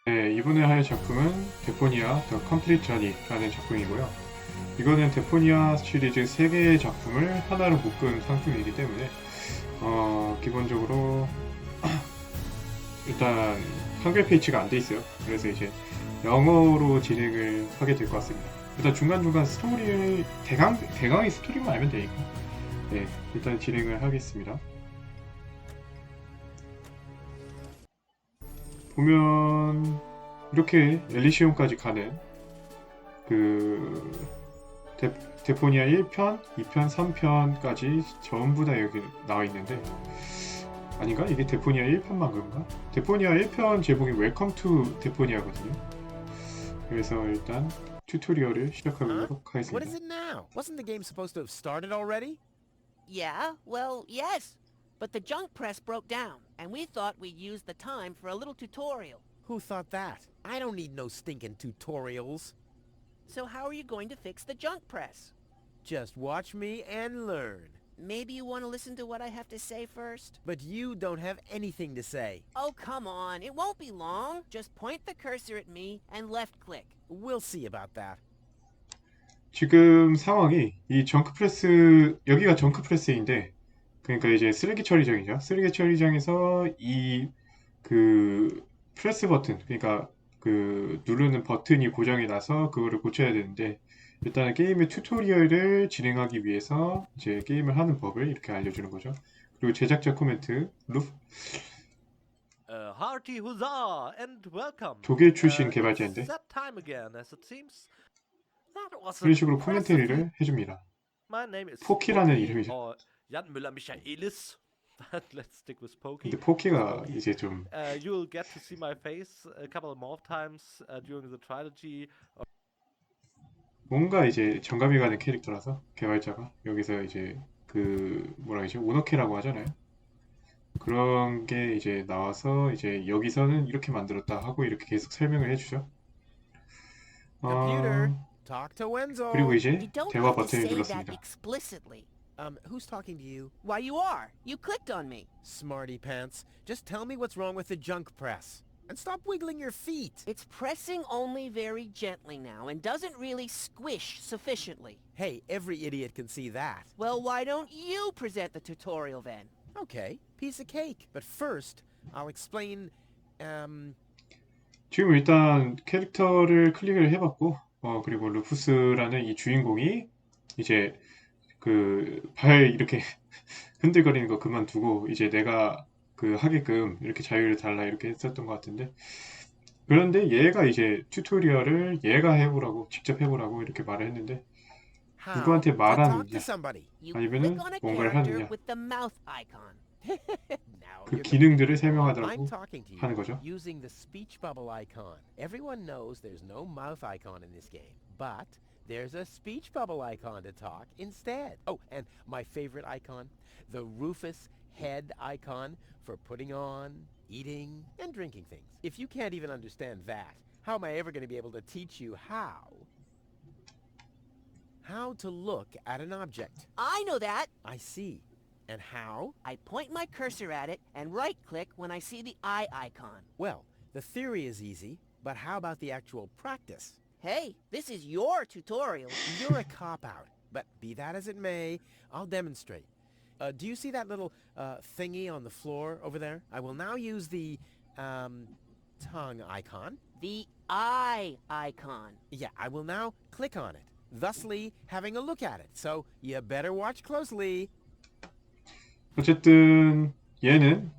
네, 이번에 할 작품은 데포니아 더 컴플리트 저니라는 작품이고요. 이거는 데포니아 시리즈 3개의 작품을 하나로 묶은 상품이기 때문에 기본적으로 일단 한글 페이지가 안 돼 있어요. 그래서 이제 영어로 진행을 하게 될 것 같습니다. 일단 중간중간 스토리 대강의 스토리만 알면 되니까 네, 일단 진행을 하겠습니다. 보면 이렇게 엘리시움까지 가는 그 데포니아 1편, 2편, 3편까지 전부 다 여기 나와 있는데 아닌가? 이게 데포니아 1편만 그런가? 데포니아 1편 제목이 웰컴 투 데포니아거든요. 그래서 일단 튜토리얼을 시작하도록 What is 하겠습니다. it now? Wasn't the game supposed to have started already? Yeah, well, yes. But the junk press broke down, and we thought we'd use the time for a little tutorial. Who thought that? I don't need no stinking tutorials. So how are you going to fix the junk press? Just watch me and learn. Maybe you want to listen to what I have to say first? But you don't have anything to say. Oh, come on. It won't be long. Just point the cursor at me and left click. We'll see about that. 지금 상황이 이 정크프레스 여기가 정크프레스인데 그러니까 이제 쓰레기 처리장이죠. 쓰레기 처리장에서 이 그 프레스 버튼 그러니까 그 누르는 버튼이 고장이 나서 그거를 고쳐야 되는데 일단은 게임의 튜토리얼을 진행하기 위해서 이제 게임을 하는 법을 이렇게 알려주는 거죠. 그리고 제작자 코멘트 Hearty huzzah and welcome. 독일 출신 It's 개발자인데 that time again, as it seems. That was 이런 식으로 impressive. 코멘터리를 해줍니다. My name is 포키라는 Poki, 이름이죠. or Jan Müller Michaelis. Let's stick with Poki. 근데 포키가 이제 좀 You'll get to see my face a couple more times during the trilogy. 뭔가 이제 정감이 가는 캐릭터라서 개발자가 여기서 이제 그 뭐라 그러죠? 오너케라고 하잖아요. 그런 게 이제 나와서 이제 여기서는 이렇게 만들었다 하고 이렇게 계속 설명을 해주죠. Computer, talk to Wenzel. 그리고 이제 You don't 대화 have to 버튼을 say that 눌렀습니다. explicitly. Who's talking to you? Why, you are. You clicked on me. Smarty pants. Just tell me what's wrong with the junk press. And stop wiggling your feet. It's pressing only very gently now and doesn't really squish sufficiently. Hey, every idiot can see that. Well, why don't you present the tutorial then? Okay, piece of cake. But first, I'll explain, 지금 일단 캐릭터를 클릭을 해봤고 그리고 루푸스라는 이 주인공이 이제 그 발 이렇게 흔들거리는 거 그만두고 이제 내가 그 하게끔 이렇게 자유를 달라 이렇게 했었던 것 같은데 그런데 얘가 이제 튜토리얼을 얘가 해보라고 직접 해보라고 이렇게 말을 했는데 how 누구한테 to talk 말하느냐 to somebody. You 아니면은 click on a 뭔가를 character 하느냐 with the mouth icon. Now 그 you're 기능들을 I'm 설명하더라고 talking to you 하는 거죠. using the speech bubble icon. Everyone knows there's no mouth icon in this game, but there's a speech bubble icon to talk instead. Oh, and my favorite icon, the Rufus head icon for putting on, eating, and drinking things. If you can't even understand that, how am I ever going to be able to teach you how to look at an object? I know that. I see. And how? I point my cursor at it and right-click when I see the eye icon. Well, the theory is easy, but how about the actual practice? Hey, this is your tutorial. You're a cop-out, but be that as it may, I'll demonstrate. Do you see that little thingy on the floor over there? I will now use the tongue icon. The eye icon. Yeah, I will now click on it, thusly having a look at it. So you better watch closely. 어쨌든 얘는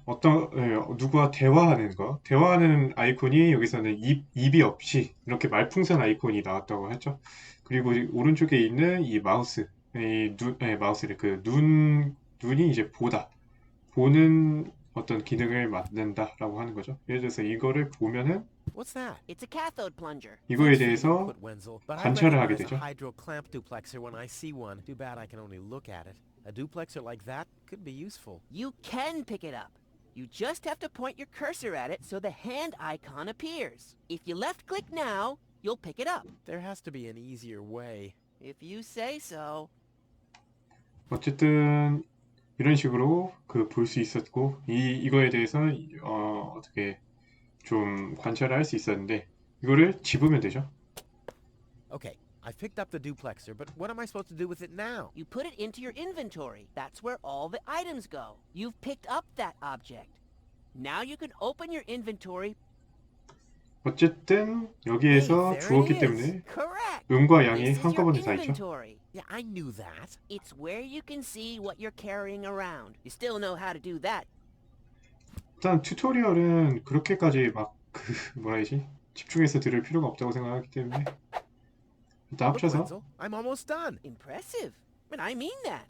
누구와 대화하는 아이콘이 여기서는 입이 없이 이렇게 말풍선 아이콘이 나왔다고 했죠. 그리고 오른쪽에 있는 이 마우스, 마우스를 눈이 이제 보는 어떤 기능을 만든다라고 하는 거죠. 예를 들어서 이거를 보면은 What's that? It's a cathode plunger. 이거에 대해서 Put Wenzel, but I 관찰을 하게 recognize 되죠. a hydro clamp duplexer when I see one. Too bad I can only look at it. A duplexer like that could be useful. You can pick it up. You just have to point your cursor at it so the hand icon appears. If you left-click now, you'll pick it up. There has to be an easier way. If you say so. 어쨌든 이런 식으로 볼 수 있었고 이거에 대해서 어떻게 좀 관찰을 할 수 있었는데 이거를 집으면 되죠. Okay, I've picked up the duplexer, but what am I supposed to do with it now? You put it into your inventory. That's where all the items go. You've picked up that object. Now you can open your inventory. 어쨌든 Hey, 여기에서 there it 주었기 is. 때문에 Correct. 음과 양이 This is your 한꺼번에 다 있죠. inventory. Yeah, I knew that. It's where you can see what you're carrying around. You still know how to do that. 일단 튜토리얼은 그렇게까지 막 그 뭐라 해야지 집중해서 들을 필요가 없다고 생각하기 때문에 일단 Look, 합쳐서 Wenzel, I'm almost done. Impressive. But I mean that.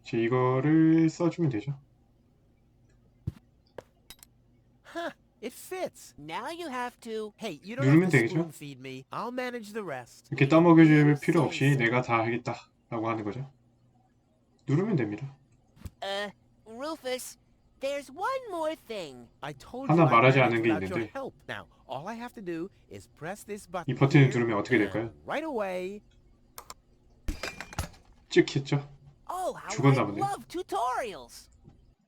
이제 이거를 써주면 되죠. Huh, it fits. Now you have to. Hey, you don't 누르면 have to 되겠죠? spoon feed me. I'll manage the rest. 이렇게 떠먹여줄 필요 없이 내가 다 하겠다 라고 하는 거죠. 누르면 됩니다. Rufus, there's one more thing. I told 하나 you I 말하지 managed 않은 게 without your 있는데 help. Now, all I have to do is press this button 이 버튼을 here, 누르면 어떻게 and 될까요? right away. 찍혔죠. Oh, how 죽었나 I 보네. love tutorials.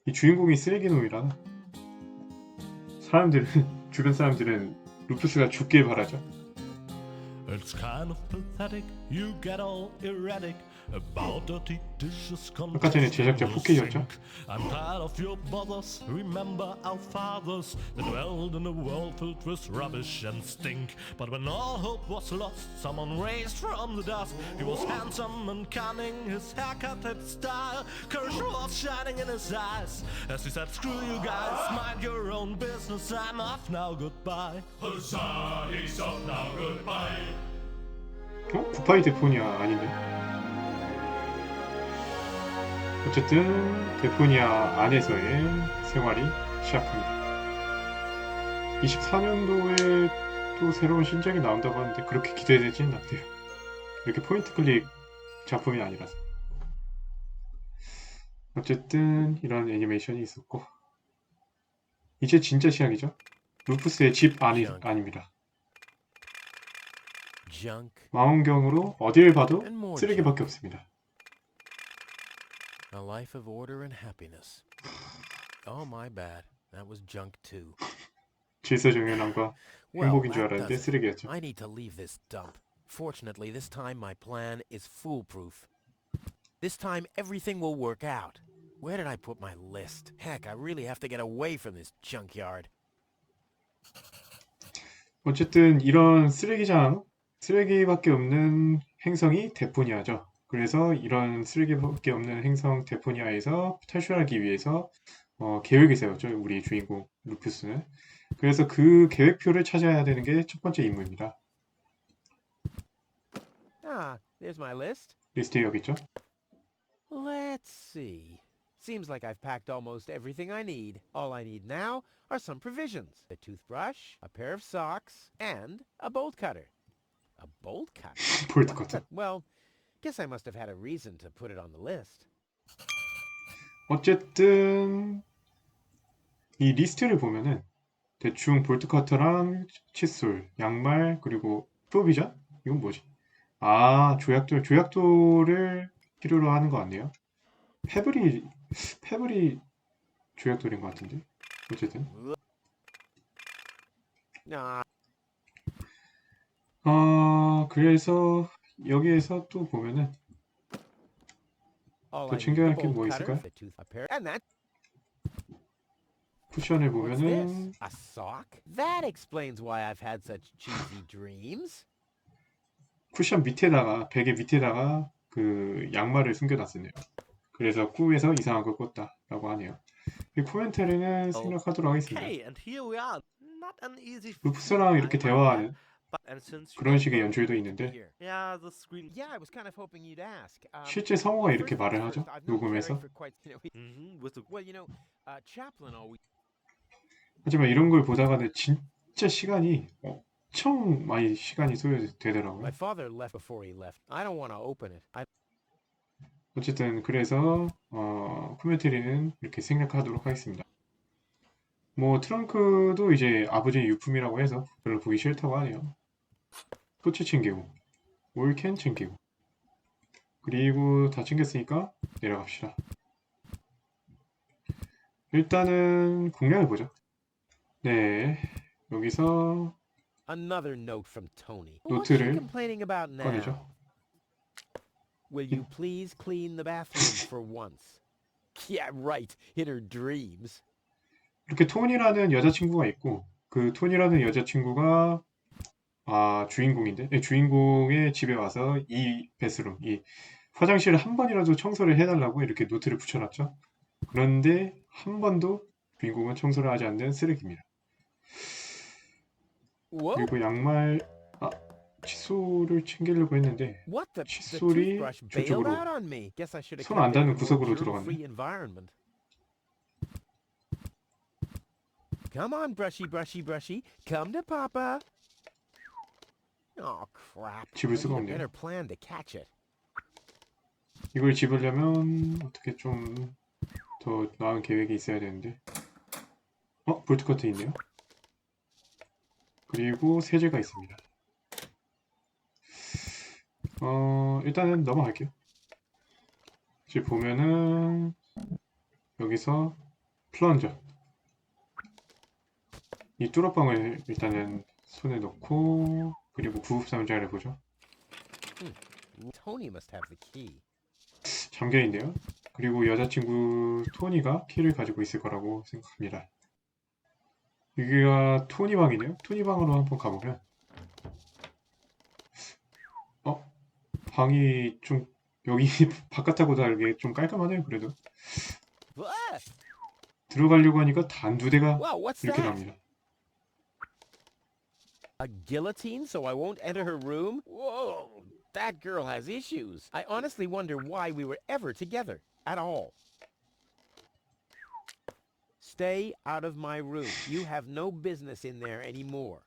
이 주인공이 쓰레기놈이라 사람들은 주변 사람들은 루푸스가 죽길 바라죠. It's kind of pathetic. You get all erratic about dirty dishes. 아까 전에 제작자 4K였죠? I'm tired of your bothers. Remember our fathers that dwelled in a world filled with rubbish and stink. But when all hope was lost, someone raised from the dust. He was handsome and cunning. His haircut had style. Courage was shining in his eyes as he said, "Screw you guys, mind your own business. I'm off now. Goodbye." Huzzah! He's off now. Goodbye. 구파이 데포니아 아닌데. 어쨌든 데포니아 안에서의 생활이 시작합니다. 24년도에 또 새로운 신작이 나온다고 하는데 그렇게 기대되지는 않대요. 이렇게 포인트 클릭 작품이 아니라서. 어쨌든 이런 애니메이션이 있었고 이제 진짜 시작이죠. 루푸스의 집 아닙니다. Junk. 망원경으로 어딜 봐도 And more 쓰레기밖에 없습니다. A life of order and happiness. Oh, my bad. That was junk too. 질서정연함과 Well, 행복인 줄 that 알았는데 does it. 쓰레기였죠. I need to leave this dump. Fortunately, this time my plan is foolproof. This time everything will work out. Where did I put my list? Heck, I really have to get away from this junkyard. 어쨌든 이런 쓰레기밖에 없는 행성이 데포니아죠. 그래서 이런 쓰레기밖에 없는 행성 데포니아에서 탈출하기 위해서 계획을 세웠죠. 우리 주인공 루푸스는. 그래서 그 계획표를 찾아야 되는 게 첫 번째 임무입니다. Ah, there's my list. 리스트에 여기 있죠. Let's see. Seems like I've packed almost everything I need. All I need now are some provisions. A toothbrush, a pair of socks, and a bolt cutter. A bolt cutter? 볼트 What 커터. the- Well, guess I must have had a reason to put it on the list. 어쨌든 이 리스트를 보면은 대충 볼트 커터랑 칫솔, 양말, 그리고 프로비전? 이건 뭐지? 아, 조약돌을 필요로 하는 것 같네요. 페블이 조약돌인 것 같은데. 어쨌든 Nah, 그래서 여기에서 또 보면은 all 또 I need is 챙겨야 a 할 게 bolt 뭐 cutter, 있을까요? a tooth, a pair, and that. 쿠션을 What's 보면은 this? A sock? That explains why I've had such cheesy dreams. 쿠션 밑에다가 베개 밑에다가 그 양말을 숨겨놨었네요. 그래서 꿈에서 이상한 걸 꿨다라고 하네요. 이 코멘터리는 생략하도록 하겠습니다. Okay, and here we are. Not an easy feat, 루푸스랑 이렇게 I might 대화하는 add, but and since you 그런 don't 식의 know- 연출도 있는데 Here. Yeah, the screen. Yeah, I was kind of hoping you'd ask. 실제 성우가 이렇게 First 말을 things 하죠. first, I've known 녹음에서. Carrie for quite, With the well, Chaplin always. 하지만 이런 걸 보다가는 진짜 시간이 엄청 많이 시간이 소요되더라고요. My father left before he left. I don't want to open it. 어쨌든 그래서 코멘터리는 이렇게 생략하도록 하겠습니다. 뭐 트렁크도 이제 아버지의 유품이라고 해서 별로 보기 싫다고 하네요. 토치 챙기고 올캔 챙기고 그리고 다 챙겼으니까 내려갑시다. 일단은 공략을 보죠. 네, 여기서 Another note from Tony. What's she 노트를 complaining about now? 꺼내죠. Will you please clean the bathroom for once? Yeah, right. In her dreams. 이렇게 톤이라는 여자친구가 있고, 그 톤이라는 여자친구가 주인공인데, 주인공의 집에 와서 이 베스룸, 이 화장실을 한 번이라도 청소를 해달라고 이렇게 노트를 붙여놨죠. 그런데 한 번도 주인공은 청소를 하지 않는 쓰레기입니다. Whoa! 그리고 양말, 칫솔을 챙기려고 했는데 What the 칫솔이 toothbrush bailed 저쪽으로 out on me. Guess I should have 손 안 kept it in 닿는 a more 구석으로 germ-free 들어갔네. environment. Come on, brushy, brushy, brushy. Come to Papa. Oh crap! 집을 I 수가 need a 없네요. better plan to catch it. 이걸 집으려면 어떻게 좀 더 나은 계획이 있어야 되는데, 볼트 커튼 있네요. 그리고 세제가 있습니다. 일단은 넘어갈게요. 이제 보면은 여기서 플런저, 이 뚜러뻥을 일단은 손에 넣고, 그리고 구급상자를 보죠. Tony must have the key. 잠겨있네요. 그리고 여자친구 토니가 키를 가지고 있을 거라고 생각합니다. 여기가 토니 방이네요. 토니 방으로 한번 가보면, 방이 좀 여기 바깥하고 다르게 좀 깔끔하네요. 그래도 What? 들어가려고 하니까 단 두 대가 Wow, what's 이렇게 that? 나옵니다. A guillotine so I won't enter her room? Whoa, that girl has issues. I honestly wonder why we were ever together at all. Stay out of my room. You have no business in there anymore.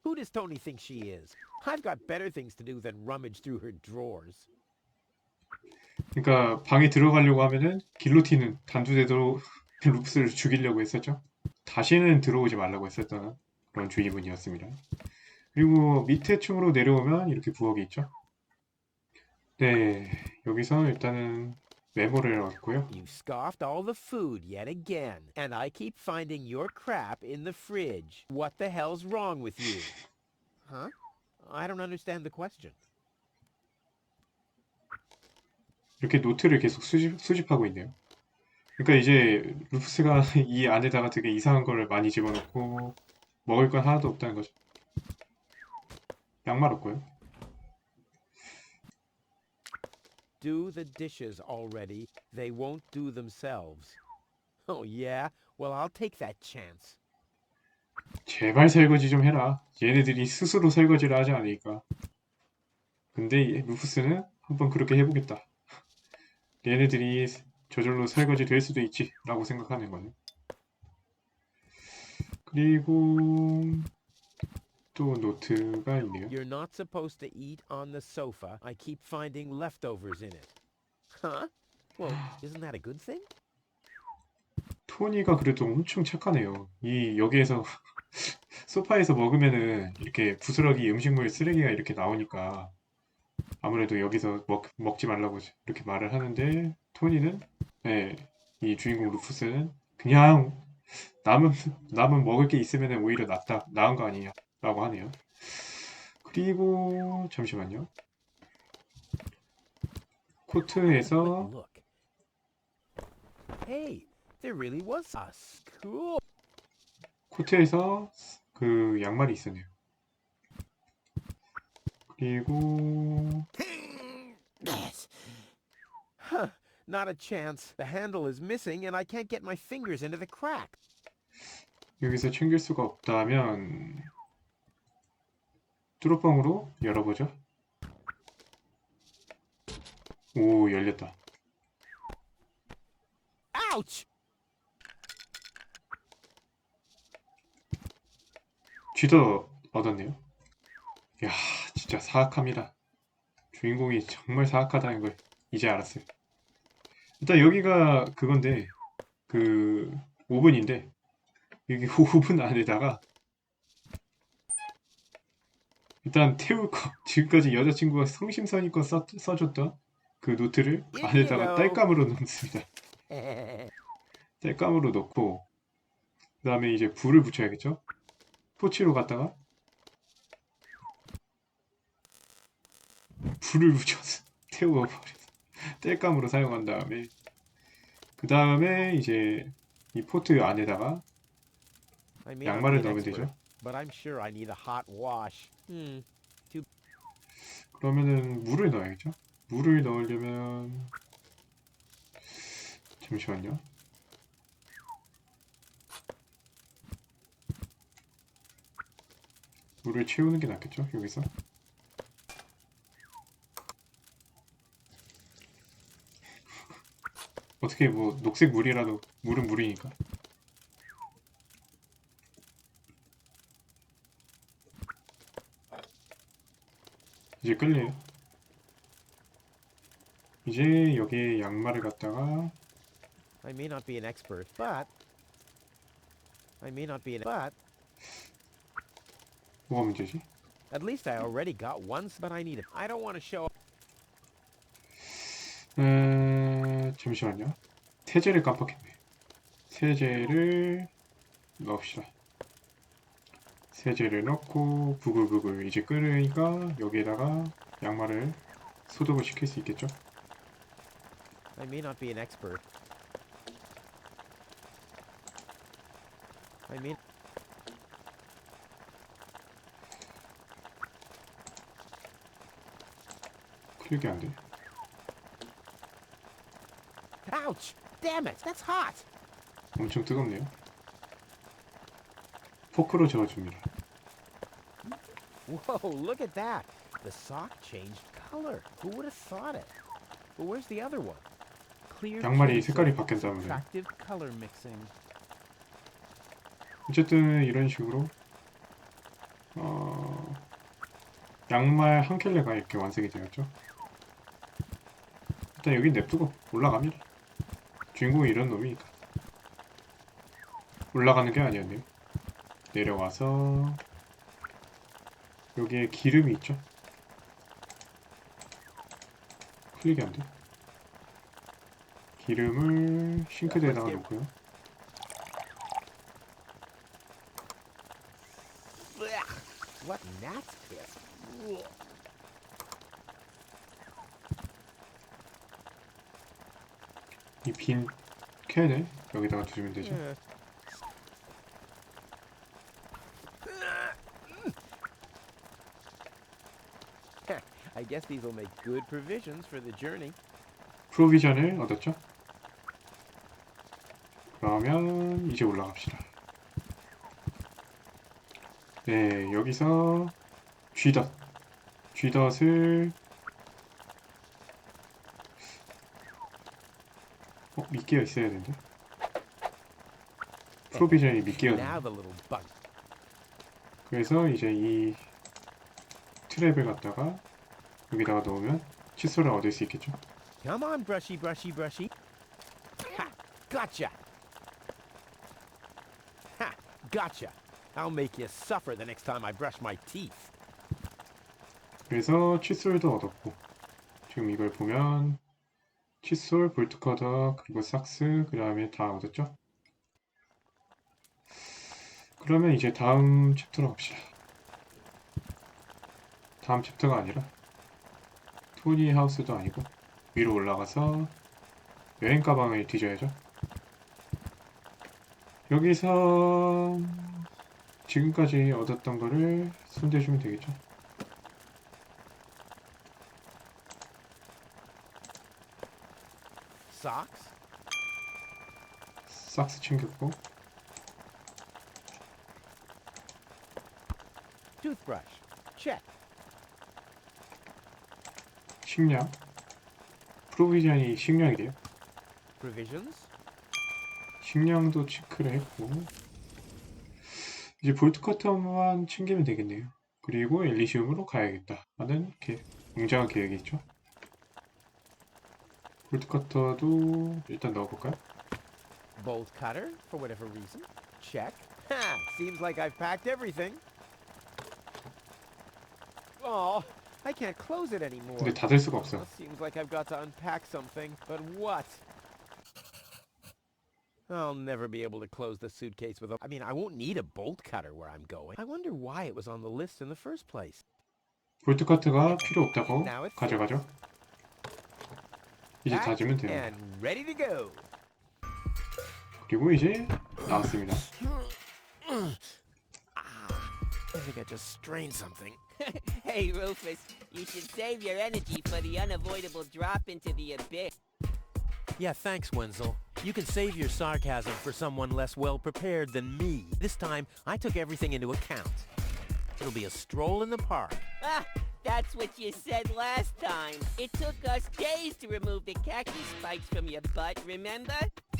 Who does Tony think she is? I've got better things to do than rummage through her drawers. 그러니까 방에 들어가려고 하면은 길로틴은 단 두 대로 루프스를 죽이려고 했었죠. 다시는 들어오지 말라고 했었던 그런 주의문이었습니다. 그리고 밑에 층으로 내려오면 이렇게 부엌이 있죠. 네, 여기서 일단은 메모를 얻고요. You scoffed all the food yet again, and I keep finding your crap in the fridge. What the hell's wrong with you? Huh? I don't understand the question. 이렇게 노트를 계속 수집하고 있네요. 그러니까 이제 루프스가 이 안에다가 되게 이상한 걸 많이 집어넣고 먹을 건 하나도 없다는 거죠. 양말 없고요. Do the dishes already. They won't do themselves. Oh, yeah? Well, I'll take that chance. 제발 설거지 좀 해라. 얘네들이 스스로 설거지를 하지 않으니까. 근데 루프스는 한번 그렇게 해보겠다. 얘네들이 저절로 설거지 될 수도 있지 라고 생각하는 거네. 그리고 또 노트가 있네요. You're not supposed to eat on the sofa. I keep finding leftovers in it. Huh? Well, isn't that a good thing? 토니가 그래도 엄청 착하네요. 여기에서 소파에서 먹으면은 이렇게 부스러기 음식물 쓰레기가 이렇게 나오니까 아무래도 여기서 먹지 말라고 이렇게 말을 하는데, 토니는, 네, 이 주인공 루푸스는 그냥 남은 먹을 게 있으면 오히려 나은 거 아니냐 라고 하네요. 그리고 잠시만요. 코트에서 Look. Hey, there really was a school. 코트에서 그 양말이 있었네요. 그리고 Huh, not a chance. The handle is missing and I can't get my fingers into the crack. 여기서 챙길 수가 없다면 뚜루뻥으로 열어보죠. 오, 열렸다. Ouch! 쥐도 얻었네요. 이야, 진짜 사악합니다. 주인공이 정말 사악하다는 걸 이제 알았어요. 일단 여기가 그건데, 그 오븐인데, 여기 오븐 안에다가 일단 태울 거, 지금까지 여자친구가 성심성의껏 써줬던 그 노트를 안에다가 딸감으로 넣습니다. 땔감으로 넣고 그 다음에 이제 불을 붙여야겠죠? 토치로 갔다가 불을 붙여서 태워버려서 땔감으로 사용한 다음에 그 다음에 이제 이 포트 안에다가 I may not be 양말을 an 넣으면 expert, 되죠. but I'm sure I need a hot wash. 그러면은 물을 넣어야겠죠? 물을 넣으려면 잠시만요. 물을 채우는 게 낫겠죠? 여기서 어떻게 뭐 녹색 물이라도 물은 물이니까. 이제 끓네요. 이제 여기에 양말을 갖다가 I may not be an expert, but 뭐가 문제지? at least I already got one. But I need it. I don't want to show. 잠시만요. 세제를 깜빡했네. 세제를 넣읍시다. 세제를 넣고 부글부글 이제 끓으니까 여기에다가 양말을 소독을 시킬 수 있겠죠? I may not be an expert. I mean, 클릭이 안 돼. ouch! Damn it! That's hot. 엄청 뜨겁네요. 포크로 저어줍니다. Whoa! Look at that. The sock changed color. Who would have thought it? But where's the other one? Clear. 양말이 shades 색깔이 of 바뀌었다면 attractive color mixing. 어쨌든 이런 식으로 양말 한 켤레가 이렇게 완성이 되었죠. 일단 여긴 냅두고 올라갑니다. 주인공이 이런 놈이니까. 올라가는 게 아니었네요. 내려와서 여기에 기름이 있죠. 클릭이 안 돼. 기름을 싱크대에다가 놓고요. What gnat's piss? 이 빈 캔을 여기다가 두시면 되죠. I guess these will make good provisions for the journey. 프로비전을 얻었죠. 그러면 이제 올라갑시다. 네, 여기서 쥐덫을 미끼가 있어야 되는데. 프로비전이 미끼가 Now 돼요. the little bug. 그래서 이제 이 트랩을 갖다가 여기다가 넣으면 칫솔을 얻을 수 있겠죠. Come on, brushy, brushy, brushy. Ha! Gotcha! Ha! Gotcha! I'll make you suffer the next time I brush my teeth. 그래서 칫솔도 얻었고 지금 이걸 보면 칫솔, 볼트커터, 그리고 삭스, 그 다음에 다 얻었죠? 그러면 이제 다음 챕터로 갑시다. 다음 챕터가 아니라 토니 하우스도 아니고 위로 올라가서 여행 가방을 뒤져야죠. 여기서 지금까지 얻었던 거를 손대주면 되겠죠. Socks? 삭스 챙겼고 Toothbrush. Check. 식량 프로비전이 식량이래요. Provisions? 식량도 체크를 했고 이제 볼트커터만 챙기면 되겠네요. 그리고 엘리시움으로 가야겠다 하는 웅장한 계획이 있죠. 볼트커터도 일단 넣어볼까요? Bolt cutter, for whatever reason. Check. Ha! Seems like I've packed everything. Oh, I can't close it anymore. 근데 닫을 수가 없어. Seems like I've got to unpack something, but what? I'll never be able to close the suitcase with a... I mean, I won't need a bolt cutter where I'm going. I wonder why it was on the list in the first place. 볼트 커트가 필요 없다고 Now it's 가져가죠. 이제 다지면 돼요. And ready to go. 그리고 이제 나왔습니다. I think I just strained something. Hey, Rufus, you should save your energy for the unavoidable drop into the abyss. Yeah, thanks, Wenzel. You can save your sarcasm for someone less well-prepared than me. This time, I took everything into account. It'll be a stroll in the park. Ah, that's what you said last time. It took us days to remove the cactus spikes from your butt, remember?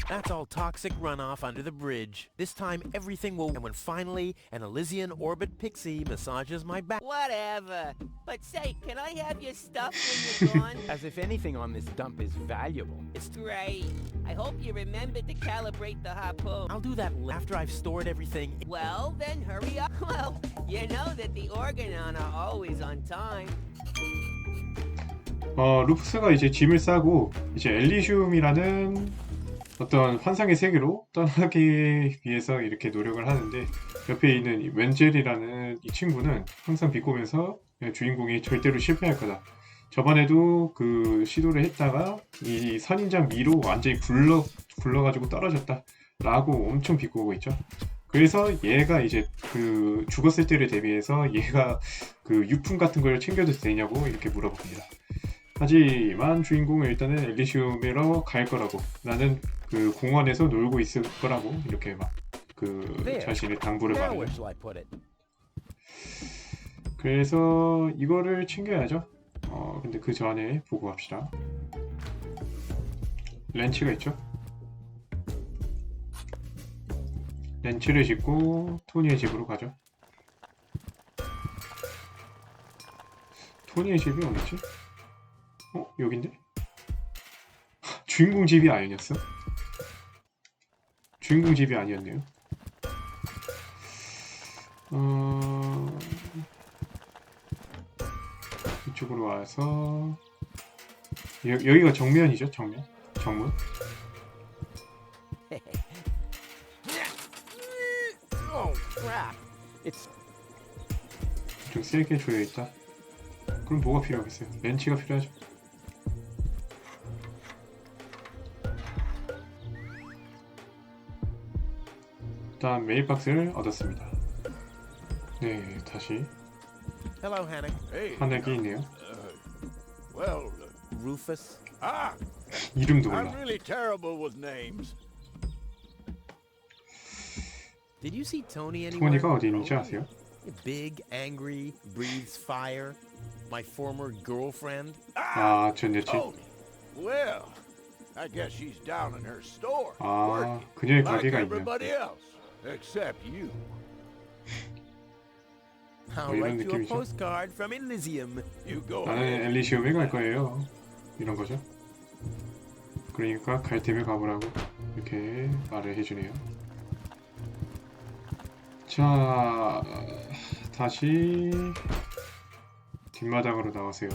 That's all toxic runoff under the bridge. This time, everything will... And when finally, an Elysian orbit pixie massages my back... Whatever. But say, can I have your stuff when you're gone? As if anything on this dump is valuable. It's great. I hope you remembered to calibrate the harpoon. I'll do that after I've stored everything. Well, then hurry up. Well, you know that the organon are always on time. 루프스가 이제 짐을 싸고 이제 엘리시움이라는 어떤 환상의 세계로 떠나기 위해서 이렇게 노력을 하는데 옆에 있는 이 웬젤이라는 이 친구는 항상 비꼬면서 주인공이 절대로 실패할 거다. 저번에도 그 시도를 했다가 이 선인장 미로 완전히 굴러가지고 떨어졌다 라고 엄청 비꼬고 있죠. 그래서 얘가 이제 그 죽었을 때를 대비해서 얘가 그 유품 같은 걸 챙겨도 되냐고 이렇게 물어봅니다. 하지만 주인공은 일단은 엘리시움으로 갈 거라고, 나는 그 공원에서 놀고 있을 거라고 이렇게 막 그 자신의 당부를 Now 말해요. where shall I put it? 그래서 이거를 챙겨야죠. 근데 그 전에 보고 갑시다. 렌치가 있죠. 렌치를 싣고 토니의 집으로 가죠. 토니의 집이 어디지? 여긴데? 주인공 집이 아니었어? 주인공 집이 아니었네요. 이쪽으로 와서 여기가 정면이죠. 정문. Oh, crap. It's... 좀 세게 조여있다. 그럼 뭐가 필요하겠어요? 렌치가 필요하죠. 일단 메일박스를 얻었습니다. 네, 다시 Hello, Hank. Hey, 하나기 있네요. well, Rufus. 이름도 I'm 몰라. really terrible with names. Did you see Tony anywhere? 토니가 어디 있는지 아세요? Big, angry, breathes fire. My former girlfriend. 전 여친. Tony. Well, I guess she's down in her store. 그녀의 Like 가게가 있네요. everybody else, except you. I'll 이런 write you a 느낌이죠. postcard from Elysium. You go 나는 ahead. 엘리시움에 갈 거예요. 이런 거죠. 그러니까 갈 테면 가보라고 이렇게 말을 해주네요. 자, 다시 뒷마당으로 나오세요.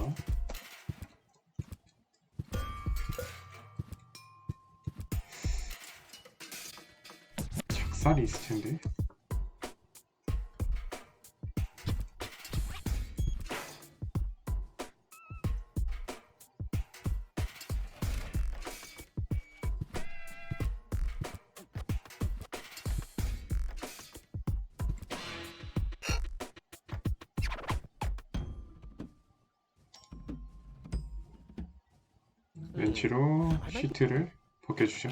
작살이 있을 텐데. 렌치로 시트를 벗겨주죠.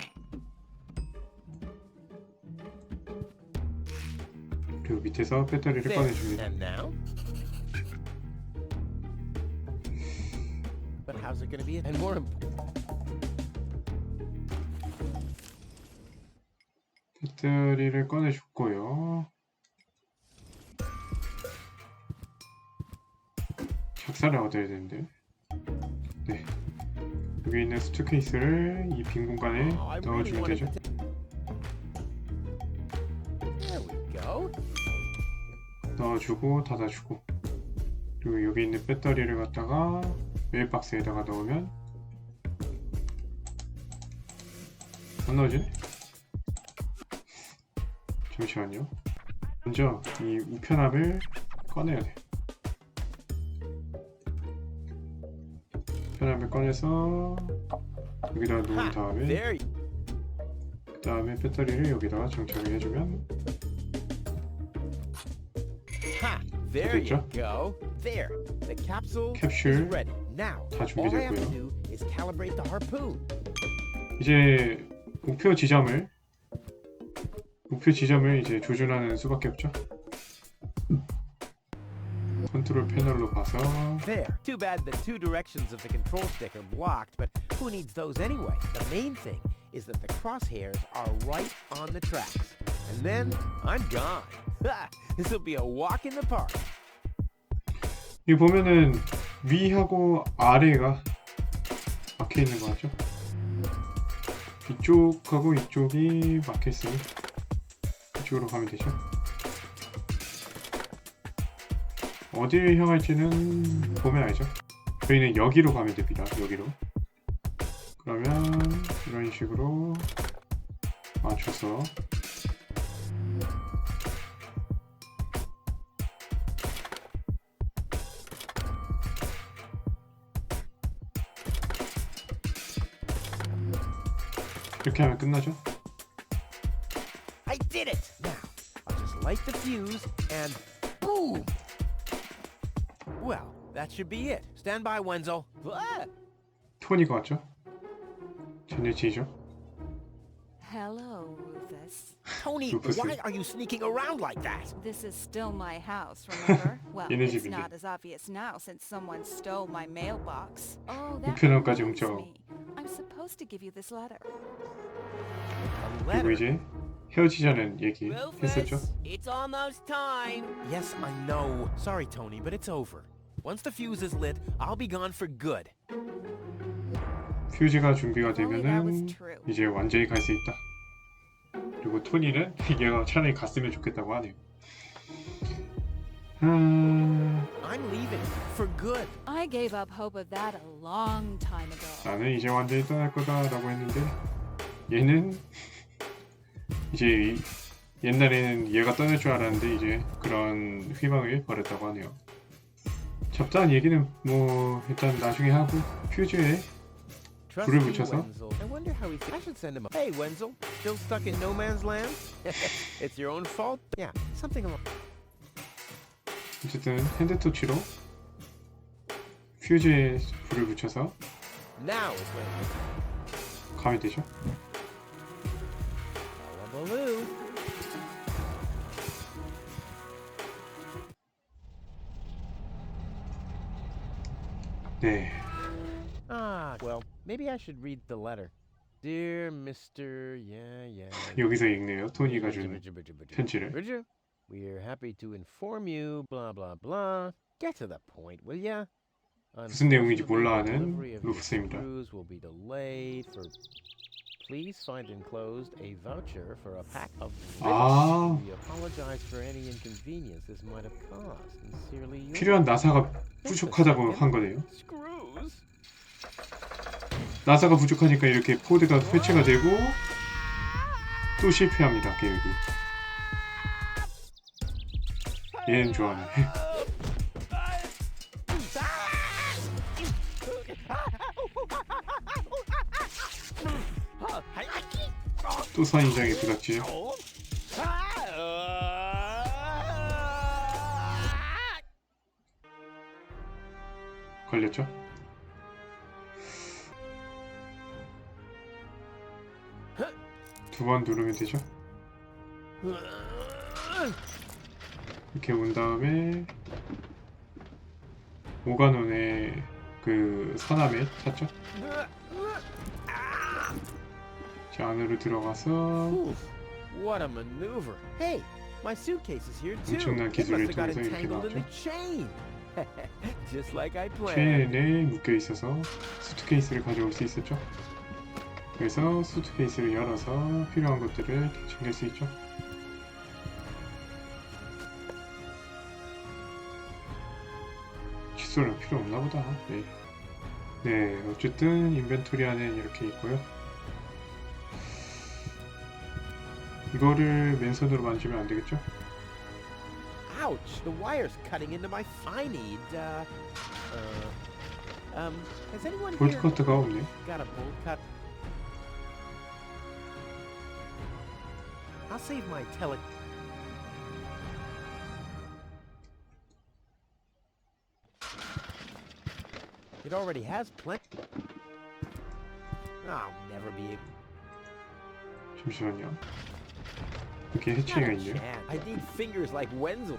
그리고 밑에서 배터리를 There. 꺼내줍니다. And now? But how's it gonna be? And more 배터리를 꺼내줬고요. 작살을 얻어야 되는데. 네. 여기 있는 수트케이스를 이 빈 공간에 넣어주면 되죠. There we go. 넣어주고 닫아주고, 그리고 여기 있는 배터리를 갖다가 메일박스에다가 넣으면 안 넣어지네? 잠시만요. 먼저 이 우편함을 꺼내야 돼. 우편함을 꺼내서 여기다 놓은 다음에 There. 그 다음에 배터리를 여기다가 장착을 해주면 Ha! There you 됐죠? go. There. The capsule 캡슐 is ready. Now, 다 all I have to 준비됐고요. do is calibrate the harpoon. 이제 목표 지점을 이제 조준하는 수밖에 없죠. 컨트롤 패널로 봐서 There. Too bad the two directions of the control stick are blocked, but who needs those anyway? The main thing is that the crosshairs are right on the tracks. And then I'm gone. This will be a walk in the park. 이 보면은 위하고 아래가 막혀 있는 거 같죠? 이쪽하고 이쪽이 막혀 있으니 이쪽으로 가면 되죠. 어디를 향할지는 보면 알죠. 저희는 여기로 가면 됩니다. 여기로. 그러면 이런 식으로 맞춰서 이렇게 하면 끝나죠. I did it! Now, I'll just light the fuse and boom! Well, that should be it. Stand by, Wenzel. Ah! 토니가 왔죠. 전여친이죠. Hello, Rufus. Tony, Rufus. why are you sneaking around like that? This is still my house, remember? Well, 얘네 it's 집인데. not as obvious now since someone stole my mailbox. Oh, that 우편함까지 reminds 훔쳐. me. I'm supposed to give you this letter. A 그리고 letter. 이제 헤어지자는 얘기 했었죠. Rufus, it's almost time. Yes, I know. Sorry, Tony, but it's over. Once the fuse is lit, I'll be gone for good. 퓨즈가 준비가 If only that was 되면은 true. 이제 완전히 갈 수 있다. 그리고 토니는 얘가 차라리 갔으면 좋겠다고 하네요. I'm leaving for good. I gave up hope of that a long time ago. 나는 이제 완전히 떠날 거다라고 했는데 얘는 이제 옛날에는 얘가 떠날 줄 알았는데 이제 그런 희망을 버렸다고 하네요. 잡다한 얘기는 뭐 일단 나중에 하고 퓨즈에 Trust 불을 me, 붙여서? Wenzel. I wonder how I should send him a... Hey, Wenzel. Still stuck in no man's land? It's your own fault. Yeah, something along... 어쨌든 핸드토치로 퓨즈에 불을 붙여서 Now is when... 가면 되죠. Hullabaloo. 네. Ah, well, maybe I should read the letter. Dear Mr. Yeah. 여기서 읽네요. 토니가 준 편지를. Bridger, we're happy to inform you, blah blah blah. Get to the point, will ya? 무슨 내용인지 몰라 하는 Delivery of your 루프스입니다. cruise will be delayed for. Please find enclosed a voucher for a pack of 아. We apologize for any inconvenience this might have caused. Sincerely yours. 필요한 나사가 부족하다고 한 거네요. Screws. 나사가 부족하니까 이렇게 포드가 회체가 되고 또 실패합니다. 계획이. 얘는 좋아하네. 또 선인장에 부닥치죠. 걸렸죠? 두 번 누르면 되죠? 이렇게 온 다음에 오가논의 그 서남에 찾죠? 자, 안으로 들어가서 Ooh, what a maneuver. Hey, my suitcase is here too. 엄청난 It 기술을 must have got 통해서 이렇게 entangled in 나왔죠. the chain. Just like I planned. 체인에 묶여 있어서 수트케이스를 가져올 수 있었죠. 그래서 수트케이스를 열어서 필요한 것들을 챙길 수 있죠. 칫솔은 필요 없나 보다. 네. 네, 어쨌든 인벤토리 안에는 이렇게 있고요. 이거를 맨손으로 만지면 안 되겠죠? Ouch! The wire's cutting into my. I need. Has anyone 볼트 here 커트가 없네. got a bolt cut? I'll save my tele. It already has plenty. I'll never be able. 잠시만요. 이렇게 해치가 Not a 있네요. chance. I need fingers like Wenzel.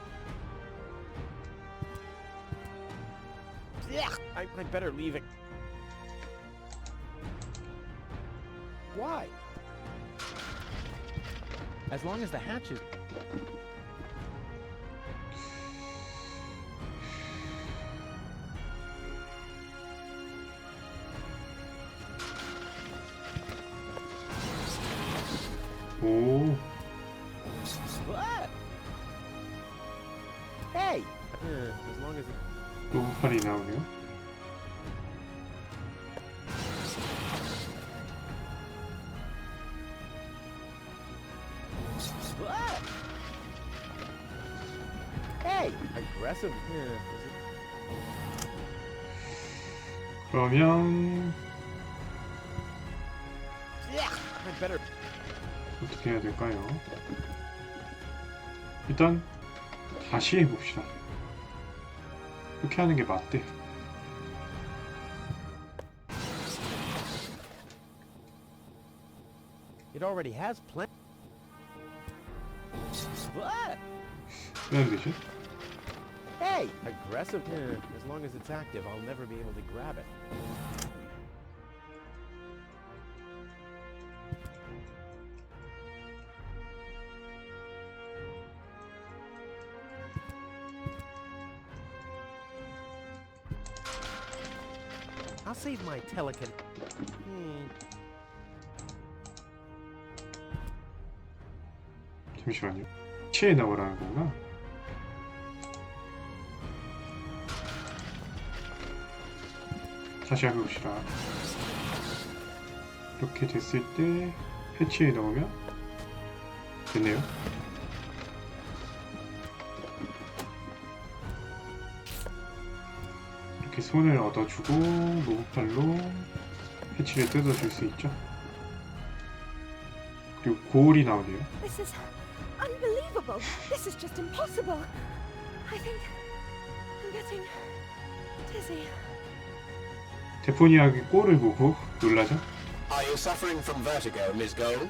Yeah, I better leave it. Why? As long as the hatch is. 오, What? Hey! As long as it. 로봇팔이 나오네요. What? Hey! Aggressive. Is it? 그러면 Yeah! I better. 어떻게 해야 될까요? 일단 다시 해봅시다. 이렇게 하는 게 맞대. It already has plenty. What? 왜 안 되지? Hey! Aggressive. As long as it's active, I'll never be able to grab it. I'll save my telekin. 잠시만요. 치에 나오라는 거구나. 다시 해봅시다. 이렇게 됐을 때 패치에 넣으면 됐네요. 이렇게 손을 얻어주고 로봇팔로 패치를 뜯어줄 수 있죠. 그리고 고울이 나오네요. This is unbelievable. This is just impossible. I think I'm getting dizzy. 데포니아의 꼴을 보고 놀라죠? Are you suffering from vertigo, Miss Gold?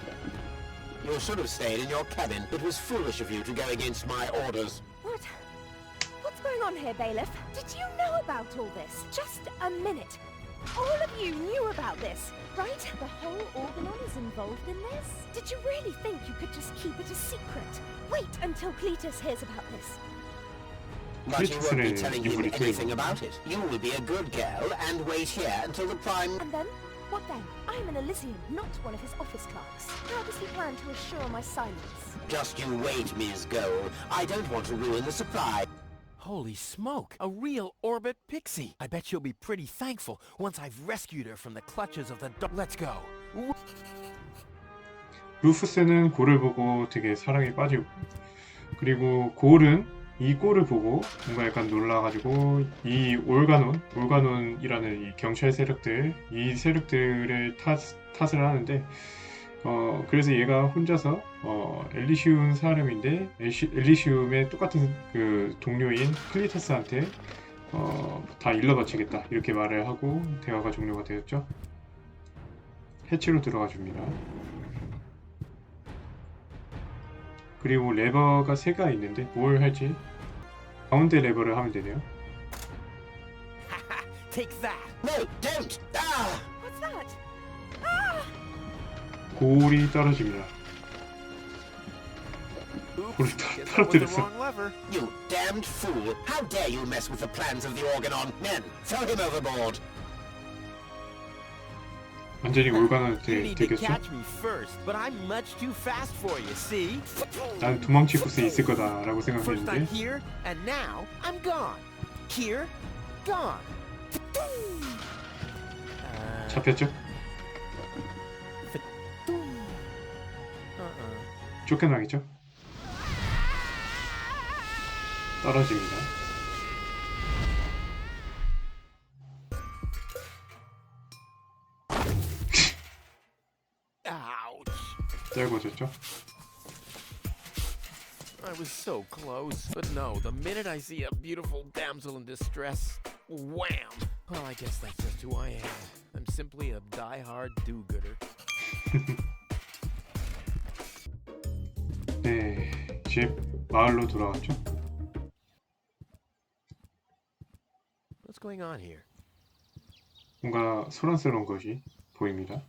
You should have stayed in your cabin. It was foolish of you to go against my orders. What? What's going on here, bailiff? Did you know about all this? Just a minute. All of you knew about this, right? The whole organon is involved in this? Did you really think you could just keep it a secret? Wait until Cletus hears about this. But you won't be Cletus는 telling him 인물이 anything 되는 about it. You will be a good girl and wait here until the prime... And then? What then? I'm an Elysium, not one of his office clerks. How does he plan to assure my silence? Just you wait, Miss Gold. I don't want to ruin the surprise. Holy smoke! A real orbit pixie! I bet you'll be pretty thankful once I've rescued her from the clutches of the Let's go! 루프스는 골을 보고 되게 사랑에 빠지고, 그리고 골은 이 골을 보고 뭔가 약간 놀라가지고 이 올가논이라는 이 경찰 세력들, 이 세력들을 탓을 하는데, 그래서 얘가 혼자서 엘리시움 사람인데 엘리시움의 똑같은 그 동료인 클리터스한테 다 일러바치겠다 이렇게 말을 하고 대화가 종료가 되었죠. 해치로 들어가 줍니다. 그리고 레버가 3가 있는데 뭘 할지 가운데 레버를 하면 되네요. Take that! No, don't! Ah! What's that? 골이 떨어집니다. Oops, 골을 guess that was the 떨어뜨렸어. wrong lever. You damned fool! How dare you mess with the plans of the organon? Men, throw him overboard! 완전히 You 올가논 need to 되겠죠? catch me first, but I'm much too fast for you, see? 난 도망칠 곳에 있을 거다라고 First I'm 생각했는데 here, and now I'm gone. Here, gone. 잡혔죠? 쫓겨나겠죠? 떨어집니다. Ouch! 떨궈졌죠? I was so close. But no, the minute I see a beautiful damsel in distress, wham! Well, I guess that's just who I am. I'm simply a die-hard do-gooder. 네, 이제 마을로 돌아왔죠? What's going on here? 뭔가 소란스러운 것이 보입니다.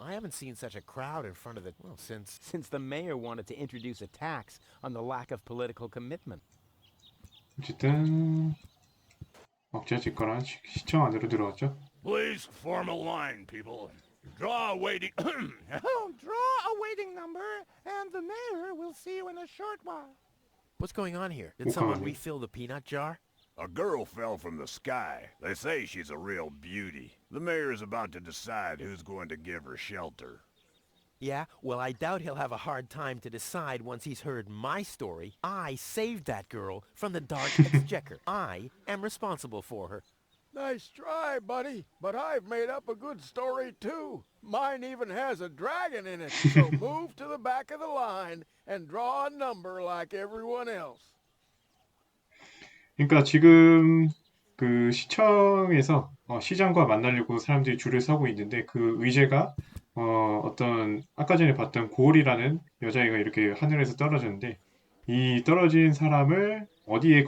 I haven't seen such a crowd in front of the... Well, since the mayor wanted to introduce a tax on the lack of political commitment. 어쨌든 억제짓거나 시청 안으로 들어왔죠? Please form a line, people. Draw a waiting... Oh, draw a waiting number, and the mayor will see you in a short while. What's going on here? Did someone refill the peanut jar? A girl fell from the sky. They say she's a real beauty. The mayor is about to decide who's going to give her shelter. Yeah, well, I doubt he'll have a hard time to decide once he's heard my story. I saved that girl from the dark exchequer. I am responsible for her. Nice try, buddy, but I've made up a good story too. Mine even has a dragon in it, so move to the back of the line and draw a number like everyone else. 그러니까 지금 그 시청에서 시장과 만나려고 사람들이 줄을 서고 있는데 그 의제가 어떤 아까 전에 봤던 고울이라는 여자애가 이렇게 하늘에서 떨어졌는데 이 떨어진 사람을 어디에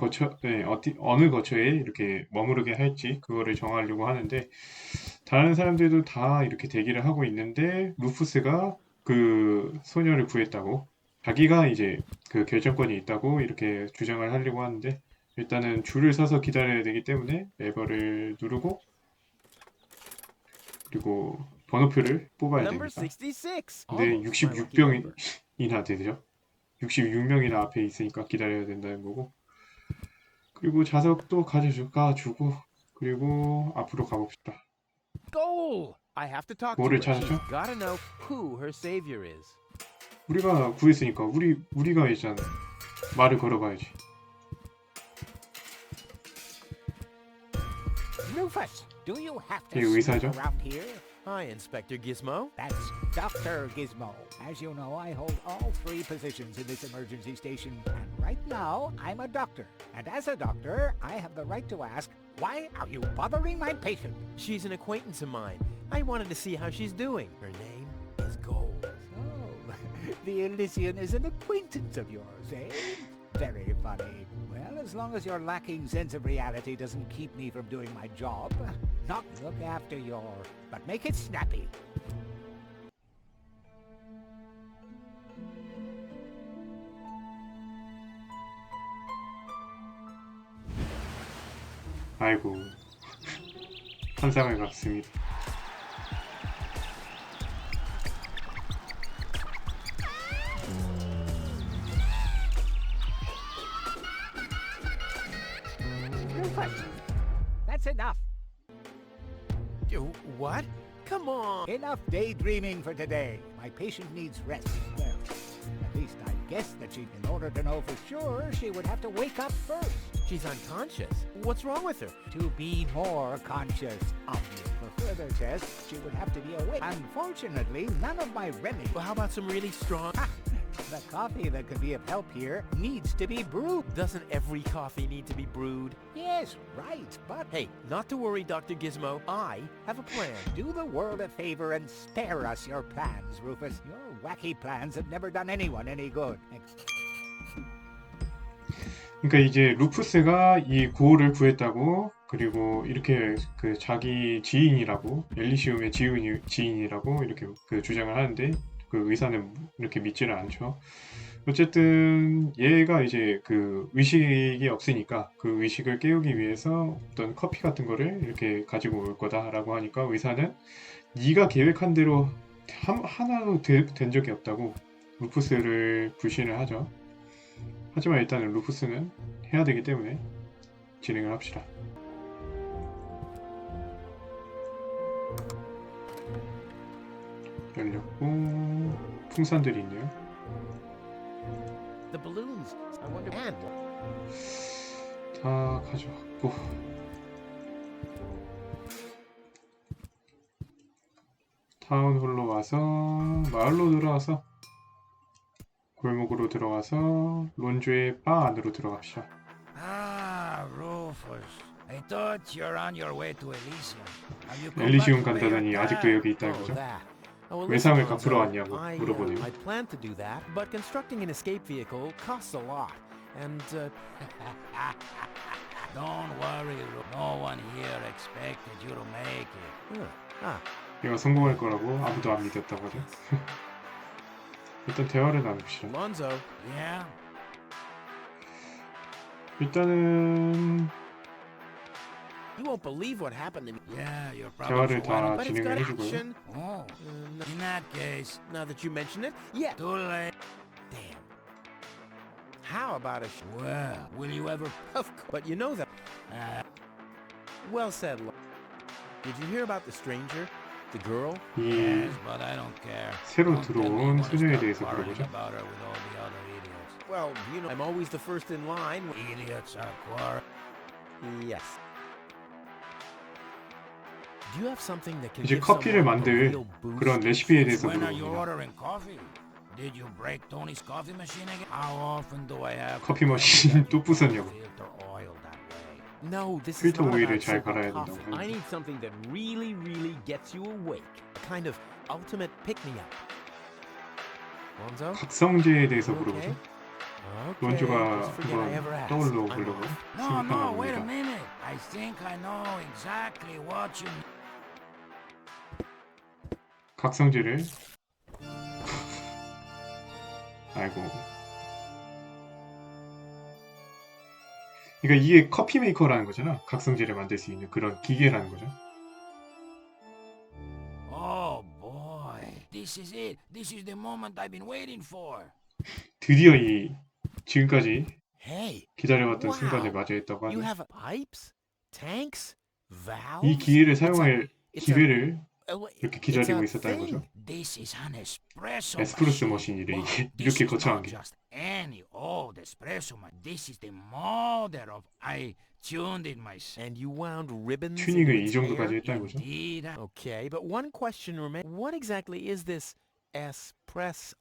어느 거처에 이렇게 머무르게 할지 그거를 정하려고 하는데 다른 사람들도 다 이렇게 대기를 하고 있는데 루푸스가 그 소녀를 구했다고 자기가 이제 그 결정권이 있다고 이렇게 주장을 하려고 하는데 일단은 줄을 서서 기다려야 되기 때문에 레버를 누르고 그리고 번호표를 뽑아야 Number 됩니다. 66. 근데 Almost my lucky number. 66명이나 되죠. 66명이나 앞에 있으니까 기다려야 된다는 거고. 그리고 자석도 가주고 그리고 앞으로 가봅시다. Goal! I have to talk to 뭐를 her. 찾았죠? She's gotta know who her savior is. 우리가 구했으니까 우리가 일단 말을 걸어봐야지. Rufus, do you have 이 to 의사죠? snoop around here? Hi, Inspector Gizmo. That's Dr. Gizmo. As you know, I hold all 3 positions in this emergency station, and right now, I'm a doctor. And as a doctor, I have the right to ask, why are you bothering my patient? She's an acquaintance of mine. I wanted to see how she's doing. Her name is Gold. Oh, the Elysian is an acquaintance of yours, eh? Very funny. Well, as long as your lacking sense of reality doesn't keep me from doing my job, not look after but make it snappy. 아이고 환상을 갖습니다. Rufus, that's enough. What? Come on. Enough daydreaming for today. My patient needs rest. Well, at least I guessed that in order to know for sure, she would have to wake up first. She's unconscious. What's wrong with her? To be more conscious, obvious. For further tests, she would have to be awake. Unfortunately, none of my remedies. Well, how about some really strong... The coffee that could be of help here needs to be brewed. Doesn't every coffee need to be brewed? Yes, right, but... Hey, not to worry, Dr. Gizmo. I have a plan. Do the world a favor and spare us your plans, Rufus. Your wacky plans have never done anyone any good. 그러니까 이제 루푸스가 이 고울을 구했다고 그리고 이렇게 그 자기 지인이라고 엘리시움의 지인이라고 이렇게 그 주장을 하는데 그 의사는 이렇게 믿지를 않죠. 어쨌든 얘가 이제 그 의식이 없으니까 그 의식을 깨우기 위해서 어떤 커피 같은 거를 이렇게 가지고 올 거다라고 하니까 의사는 네가 계획한 대로 하나도 된 적이 없다고 루푸스를 불신을 하죠. 하지만 일단은 루푸스는 해야 되기 때문에 진행을 합시다. 열렸고 풍선들이 있네요. The balloons. I wonder. And 다 가져왔고 타운홀로 와서 마을로 들어와서 골목으로 들어가서 론조의 바 안으로 들어갑시다. Ah, Rufus. I thought you're on your way to Elysium. Have you come 엘리시움 back to pay 간다더니 your 아직도 tab? 여기 있다는 oh, 거죠. that. Oh, well, 외상을 listen, 갚으러 Lonzo, 왔냐고 I 물어보네요. plan to do that, but constructing an escape vehicle costs a lot, and Don't worry, no one here expected you to make it. 얘가 성공할 거라고 아무도 안 믿었다고 하죠. 일단 대화를 나눕시다. Lonzo. Yeah? 일단은 You won't believe what happened to me. Yeah, you're 대화를 probably 다 But it's got 진행을 해주고요. action. Oh, in that case, Now that you mention it, yeah. too late. Damn. How about a Well, will you ever... Of course. But you know that. Well said. Did you hear about the stranger? The girl? 이 Yes, but I don't care. 새로 Don't tell me 들어온 you wanna 소녀에 start 대해서 quarreling 물어보죠. about her with all the other idiots. Well, you know, I'm always the first in line. Idiots are quarreling. Yes. Do you have something that can 이제 give 커피를 someone a 만들 real boost? 그런 레시피에 대해서 When are you 물어봅니다. ordering coffee? Did you break Tony's coffee machine again? How often do I have to 커피 머신 또 부쉈냐고. filter oil that way? No, this is 필터 not 오일을 about 잘 simple 갈아야 coffee. 된다고. I need something that really gets you awake. A kind of ultimate pick-me-up. Lonzo? 각성제에 대해서 You okay? 물어보죠. Okay, 론조가 just forget I ever 한번 asked. 떠올려 I'm 보려고 off. No, 생각하고 wait a 봅니다. minute. I think I know exactly what you need. 각성제를 아이고. 그러니까 이게 커피 메이커라는 거잖아. 각성제를 만들 수 있는 그런 기계라는 거죠. Oh boy, this is it. This is the moment I've been waiting for. 드디어 이 지금까지 Hey, 기다려왔던 wow. 순간을 맞이했다고 you 하네. have pipes, tanks, valves. 이 기회를 사용할 it's a- 기회를 이렇게 it's 기다리고 a 있었다는 thing. 거죠. This is an espresso 에스프레소 machine. 머신이래 But 이게. this 이렇게 is 거창한 not 게. just any old espresso machine. This is the mother of I tuned it myself. And you wound ribbons. 튜닝을 into 이 its 정도까지 hair? 했다는 거죠. Indeed, Okay, but one question remains. What exactly is this espresso?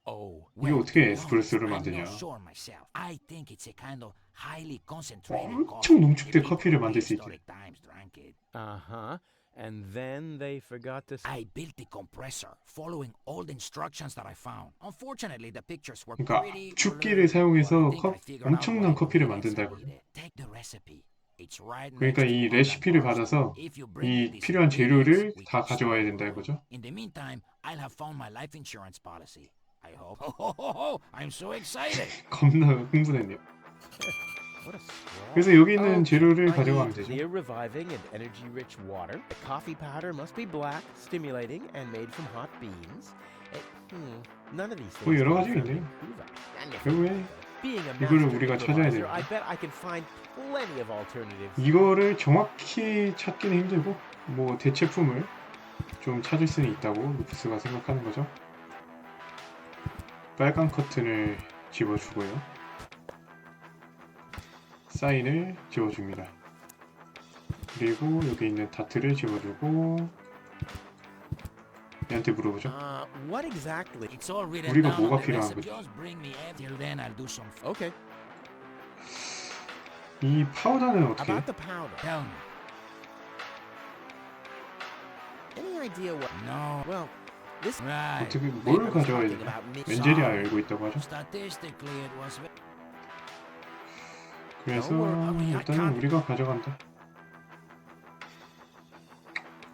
이게 어떻게 에스프레소를 만드냐. I'm not sure myself. I think it's a kind of highly concentrated 엄청 coffee. 농축된 The 커피를 people 만들 수 있지. historic times drank it. Uh-huh. And then they forgot to... I built the compressor following all the instructions that I found. Unfortunately, the pictures were 그러니까 pretty 축기를 blurry, 사용해서 but I think I figured out 엄청난 what 커피를 ingredients I 만든다고요. needed. Take the recipe. It's right 그러니까 next 이 to all that 레시피를 box. 받아서 If you bring me 이 these 필요한 ingredients, 재료를 we 다 can 가져와야 start 된다는 거죠. In the meantime, I'll have found my life insurance policy. I hope. I'm so excited. 겁나 흥분했네요. What a scroll. 그래서 여기 있는 Okay, 재료를 I 가져가면 need 되죠. clear, reviving, and energy-rich water. The coffee powder must be black, stimulating, and made from hot beans. None of these things. 뭐 여러 can 가지가 be 있네요. proven. 결국에 Being a 이거를 master 우리가 찾아야 improviser, 돼요. I bet I can find plenty of alternatives. 이거를 정확히 찾기는 힘들고 뭐 대체품을 좀 찾을 수는 있다고 루프스가 생각하는 거죠. 빨간 커튼을 집어주고요. 사인을 집어줍니다. 그리고 여기 있는 다트를 집어주고 얘한테 물어보죠. What exactly? It's all written 우리가 down on 뭐가 the 필요한 recipe. 거지? Just bring me till then I'll do some. Okay. 이 파우더는 어떻게 해? About the powder. Tell me. Any idea what? No. Well, this. Right. 어떻게 뭘 가져와야 되나? 왠젤이 알고 있다고 하죠. Statistically, it was. 그래서 I 일단은 can't- 우리가 가져간다.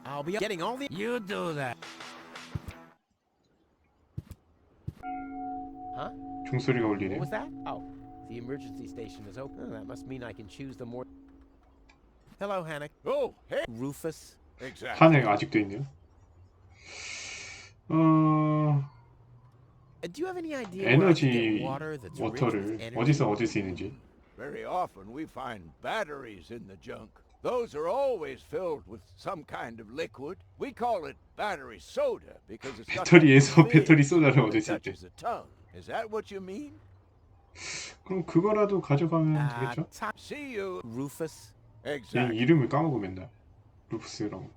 I'll be getting all the. You do that. Huh? 종소리가 What 울리네요. was that? Oh, the emergency station is open. Oh, that must mean I can choose the more. Hello, Hannock. Oh, hey. Rufus. Exactly. 한해 아직도 있네요. Do you have any idea where I can get 에너지 water that's rich 워터를 with energy? 어디서 얻을 수 있는지. Very often we find batteries in the junk. Those are always filled with some kind of liquid. We call it battery soda because it's got that 배터리에서 배터리 fizz 소다를 that 얻을 수 있대. touches the tongue. Is that what you mean? 그럼 그거라도 가져가면 되겠죠? See you. Rufus? 얘 Exactly. 이름을 까먹어 맨날. 루프스라고.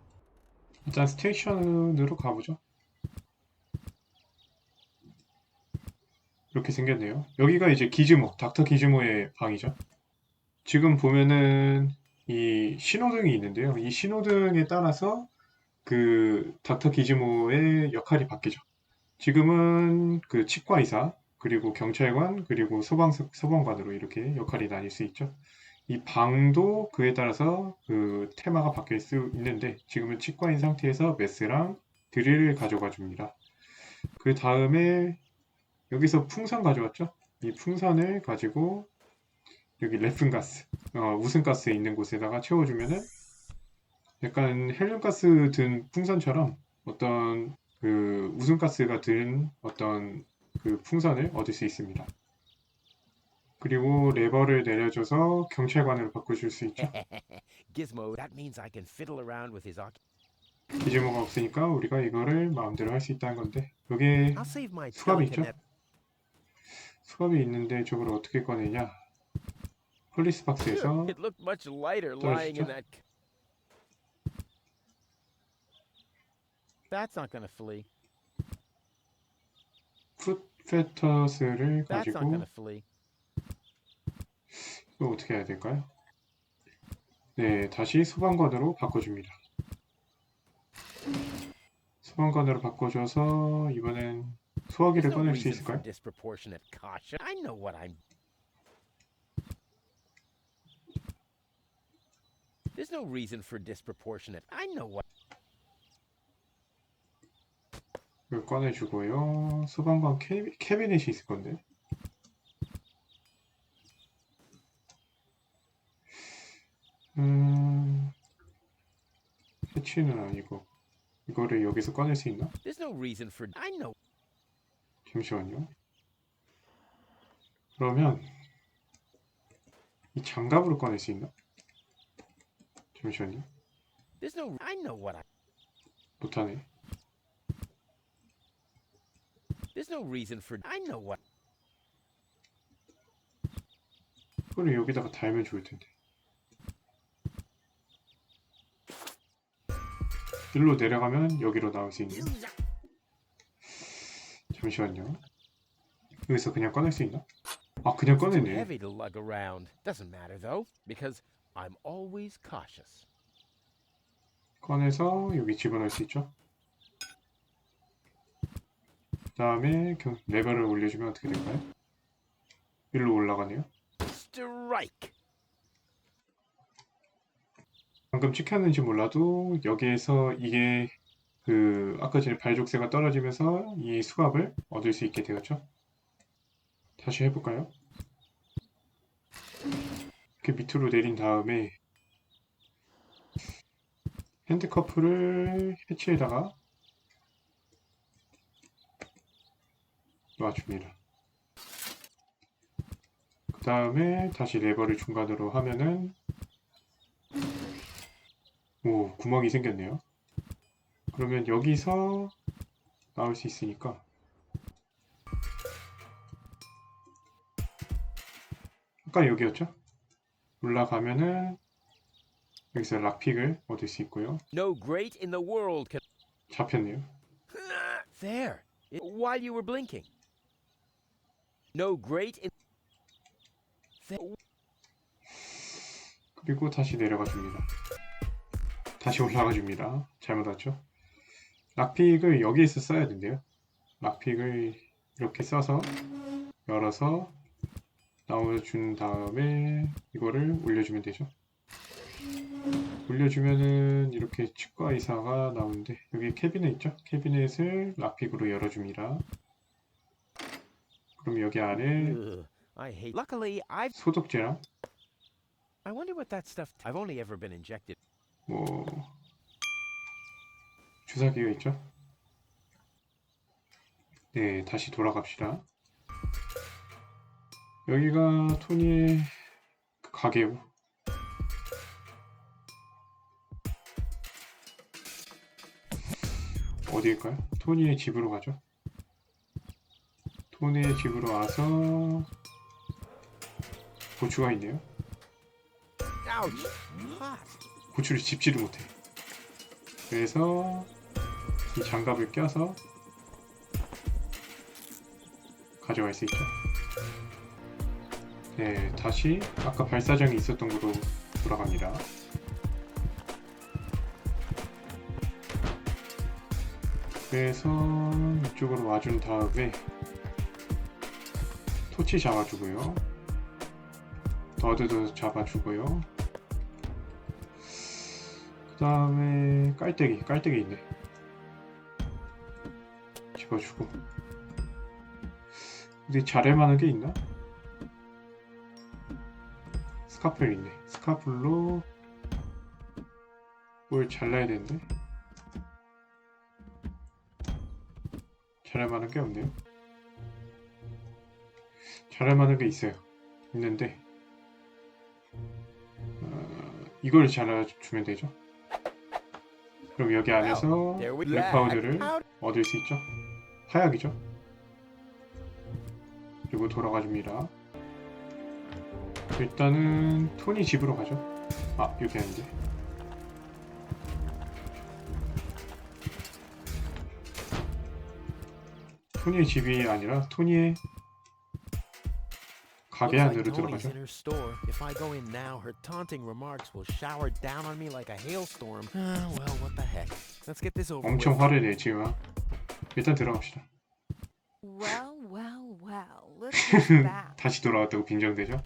일단 스테이션으로 가보죠. 이렇게 생겼네요. 여기가 이제 기즈모, 닥터 기즈모의 방이죠. 지금 보면은 이 신호등이 있는데요. 이 신호등에 따라서 그 닥터 기즈모의 역할이 바뀌죠. 지금은 그 치과의사, 그리고 경찰관, 그리고 소방관으로 이렇게 역할이 나뉠 수 있죠. 이 방도 그에 따라서 그 테마가 바뀔 수 있는데 지금은 치과인 상태에서 메스랑 드릴을 가져가 줍니다. 그 다음에 여기서 풍선 가져왔죠. 이 풍선을 가지고 여기 레픈가스, 웃음가스에 있는 곳에다가 채워주면은 약간 헬륨가스 든 풍선처럼 어떤 그 웃음가스가 든 어떤 그 풍선을 얻을 수 있습니다. 그리고 레버를 내려줘서 경찰관으로 바꿔줄 수 있죠. Gizmo, that means I can fiddle around with his 기즈모가 없으니까 우리가 이거를 마음대로 할 수 있다는 건데 여기에 I'll save my 수갑이 있죠. telekinet. 수갑이 있는데 저걸 어떻게 꺼내냐. 폴리스 박스에서 It looked much lighter 떨어지죠? lying in that. That's not gonna flee. 풋 페터스를 That's not 가지고 gonna flee. 이거 어떻게 해야 될까요? 네, 다시 소방관으로 바꿔줍니다. 소방관으로 바꿔줘서 이번엔 소화기를 There's no 꺼낼 수 reason for 있을까요? disproportionate caution. I know what I'm. There's no reason for disproportionate. I know what. 이걸 꺼내주고요. 소방관 캐비넷이 있을 건데. 해치는 아니고 이거를 여기서 꺼낼 수 있나? There's no reason for. I know. 잠시만요. 그러면 이 장갑으로 꺼낼 수 있나? 잠시만요. There's no. I know what I. 못하네. There's no reason for. I know what. 이거를 여기다가 달면 좋을 텐데. 일로 내려가면 여기로 나올 수 있는. 잠시만요. 여기서 그냥 꺼낼 수 있나? 아, 그냥 Too 꺼내네. heavy to lug around. Doesn't matter though, because I'm always cautious. 꺼내서 여기 집어넣을 수 있죠. 그 다음에 레버를 올려주면 어떻게 될까요? 일로 올라가네요. Strike. 방금 찍혔는지 몰라도 여기에서 이게 그 아까 전에 발족새가 떨어지면서 이 수갑을 얻을 수 있게 되었죠. 다시 해볼까요? 이렇게 밑으로 내린 다음에 핸드커프를 해치에다가 놔줍니다. 그 다음에 다시 레버를 중간으로 하면은 오, 구멍이 생겼네요. 그러면 여기서 나올 수 있으니까 아까 여기였죠? 올라가면은 여기서 락픽을 얻을 수 있고요. No great in the world can. 잡혔네요. There. While you were blinking. No great in. 그리고 다시 내려가 줍니다. 다시 올라가 줍니다. 잘못 왔죠? 락픽을 여기에서 써야 된대요. 락픽을 이렇게 써서 열어서 나와준 다음에 이거를 올려주면 되죠. 올려주면은 이렇게 치과 의사가 나오는데 여기 캐비넷 있죠? 캐비넷을 락픽으로 열어줍니다. 그럼 여기 안에 Ugh, I hate. Luckily, I've. 소독제랑 I wonder what that stuff. I've only ever been injected. 뭐 주사기가 있죠? 네, 다시 돌아갑시다. 여기가 토니의 그 가게고 어디일까요? 토니의 집으로 가죠. 토니의 집으로 와서 고추가 있네요. Ouch! Hot. 고추를 집지를 못해. 그래서 이 장갑을 껴서 가져갈 수 있죠. 네, 다시 아까 발사장이 있었던 곳으로 돌아갑니다. 그래서 이쪽으로 와준 다음에 토치 잡아주고요. 더드도 잡아주고요. 그 다음에 깔때기 있네. 집어주고. 근데 자를만한 게 있나? 스카플 있네. 스카플로 뭘 잘라야 되는데? 잘할만한 게 없네요. 잘할만한 게 있어요. 있는데 이걸 잘라주면 되죠. 그럼 여기 안에서 블랙 파우더를 얻을 수 있죠. 화약이죠. 그리고 돌아가 줍니다. 일단은 토니 집으로 가죠. 아, 여기 아닌데. 토니의 집이 아니라 토니의 가게 안으로 들어가죠. If I go in now, her taunting remarks will shower down on me like a hailstorm. Well, what the heck? Let's get this over 엄청 with. 화를 내지만 일단 들어갑시다. Well, well, well. Look who's back. 다시 돌아왔다고 빈정대죠.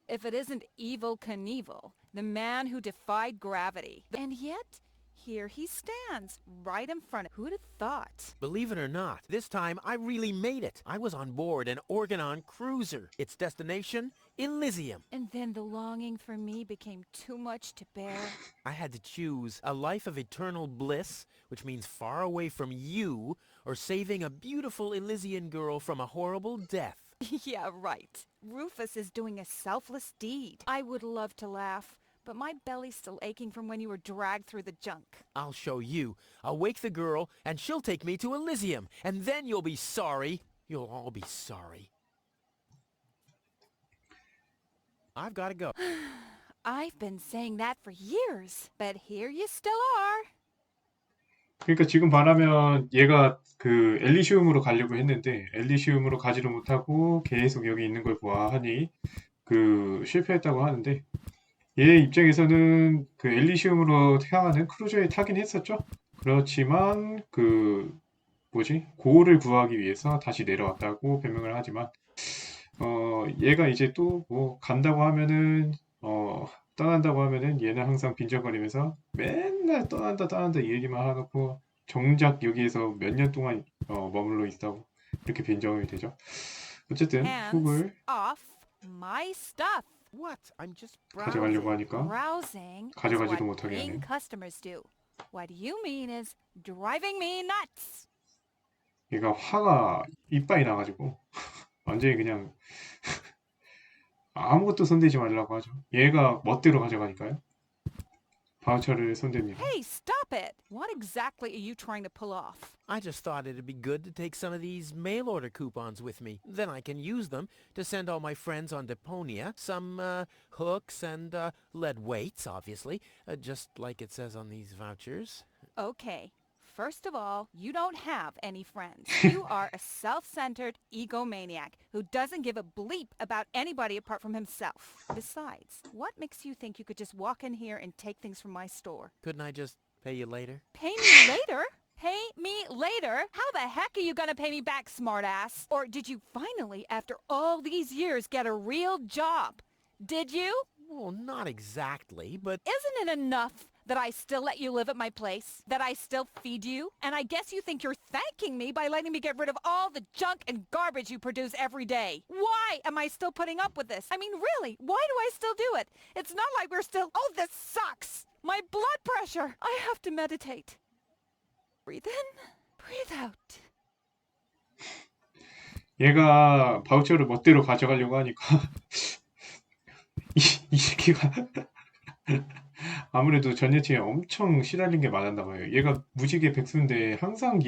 If it isn't Evil Knievel, the man who defied gravity. And yet, here he stands, right in front of... Who'd have thought? Believe it or not, this time I really made it. I was on board an Organon cruiser. Its destination, Elysium. And then the longing for me became too much to bear. I had to choose a life of eternal bliss, which means far away from you, or saving a beautiful Elysian girl from a horrible death. Yeah, right. Rufus is doing a selfless deed. I would love to laugh, but my belly's still aching from when you were dragged through the junk. I'll show you. I'll wake the girl, and she'll take me to Elysium, and then you'll be sorry. You'll all be sorry. I've got to go. I've been saying that for years, but here you still are. 그러니까 지금 말하면 얘가 그 엘리시움으로 가려고 했는데 엘리시움으로 가지를 못하고 계속 여기 있는 걸 보아하니 그 실패했다고 하는데 얘 입장에서는 그 엘리시움으로 향하는 크루저에 타긴 했었죠. 그렇지만 그 뭐지? 고을을 구하기 위해서 다시 내려왔다고 변명을 하지만 얘가 이제 또 뭐 간다고 하면은 떠난다고 하면은 얘는 항상 빈정거리면서 맨날 떠난다 이 얘기만 해놓고 정작 여기에서 몇 년 동안 머물러 있다고 이렇게 빈정이 되죠. 어쨌든 훅을 off my stuff. What? I'm just 가져가려고 하니까 Browsing is 가져가지도 what 못하게 paying 하네요. customers do. What you mean is driving me nuts. 얘가 화가 이빨이 나가지고 완전히 그냥 아무것도 손대지 말라고 하죠. 얘가 멋대로 가져가니까요. 바우처를 손댑니다. Hey, stop it! What exactly are you trying to pull off? I just thought it'd be good to take some of these mail order coupons with me. Then I can use them to send all my friends on Deponia some hooks and lead weights, obviously, just like it says on these vouchers. Okay. First of all, you don't have any friends. You are a self-centered egomaniac who doesn't give a bleep about anybody apart from himself. Besides, what makes you think you could just walk in here and take things from my store? Couldn't I just pay you later? Pay me later? Pay me later? How the heck are you gonna pay me back, smartass? Or did you finally, after all these years, get a real job? Did you? Well, not exactly, but... Isn't it enough that I still let you live at my place? That I still feed you? And I guess you think you're thanking me by letting me get rid of all the junk and garbage you produce every day. Why am I still putting up with this? I mean, really, why do I still do it? It's not like we're still... Oh, this sucks! My blood pressure! I have to meditate. Breathe in, breathe out. 얘가 바우처를 멋대로 가져가려고 하니까 이 새끼가 아무래도 전 여친이 엄청 시달린 게 많았나 봐요. 얘가 무지개 백수인데 항상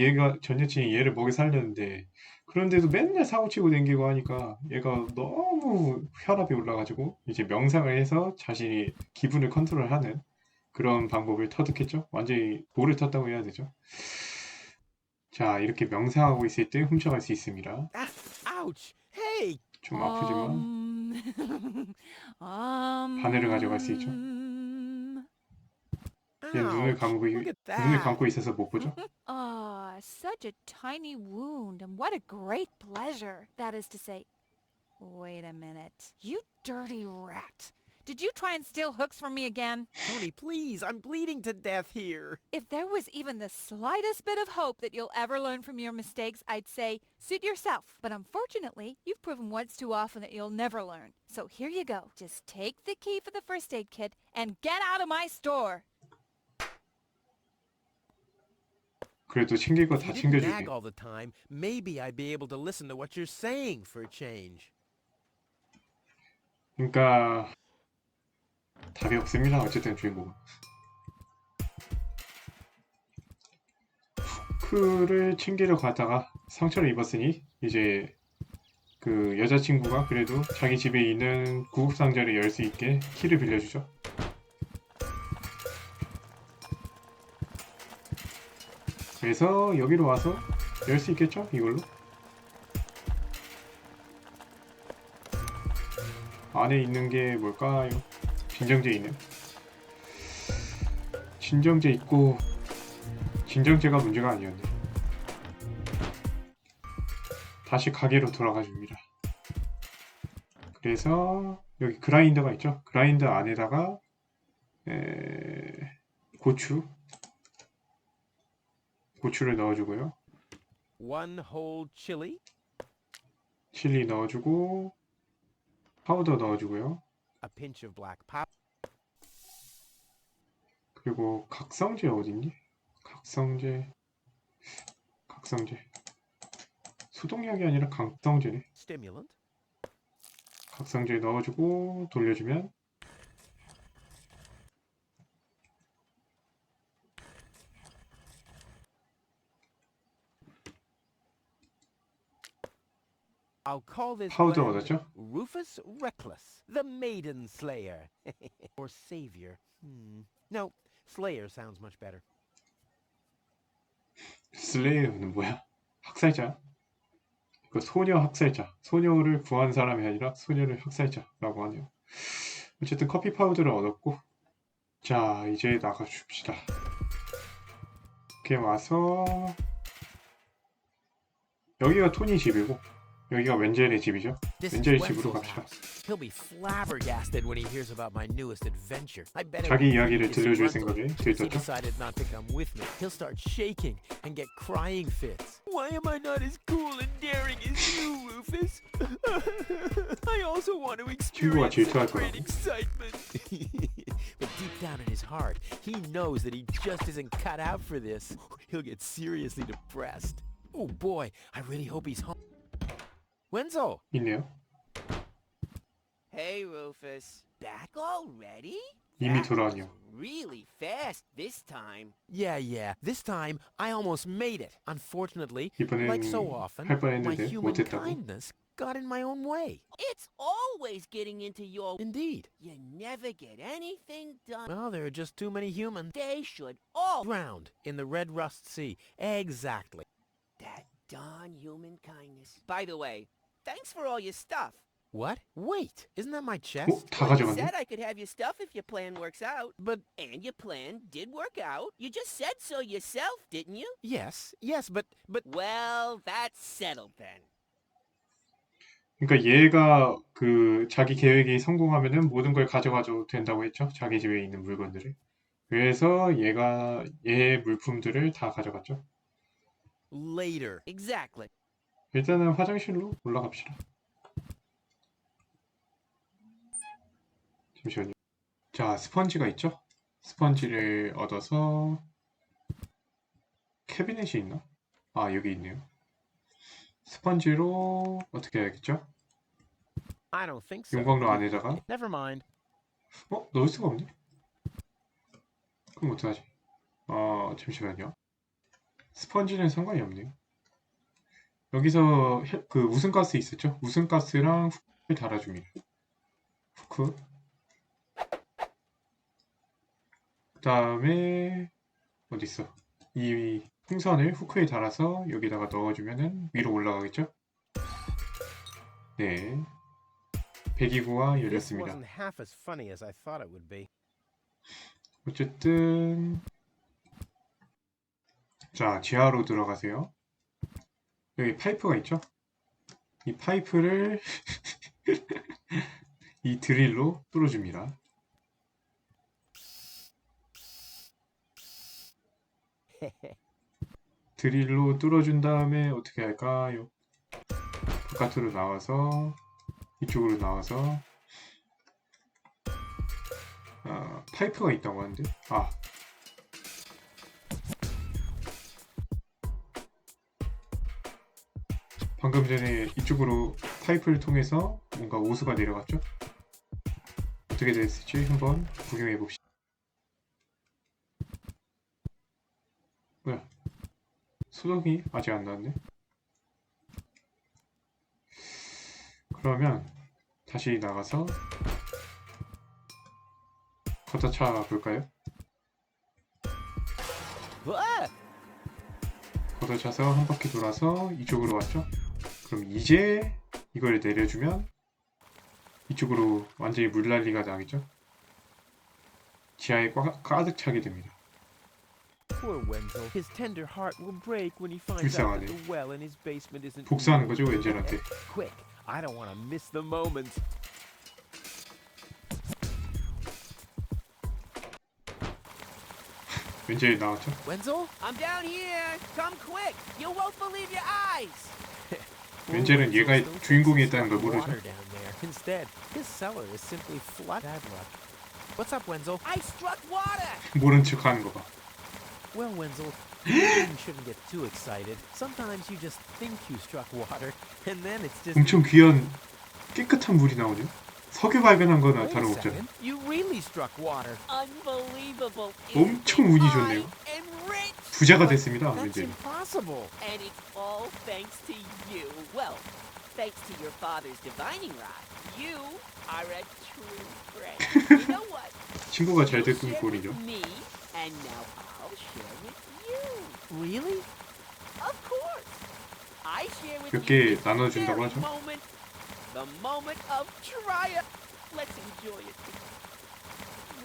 전 여친이 얘를 먹여 살렸는데 그런데도 맨날 사고치고 댕기고 하니까 얘가 너무 혈압이 올라가지고 이제 명상을 해서 자신이 기분을 컨트롤하는 그런 방법을 터득했죠. 완전히 돌을 텄다고 해야 되죠. 자, 이렇게 명상하고 있을 때 훔쳐갈 수 있습니다. Ouch! Hey! 좀 아프지만 바늘을 가져갈 수 있죠. 얘 눈을 감고 있어서 못 보죠. Ah, such a tiny wound, and what a great pleasure. That is to say, wait a minute. You dirty rat. Did you try and steal hooks from me again? Tony, please, I'm bleeding to death here. If there was even the slightest bit of hope that you'll ever learn from your mistakes, I'd say, suit yourself. But unfortunately, you've proven once too often that you'll never learn. So here you go. Just take the key for the first aid kit and get out of my store. 그래도 챙길 거 다 If you didn't 챙겨주게. nag all the time, maybe I'd be able to listen to what you're saying for a change. 그러니까 답이 없습니다. 어쨌든 주인공은. 후크를 챙기러 가다가 상처를 입었으니 이제 그 여자친구가 그래도 자기 집에 있는 구급상자를 열 수 있게 키를 빌려주죠. 그래서 여기로 와서 열 수 있겠죠? 이걸로. 안에 있는 게 뭘까요? 진정제 있네요. 진정제 있고 진정제가 문제가 아니었네. 다시 가게로 돌아가 줍니다. 그래서 여기 그라인더가 있죠. 그라인더 안에다가 고추를 넣어주고요. One whole chili, 칠리 넣어주고 파우더 넣어주고요. a pinch of black pepper, 그리고 각성제 어딨니? 각성제 소독약이 아니라 각성제네. stimulant, 각성제 넣어주고 돌려주면 I'll call this 파우더 blend 얻었죠? Rufus Reckless, the Maiden Slayer, or Savior. No, Slayer sounds much better. 슬레이어는 뭐야? 학살자. 그 소녀 학살자. 소녀를 구한 사람이 아니라 소녀를 학살자라고 하네요. 어쨌든 커피 파우더를 얻었고 자 이제 나가줍시다. 이렇게 와서 여기가 토니 집이고 여기가 웬젤의 집이죠. 웬젤의 집으로 갑시다. He'll be flabbergasted when he hears about my newest adventure. I bet it 자기 won't 이야기를 be 들려줄 disgruntled. 생각에 If he 들떴죠. decided not to come with me, he'll start shaking and get crying fits. Why am I not as cool and daring as you, Rufus? I also want to 친구가 experience 질투할 such great 거라고. excitement. But deep down in his heart, he knows that he just isn't cut out for this. He'll get seriously depressed. Oh boy, I really hope he's home. Wenzel! 있네요. Hey, Rufus. Back already? 이미 That 돌아왔네요. was really fast this time. Yeah. This time, I almost made it. Unfortunately, 이번엔 like so often, 할 my 뻔했는데 human 못했다고. kindness got in my own way. It's always getting into your... Indeed. You never get anything done. Well, there are just too many humans They should all... drowned in the Red Rust Sea. Exactly. That darn human kindness. By the way, thanks for all your stuff. What? Wait, isn't that my 어? chest? 다 Well, you 가져갔네? said I could have your stuff if your plan works out. But And your plan did work out. You just said so yourself, didn't you? yes, but Well, that's settled then. 그러니까 얘가 그 자기 계획이 성공하면은 모든 걸 가져가도 된다고 했죠. 자기 집에 있는 물건들을. 그래서 얘가 얘의 물품들을 다 가져갔죠. later. Exactly. 일단은 화장실로 올라갑시다. 잠시만요. 자, 스펀지가 있죠? 스펀지를 얻어서 캐비넷이 있나? 아, 여기 있네요. 스펀지로 어떻게 해야겠죠? I don't think so. 용광로 안에다가 Never mind. 넣을 수가 없네. 그럼 어떡하지? 잠시만요. 스펀지는 상관이 없네요. 여기서 그 웃음가스 있었죠? 웃음가스랑 후크를 달아줍니다. 후크. 그 다음에 어딨어? 이 풍선을 후크에 달아서 여기다가 넣어주면은 위로 올라가겠죠? 네. 배기구가 This 열렸습니다. wasn't half as funny as I thought it would be. 어쨌든 자, 지하로 들어가세요. 여기 파이프가 있죠? 이 파이프를 이 드릴로 뚫어줍니다. 드릴로 뚫어준 다음에 어떻게 할까요? 바깥으로 나와서 이쪽으로 나와서 파이프가 있다고 하는데 방금 전에 이쪽으로 파이프를 통해서 뭔가 오수가 내려갔죠? 어떻게 됐을지 한번 구경해 봅시다. 뭐야? 소독이 아직 안 나왔네? 그러면 다시 나가서 걷어차 볼까요? 걷어차서 한 바퀴 돌아서 이쪽으로 왔죠? 그럼 이제 이걸 내려주면 이쪽으로 완전히 물난리가 나겠죠? 지하에 가득 차게 됩니다. Poor Wenzel. His tender heart will break when he finds out 불쌍하네. that the well in his basement isn't. 복수하는 거죠, 웬젤한테. Quick! I don't want to miss the moment. 웬젤 나왔죠? Wenzel? I'm down here. Come quick. You won't believe your eyes. 웬젤은 얘가 주인공이 있다는 걸 모르죠? Water down there. Instead, his cellar is simply flood. Bad luck. What's up, Wenzel? I struck water. 모른 척 하는 거 봐. Well, Wenzel, you shouldn't get too excited. Sometimes you just think you struck water, and then it's just. 엄청 귀한 깨끗한 물이 나오네요. 석유 발견한 거나 Wait a 다름없잖아요. second. You really struck water. Unbelievable. 엄청 운이 좋네요. I am rich. 부자가 됐습니다, That's 웬젤이. impossible. And it's all thanks to you. Well, thanks to your father's divining rod. You are a true friend. You know what? 친구가 잘 You 됐군 share 꼴이죠. with me, and now I'll share with you. Really? Of course. I share with 몇 you 개 this 나눠준다고 very 하죠? moment, the moment of triumph. Let's enjoy it.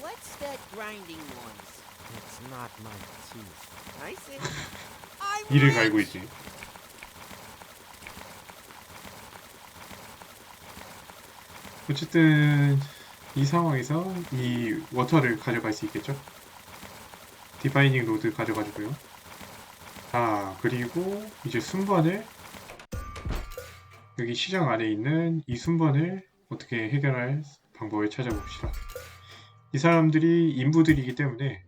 What's that grinding noise? It's not my teeth. I see. I'm 이를 rich. 갈고 있지. 어쨌든 이 상황에서 이 워터를 가져갈 수 있겠죠? 디바이닝 로드 가져가지고요. 그리고 이제 순번을 여기 시장 안에 있는 이 순번을 어떻게 해결할 방법을 찾아봅시다. 이 사람들이 인부들이기 때문에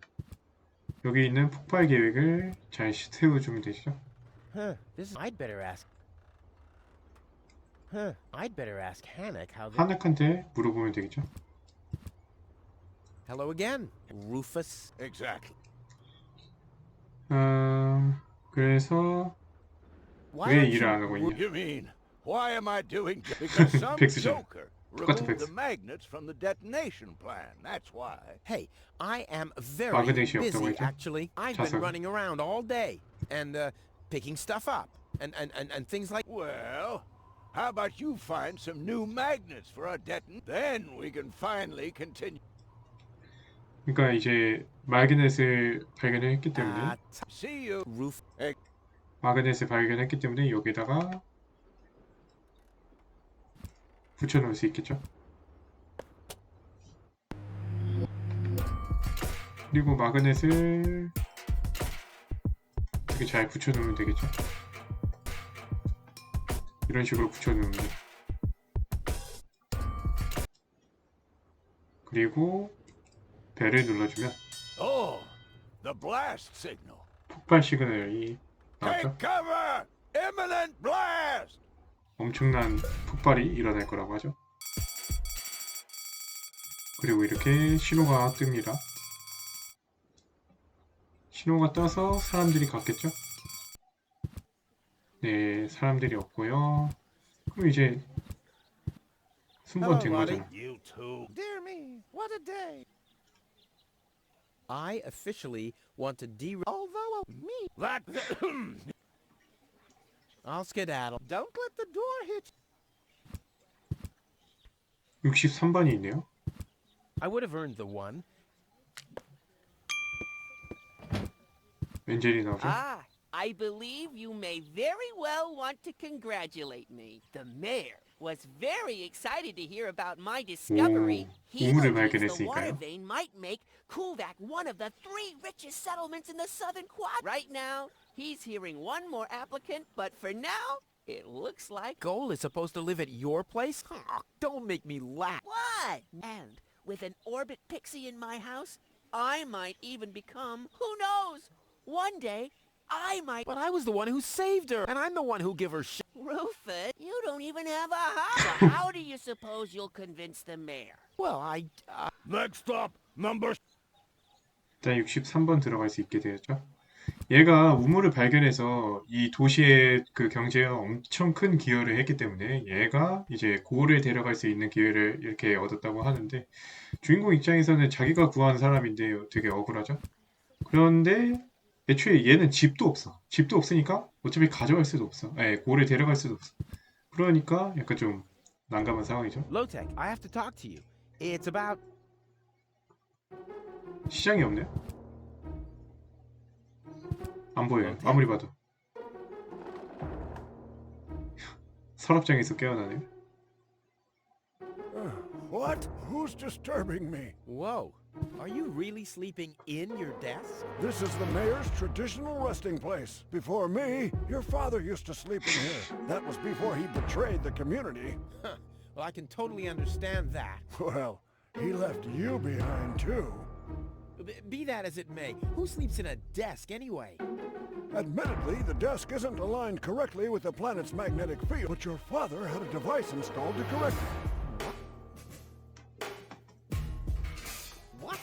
여기 있는 폭발 계획을 잘 세워주면 되죠. I'd better ask. I'd better ask Hannock how. 하넥한테 물어보면 되겠죠. Hello again, Rufus. Exactly. 그래서 Why 왜 aren't 일을 안 you- 하고 있냐? You mean, why am I doing because some 백수잖아. joker 똑같은 removed the 백수. magnets from the detonation plan. That's why. Hey, I am very 마그넷이 없다고 busy 했죠? actually. I've been 자석. running around all day and picking stuff up and things like. Well, how about you find some new magnets for our deton? Then we can finally continue. 그러니까 이제 마그넷을 발견했기 때문에 See you. Roof. 마그넷을 발견했기 때문에 여기다가 붙여놓을 수 있겠죠. 그리고 마그넷을 이렇게 잘 붙여놓으면 되겠죠. 이런 식으로 붙여놓으면 돼. 그리고 벨을 눌러주면 Oh, the blast signal. 폭발 시그널이 Take 나왔죠. cover! Imminent blast! 엄청난 폭발이 일어날 거라고 하죠. 그리고 이렇게 신호가 뜹니다. 신호가 떠서 사람들이 갔겠죠? 네, 사람들이 없고요. 그럼 이제 순번된 거죠. You too. Dear me, what a day. I officially want to although me. That I'll skedaddle. Don't let the door hit 63번이 있네요. I would have earned the one. 웬젤이 나오죠? Ah, I believe you may very well want to congratulate me. The mayor was very excited to hear about my discovery. He 우물을 believes the 발견했으니까요. water vein might make Kulvak one of the 3 richest settlements in the southern quad. Right now, he's hearing one more applicant, but for now, it looks like... Goal is supposed to live at your place? Oh, don't make me laugh. What? And with an orbit pixie in my house, I might even become, who knows, one day, I might... But I was the one who saved her, and I'm the one who give her shit. Rufus, you don't even have a house. So how do you suppose you'll convince the mayor? Well, I... next stop, number. 일단 63번 들어갈 수 있게 되었죠. 얘가 우물을 발견해서 이 도시의 그 경제에 엄청 큰 기여를 했기 때문에 얘가 이제 고을에 데려갈 수 있는 기회를 이렇게 얻었다고 하는데 주인공 입장에서는 자기가 구한 사람인데 되게 억울하죠. 그런데 애초에 얘는 집도 없어. 집도 없으니까 어차피 가져갈 수도 없어. 고을에 데려갈 수도 없어. 그러니까 약간 좀 난감한 상황이죠. Low-tech, I have to talk to you. It's about... 시장이 없네요. 안 보여요. 아무리 봐도. 서랍장에서 깨어나네요. What? Who's disturbing me? Whoa. Are you really sleeping in your desk? This is the mayor's traditional resting place. Before me, your father used to sleep in here. That was before he betrayed the community. Well, I can totally understand that. Well, he left you behind too. Be that as it may, who sleeps in a desk anyway? Admittedly, the desk isn't aligned correctly with the planet's magnetic field, but your father had a device installed to correct it. What?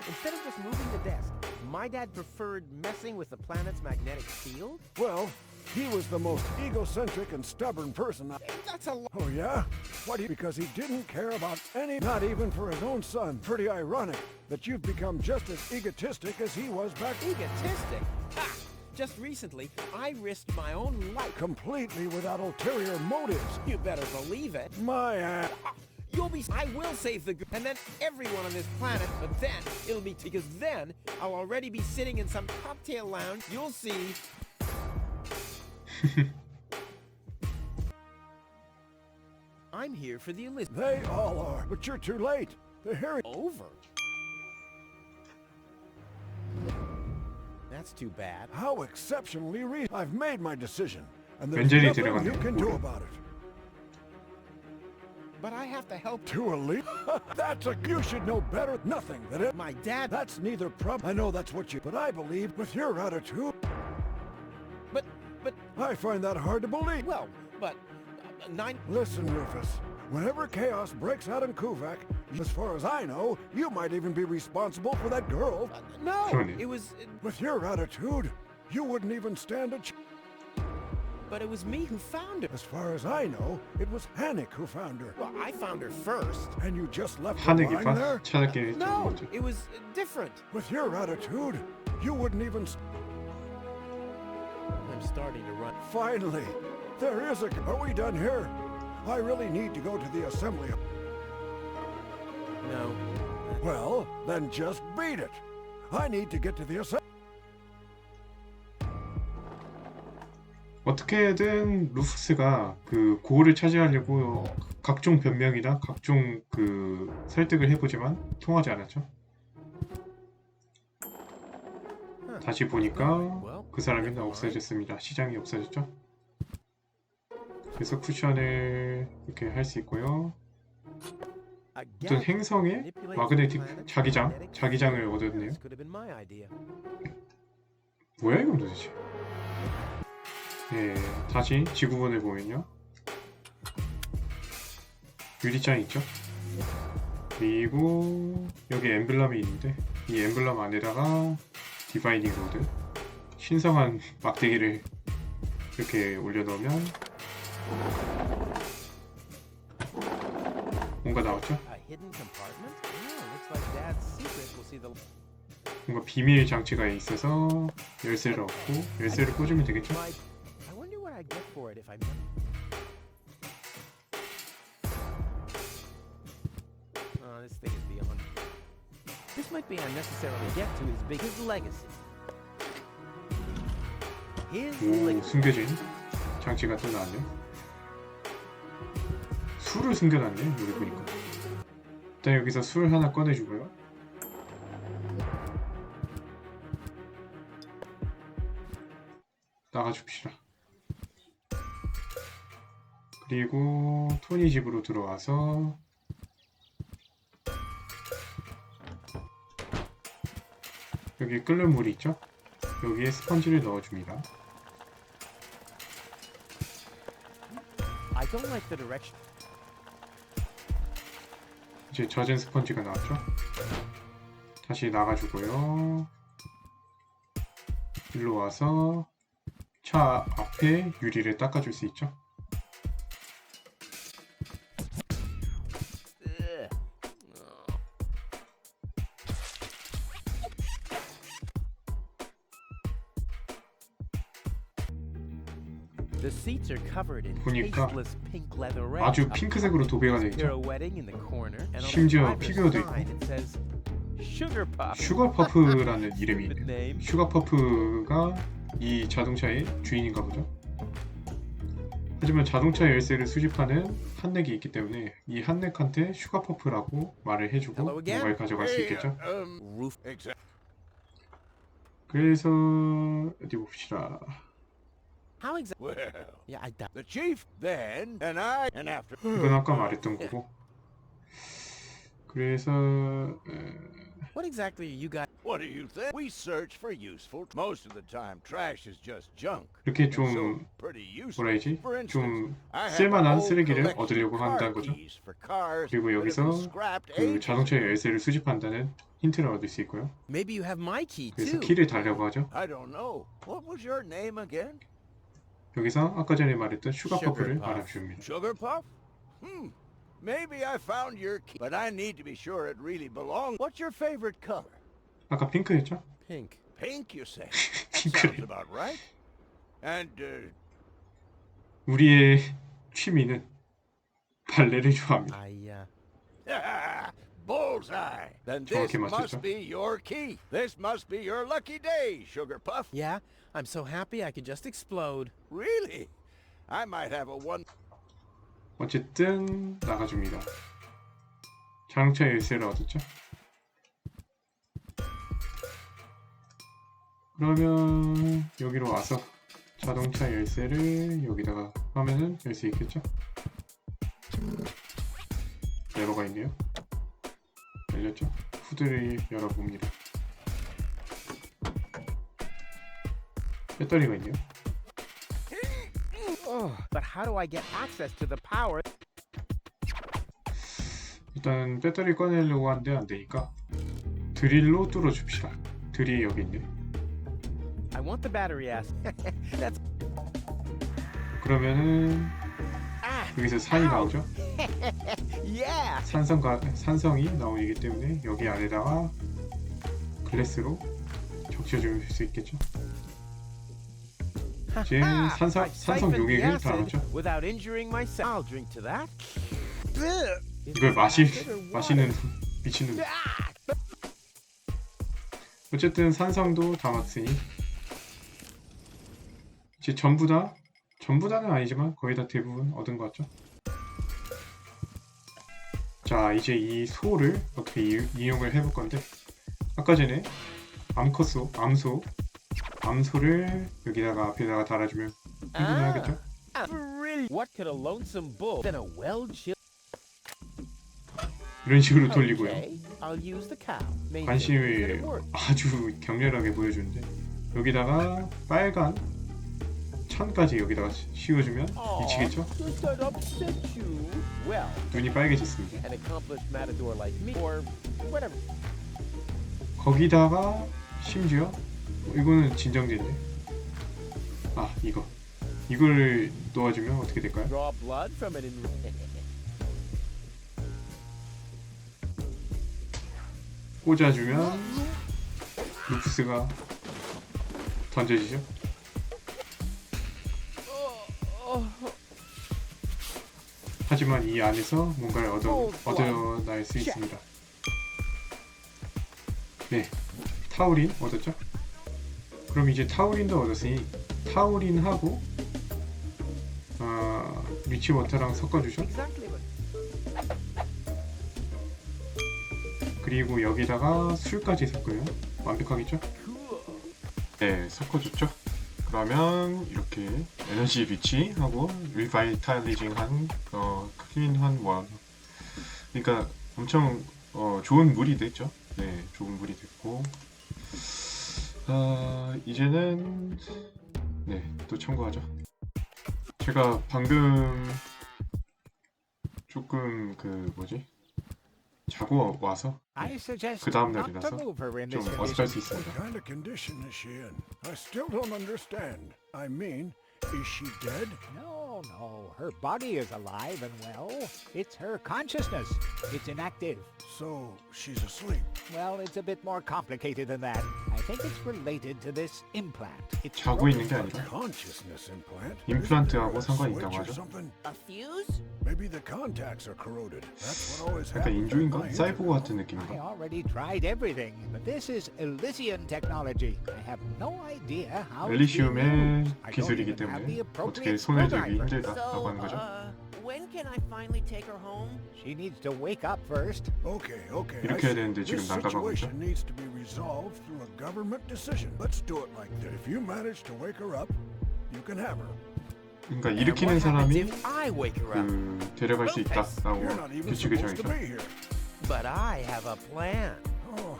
Instead of just moving the desk, my dad preferred messing with the planet's magnetic field? Well, he was the most egocentric and stubborn person I... That's a lot. Oh, yeah? Why do you... Because he didn't care about any... Not even for his own son. Pretty ironic that you've become just as egotistic as he was back... Egotistic? Ha! Just recently, I risked my own life. Completely without ulterior motives. You better believe it. My ass. You'll be... I will save the... And then everyone on this planet, but then it'll be... Because then I'll already be sitting in some cocktail lounge. You'll see... I'm here for the Elizabeth. They all are, but you're too late. The hearing... Over? That's too bad. How exceptionally I've made my decision, and there's 웬젤이 nothing you 데려갔네. can do about it. But I have to help... To a leap? That's a... You should know better. Nothing that it... My dad... That's neither I know that's what you... But I believe with your attitude... But... I find that hard to believe. Well, but... 9... Listen, Rufus. Whenever chaos breaks out in Kuvak, as far as I know, you might even be responsible for that girl. No, Funny. it was... With your attitude, you wouldn't even stand a chance. But it was me who found her. As far as I know, it was Hannick who found her. Well, I found her first. And you just left her 하늘이 lying there? 찾았게 No, 된 거죠. it was different. With your attitude, you wouldn't even... I'm starting to run. Finally, there is a... Are we done here? I really need to go to the assembly. No. Well, then just beat it. I need to get to the assembly. 어떻게든 루프스가 그 고을을 차지하려고 각종 변명이나 각종 그 설득을 해보지만 통하지 않았죠. 다시 보니까 그 사람이 없어졌습니다. 시장이 없어졌죠. 그래서 쿠션을 이렇게 할 수 있고요. 어떤 행성의 마그네틱 자기장을 얻었네요. 뭐야 이건 도대체? 네, 다시 지구본을 보면요. 유리잔 있죠? 그리고 여기 엠블럼이 있는데 이 엠블럼 안에다가 디바이닝 로드, 신성한 막대기를 이렇게 올려놓으면 뭔가 나왔죠? A hidden compartment? Yeah, looks like Dad's secret will see the. 뭔가 비밀 장치가 있어서 열쇠를 얻고 열쇠를 꽂으면 되겠죠? I wonder what I'd get for it if I. Oh, this thing is beyond. This might be unnecessarily get to his biggest legacy. His 오, legacy. 숨겨진 장치가 또 나왔네. 술을 숨겨놨네, 여기 보니까. 일단 여기서 술 하나 꺼내주고요. 나가줍시다. 그리고 토니 집으로 들어와서 여기 끓는 물이 있죠? 여기에 스펀지를 넣어줍니다. I don't like the direction. 이제 젖은 스펀지가 나왔죠? 다시 나가주고요. 일로 와서 차 앞에 유리를 닦아줄 수 있죠? The seats are covered in 보니까 tasteless pink leather wrap. 아주 핑크색으로 도배가 되어 있죠? Wedding in the corner, and on the 심지어 driver's 피규어도 side it says Sugar Puff. 슈가퍼프라는 이름이 Stupid 있네요. name. 슈가퍼프가 이 자동차의 주인인가 보죠. 하지만 자동차 열쇠를 수집하는 한넥이 있기 때문에 이 한넥한테 슈가퍼프라고 말을 해주고 Hello again. 뭔가를 가져갈 수 있겠죠. Exactly. 그래서 어디 봅시다. How exactly? Well, Yeah, I doubt. the chief then, and I, and after. 이건 아까 말했던 거고. 그래서 What exactly are you guys? What do you think? We search for useful. Most of the time, trash is just junk. 이렇게 And so, 좀 pretty useless. 뭐라 해야지? For instance, 좀 I have a 쓸만한 whole 쓰레기를 collection 얻으려고 of 한다는 car 거죠. keys for cars 그리고 that have 여기서 been scrapped 그 ages 자동차 ago. 열쇠를 수집한다는 힌트를 얻을 수 있고요. Maybe you have my key 그래서 too. 키를 달라고 하죠. I don't know. What was your name again? 여기서 아까 전에 말했던 슈가퍼프를 슈가퍼프. 알아줍니다. Sugar Puff? Maybe I found your key, but I need to be sure it really belongs. What's your favorite color? 아까 핑크였죠? Pink. Pink, you say? That sounds 핑크래. about right. And, 우리의 취미는 발레를 좋아합니다. bullseye. Then this 정확히 맞췄죠? must be your key. This must be your lucky day, Sugar Puff. Yeah, I'm so happy I could just explode. Really? I might have a one. 어쨌든 나가줍니다. 자동차 열쇠를 얻었죠? 그러면 여기로 와서 자동차 열쇠를 여기다가 하면은 열 수 있겠죠? 레버가 있네요. 열렸죠? 후드를 열어봅니다. 배터리가 있네요. But how do I get access to the power? 일단 배터리 꺼내려고 하는데 안 되니까 드릴로 뚫어줍시다. 드릴이 여기 있네. I want the battery ass. That's 그러면은 여기서 산이 나오죠? yeah. 산성이 나오기 때문에 여기 안에다가 글래스로 적셔줄 수 있겠죠? 이제 산성 용액을 달았죠? Without injuring myself. I'll drink to that. 이걸 마시는 미친놈. 어쨌든 산성도 담았으니 이제 전부다는 아니지만 거의 다 대부분 얻은 것 같죠? 자, 이제 이 소를 어떻게 이용을 해볼 건데 아까 전에 암소를 여기다가 앞에다가 달아주면 흥분해야겠죠? What could a lonesome bull than a well-chilled? 이런 식으로 돌리고요. Okay, I'll use the cow. 관심을 아주 격렬하게 보여주는데 여기다가 빨간 천까지 여기다가 씌워주면 미치겠죠? Does that upset you? Well, 눈이 빨개졌습니다. an accomplished matador like me, or whatever. 거기다가 심지어 이거는 진정제인데. 아, 이걸 놓아주면 어떻게 될까요? Draw blood from it in... 꽂아주면 루프스가 던져지죠. 하지만 이 안에서 뭔가를 얻어낼 수 있습니다. 네, 타우린 얻었죠? 그럼 이제 타우린도 얻었으니 타우린하고 리치워터랑 섞어주죠. 그리고 여기다가 술까지 섞어요. 완벽하겠죠? 네, 섞어줬죠? 그러면 이렇게 에너지 리치하고 리바이탈리징한 클린한 원, 그러니까 엄청 좋은 물이 됐죠? 네, 좋은 물이 됐고 이제는 네, 또 참고하죠. 제가 방금 조금 자고 와서 그 다음날 일어나서 좀 어색할 수 있습니다. What kind of condition is she in? I still don't understand. I mean, is she dead? No. Her body is alive and well. It's her consciousness. It's inactive. So, she's asleep. Well, it's a bit more complicated than that. I think it's related to this implant. It's 자고 있는 게 아니라 Consciousness implant? 임플란트하고 Isn't 상관이 there a 있다고 switch or 하죠. something? A fuse? Maybe the contacts are corroded. That's what always 약간 happens. 인조인가? 사이보그 같은 I 느낌인가? already tried everything, but this is Elysian technology. I have no idea how it's being 엘리시움의 used. I don't 기술이기 even have 때문에 the 어떻게 appropriate 손을 대기 screwdriver. 힘들다라고 하는 거죠. When can I finally take her home? She needs to wake up first. Okay. 이렇게 I 해야 see. 되는데 지금 This 난감하고 있죠. situation needs to be resolved through a government decision. Let's do it like this. If you manage to wake her up, you can have her. 그러니까 And 일으키는 what happens 사람이 if I wake her up? 데려갈 수 You're 있다라고 not even 규칙을 supposed to 정했죠. be here. But I have a plan. Oh,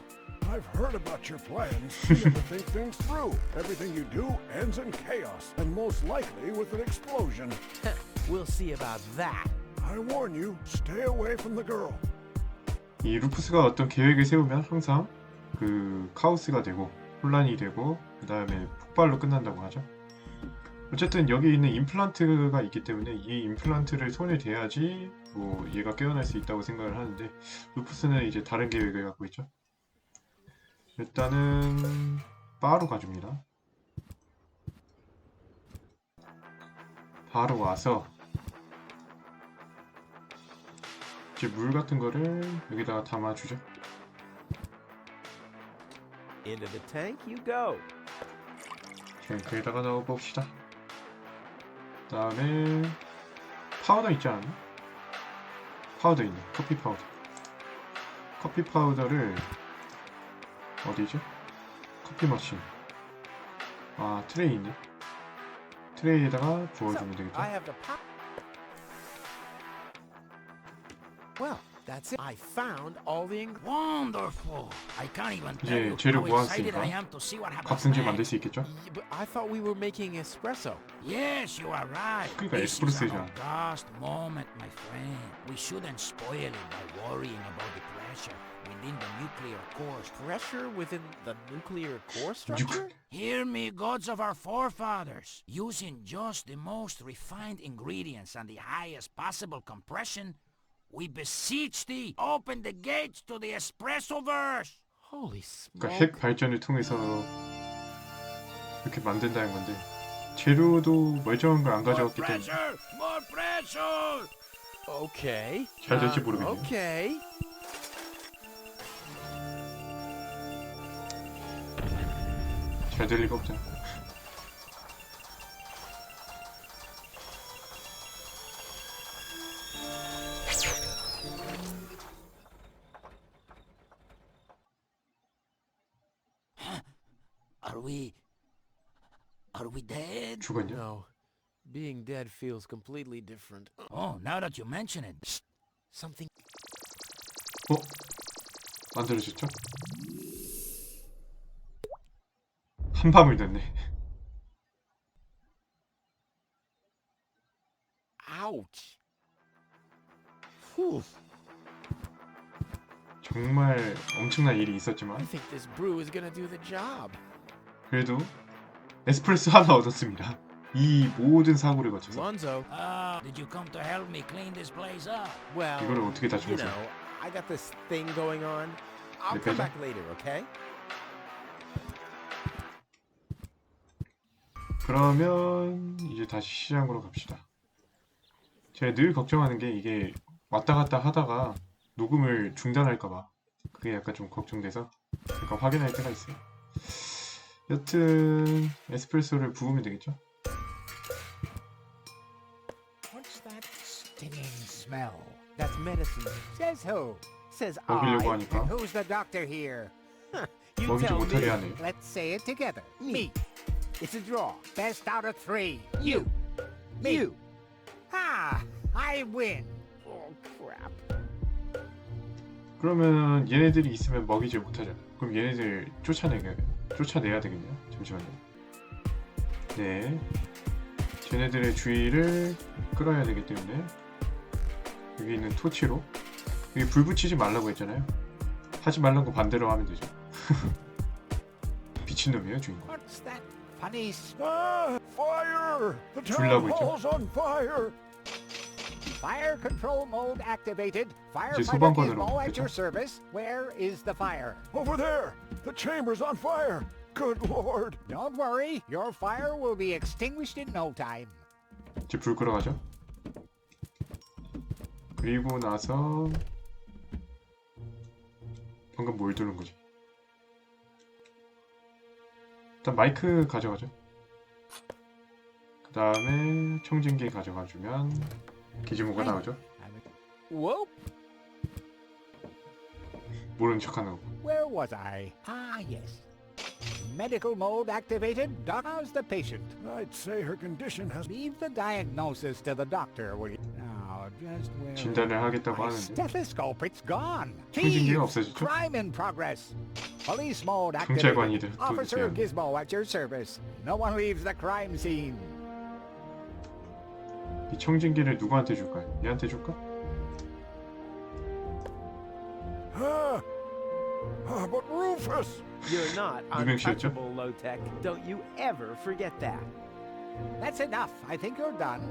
I've heard about your plans. You never think things through. Everything you do ends in chaos, and most likely with an explosion. We'll see about that. I warn you, stay away from the girl. 이 루프스가 어떤 계획을 세우면 항상 카오스가 되고 혼란이 되고 그 다음에 폭발로 끝난다고 하죠. 어쨌든 여기 있는 임플란트가 있기 때문에 이 임플란트를 손에 대야지 얘가 깨어날 수 있다고 생각을 하는데 루프스는 이제 다른 계획을 갖고 있죠. 일단은 바로 가줍니다. 바로 와서 이제 물 같은 거를 여기다가 담아주죠. Into the tank you go. 탱크에다가 넣어봅시다. 그 다음에 파우더 있지 않나? 파우더 있네. 커피 파우더. 커피 파우더를 어디죠? 커피 머신. 트레이 있네. 트레이에다가 부어주면 되겠죠. I have to pop. Well, that's it. I found all the ingredients. Wonderful! I can't even tell 이제 you 재료 how excited 모았으니까 I am to see what happens 갑승지 만들 next. 수 있겠죠? But I thought we were making espresso. Yes, you are right. 그러니까 This is an 에스프레소잖아. august moment, my friend. We shouldn't spoil it by worrying about the pressure within the nuclear core. Pressure within the nuclear core structure? Hear me, gods of our forefathers. Using just the most refined ingredients and the highest possible compression, we beseech thee, open the gates to the espressoverse. Holy 그러니까 smoke. 핵 발전을 통해서 이렇게 만든다는 건데 재료도 멀쩡한 걸 안 가져왔기 때문에 More pressure! Okay. 잘 될지 모르겠네요. Okay. 잘 될 리가 없잖아. Are we dead? 죽었냐? No. Being dead feels completely different. Oh, now that you mention it. Something. 만들어졌죠? 한밤을 냈네. Ouch. Whew. 정말 엄청난 일이 있었지만 I think this brew is gonna do the job. 그래도 에스프레소 하나 얻었습니다. 이 모든 사고를 거쳐서 Lonzo. Did you come to help me clean this place up? Well, 이거를 어떻게 다 you 주무세요? know, I got this thing going on. I'll 네, come 빼자. back later, okay? 그러면 이제 다시 시장으로 갑시다. 제가 늘 걱정하는 게 이게 왔다 갔다 하다가 녹음을 중단할까봐 그게 약간 좀 걱정돼서 잠깐 확인할 때가 있어요. 여튼 에스프레소를 부으면 되겠죠? What's that stinging smell? That's medicine. Says who? Says 먹이려고 I. 하니까 And who's the doctor here? You 먹이지 tell 못하게 me. 하네. Let's say it together. Me. It's a draw. Best out of 3. You. Me. You. Ah, I win. Oh, crap. 그러면 얘네들이 있으면 먹이질 못하잖아. 그럼 얘네들 쫓아내야 되겠네요. 잠시만요. 네, 쟤네들의 주의를 끌어야 되기 때문에 여기 있는 토치로 여기 불 붙이지 말라고 했잖아요. 하지 말라는 거 반대로 하면 되죠. 미친놈이에요 주인공. What's that funny Ah, fire! The town 불나고 있죠. hall's on fire! fire control mode activated? 이제 Firefighter 소방관으로 Gizmo at 됐죠? your service. Where is the fire? Over there! The chamber's on fire! Good lord! Don't worry, your fire will be extinguished in no time. 이제 불 끌어가죠. 그리고 나서 방금 뭘 두는 거지? 일단 마이크 가져가죠. 그 다음에 청진기 가져가주면 기지모가 나오죠. Whoop! 모르는 척하는 거. Where was I? Ah, yes. Medical mode activated. Doc, how's the patient? I'd say her condition has... Leave the diagnosis to the doctor, will you? Now, just where... 진단을 하겠다고 My 하는데 stethoscope, it's gone. 청진기가 Thieves! 없어졌죠? Crime in progress. Police mode activated. 경찰관이들 또 Officer 이렇게 Gizmo at your service. No one leaves the crime scene. 이 청진기를 누구한테 줄까요? 얘한테 줄까? But Rufus! You're not 누명씨였죠? untouchable, low-tech. Don't you ever forget that. That's enough. I think you're done.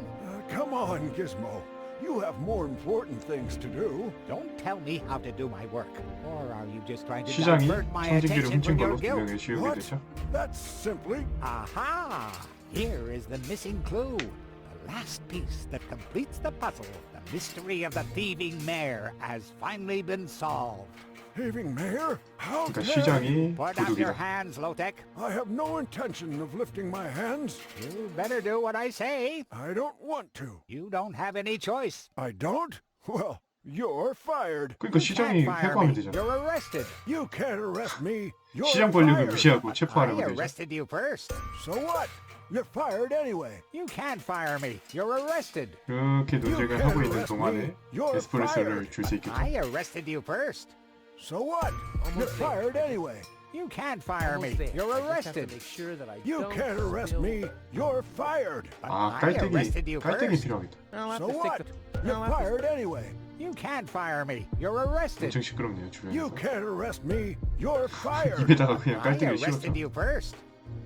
Come on, Gizmo. You have more important things to do. Don't tell me how to do my work. Or are you just trying to 시장이 divert my 청진기를 attention 훔친 from 걸로 your guilt? 두명을 씌우게 What? 되죠. That's simply... Aha! Here is the missing clue. The last piece that completes the puzzle. The mystery of the thieving mayor has finally been solved. Thieving mayor? How 그러니까 dare you? 시장이 Put up your 도둑이다. hands, Lotek. I have no intention of lifting my hands. You better do what I say. I don't want to. You don't have any choice. I don't? Well, you're fired. 그러니까 시장이 Can't fire 회고하면 me. 되잖아. You're arrested. You can't arrest me. You're 시장 권력을 fired. 무시하고 I 체포하려고 되죠. arrested you first. So what? You're fired anyway. You can't fire me. You're arrested. 이렇게 논쟁을 You 하고 can't 있는 arrest 동안에 me. You're 에스프레소를 fired. 줄 수 있겠죠. I arrested you first. So what? You're Almost there. fired anyway. You can't fire me. Almost there. You're I just have to arrested. make sure that I You don't can't arrest spill- me. You're fired. But 아, I arrested 깔때기 you 깔때기 first. 필요하겠다. I'll have So to stick what? to- You're I'll have to- fired anyway. You can't fire me. You're arrested. 엄청 시끄럽네요 You 주변에서. can't arrest me. You're fired. 입에다가 그냥 I 깔때기를 arrested 씌웠죠. you first.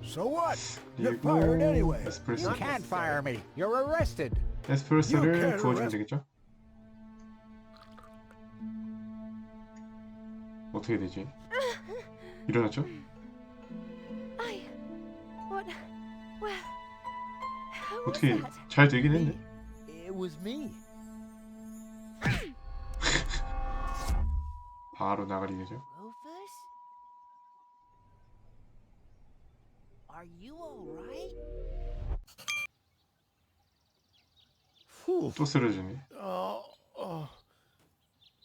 So what? You're 그리고 fired anyway. 에스프레소 You can't fire me. You're arrested. You 에스프레소를 can't 부어주면 arrest- 되겠죠? 어떻게 되지? 일어났죠? What? Well, who was 어떻게 that? 잘 되긴 했네. It was me. 바로 나가리 되죠. Rufus? Are you alright? 또 쓰러지네.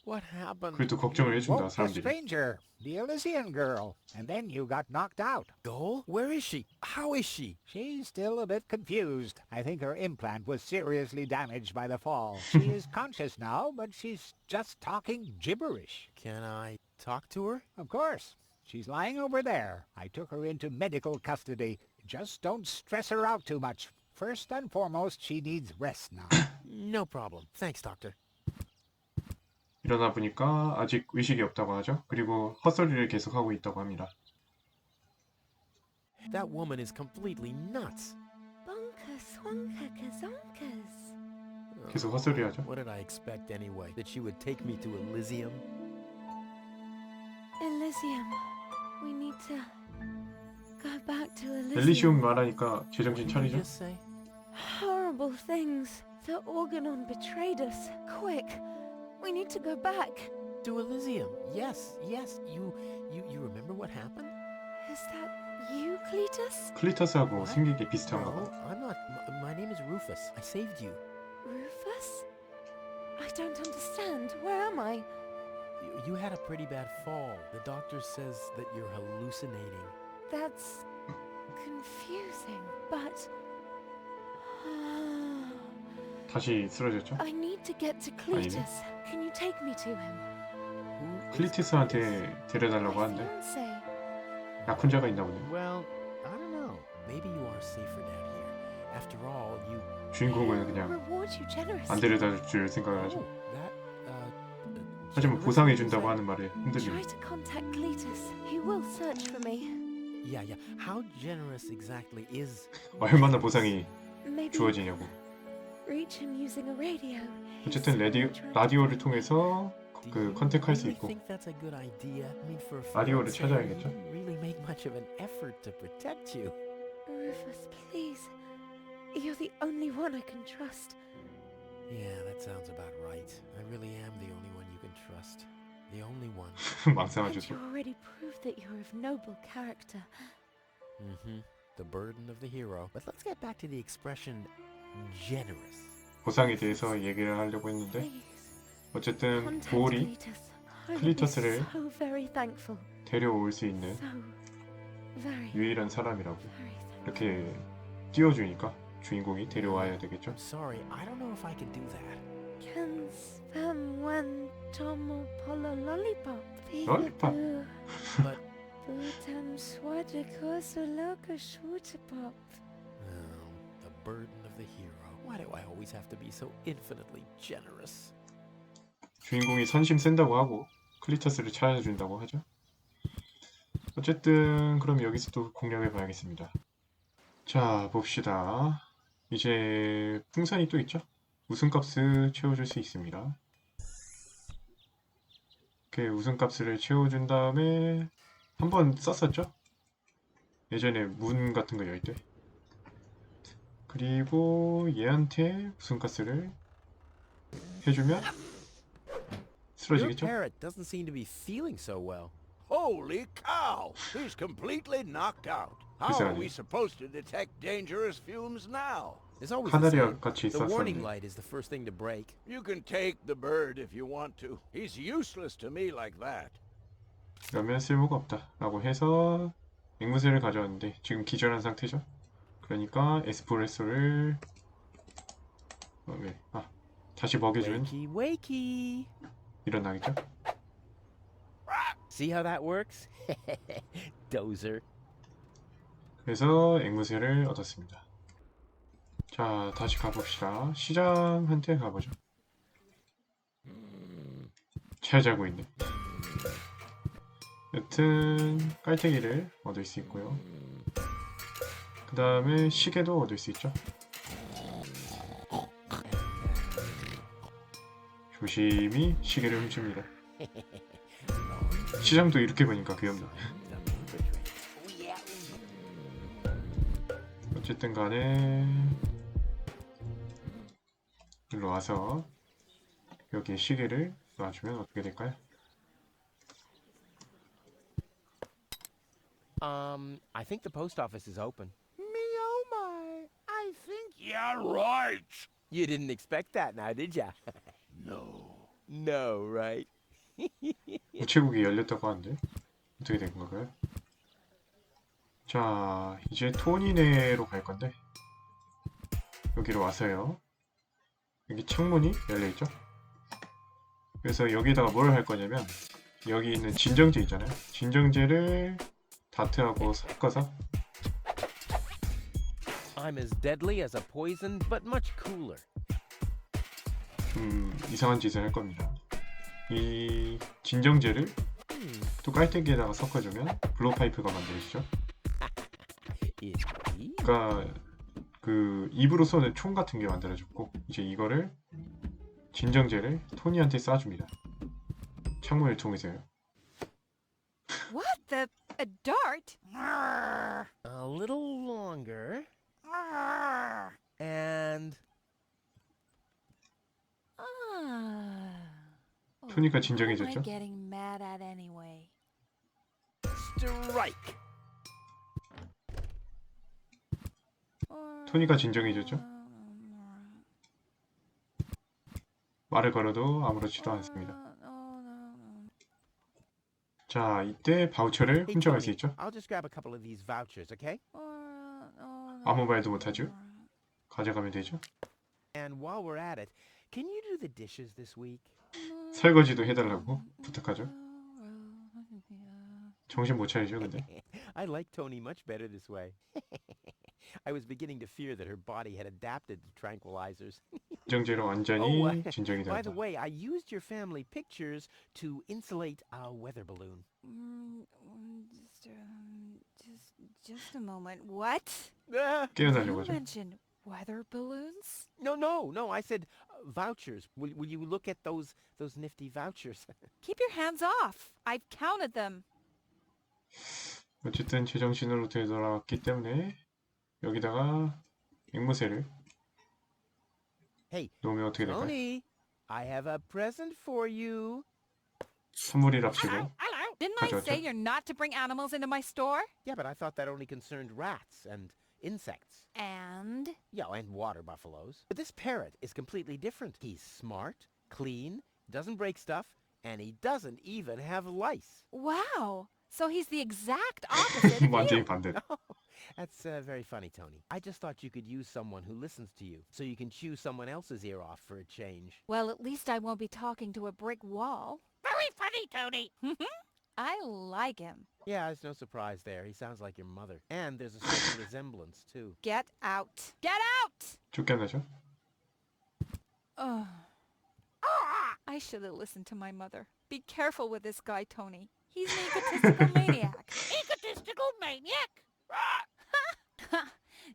What happened? 그래도 걱정을 해준다 Woke the 사람들이. stranger, the Elysian girl, and then you got knocked out. Goal? Where is she? How is she? She's still a bit confused. I think her implant was seriously damaged by the fall. She is conscious now, but she's just talking gibberish. Can I talk to her? Of course. She's lying over there. I took her into medical custody. Just don't stress her out too much. First and foremost, she needs rest now. No problem. Thanks, doctor. 일어나 보니까 아직 의식이 없다고 하죠. 그리고 헛소리를 계속하고 있다고 합니다. That woman is completely nuts. Bonkers, wonker, kazonkers. 계속 헛소리하죠. What did I expect anyway? That she would take me to Elysium? Elysium. We need to go back to Elysium. 엘리시움 말하니까 제정신 What did 차리죠. you just say? Horrible things. The Organon betrayed us. Quick. We need to go back. To Elysium. Yes, yes. You remember what happened? Is that you, Cletus? 클리터스하고 생긴 게 비슷한가 No, 봐. I'm not. My name is Rufus. I saved you. Rufus? I don't understand. Where am I? You had a pretty bad fall. The doctor says that you're hallucinating. That's confusing, but 다시 쓰러졌죠. I need to get to Cletus. Can you take me to him? 클리티스한테 데려달라고 My 하는데 fiancé. 약혼자가 있나 보네. Well, I don't know. Maybe you are safer down here. After all, you. 주인공은 그냥 Reward you generously. 안 데려다 줄 생각을 하죠. That. 하지만 보상해준다고 하는 말에 Try 흔들리네. to contact Cletus. He will search for me. Yeah. How generous exactly is? 얼마나 보상이 Maybe 주어지냐고. reach him using a radio. 어쨌든 라디오를 통해서 그 컨택할 수 있고 Think that's a good idea? I mean, for a 라디오를 fiancé, 찾아야겠죠. you didn't really make much of an effort to protect you. Rufus, please. You're the only one I can trust. Yeah, that sounds about right. I really am the only one you can trust. The only one. And 망상하죠. you already proved that you're of noble character. The burden of the hero. But let's get back to the expression generous. 보상에 대해서 얘기를 하려고 했는데 Please. 어쨌든 Contact 보올이 Cletus. I would be 클리터스를 so very thankful. 데려올 수 있는 So very, 유일한 사람이라고 very thankful. 이렇게 띄워주니까 주인공이 데려와야 되겠죠. I'm sorry, I don't know if I can do that. Can spam one tomo polo lollipop. Lollipop? But Butam swajiko soloka shutapop. the burden of the hero. Why do I always have to be so infinitely generous? 주인공이 선심 센다고 하고 클리터스를 찾아준다고 하죠. 어쨌든 그럼 여기서 또 공략해 봐야겠습니다. 자 봅시다. 이제 풍선이 또 있죠. 우승값을 채워줄 수 있습니다. 이렇게 우승값을 채워준 다음에 한번 썼었죠. 예전에 문 같은 거 열 때. 그리고 얘한테 우승값을 해주면 Your 쓰러지겠죠. parrot doesn't seem to be feeling so well. Holy cow! He's completely knocked out. How are we supposed to detect dangerous fumes now? It's always the 카나리아 same. 같이 The warning 있었었는데 light is the first thing to break. You can take the bird if you want to. He's useless to me like that. 그러면 쓸모가 없다 라고 해서 앵무새를 가져왔는데 지금 기절한 상태죠. 그러니까 에스프레소를 다시 먹여준 Wakey, wakey. 일어나겠죠. See how that works? Dozer. 그래서 앵무새를 얻었습니다. 자 다시 가봅시다. 시장한테 가보죠. 잘 자고 있네. 여튼 깔때기를 얻을 수 있고요. 그 다음에 시계도 얻을 수 있죠. 조심히 시계를 훔칩니다. 시장도 이렇게 보니까 귀엽네. 어쨌든 간에 일로 와서 여기에 시계를 놔주면 어떻게 될까요? I think the post office is open. Me oh my, I think Yeah, right. You didn't expect that now, did ya? No. No, right? 우체국이 열렸다고 하는데 어떻게 된 건가요? 자 이제 토니네로 갈 건데 여기로 와서요. 여기 창문이 열려있죠? 그래서 여기다가 뭘 할 거냐면 여기 있는 진정제 있잖아요. 진정제를 다트하고 섞어서 I'm as deadly as a poison, but much cooler. 이상한 짓을 할 겁니다. 이 진정제를 또 깔때기에다가 섞어주면 블로파이프가 만들어지죠. 그러니까 그 입으로 쏘는 총 같은 게 만들어졌고 이제 이거를 진정제를 토니한테 쏴줍니다. 창문을 통해서요. What the? A dart? A little longer. And 토니가 What am I 진정해졌죠? getting mad at anyway? strike. 토니가 진정해졌죠? 말을 걸어도 아무렇지도 않습니다. 자, 이때 바우처를 Hey, 훔쳐갈 수 Tony, 있죠? I'll just grab a couple of these vouchers, okay? 아무 말도 못하죠? 가져가면 되죠? And while we're at it, can you do the dishes this week? 설거지도 해달라고 부탁하죠? 정신 못 차리죠, 근데? I like Tony much better this way. I was beginning to fear that her body had adapted to tranquilizers. 진정제로 완전히 진정이 By 되었다. the way, I used your family pictures to insulate a weather balloon. Just a moment. What? 깨어나려고 You 하죠. mentioned weather balloons? No. I said vouchers. Will you look at those nifty vouchers? Keep your hands off. I've counted them. 어쨌든 제정신으로 되돌아왔기 때문에 여기다가 앵무새를 Hey, 놓으면 어떻게 될까요? Tony, I have a present for you. 선물이랍시고 Didn't I 가져왔죠? say you're not to bring animals into my store? Yeah, but I thought that only concerned rats and insects. And? Yeah, and water buffaloes. But this parrot is completely different. He's smart, clean, doesn't break stuff, and he doesn't even have lice. Wow. So he's the exact opposite of 완전히 you. 반대. That's very funny, Tony. I just thought you could use someone who listens to you, so you can chew someone else's ear off for a change. Well, at least I won't be talking to a brick wall. Very funny, Tony. I like him. Yeah, there's no surprise there. He sounds like your mother. And there's a certain resemblance, too. Get out. Get out! 쫓겨나죠? Ugh. I should have listened to my mother. Be careful with this guy, Tony. He's an egotistical maniac. Egotistical maniac?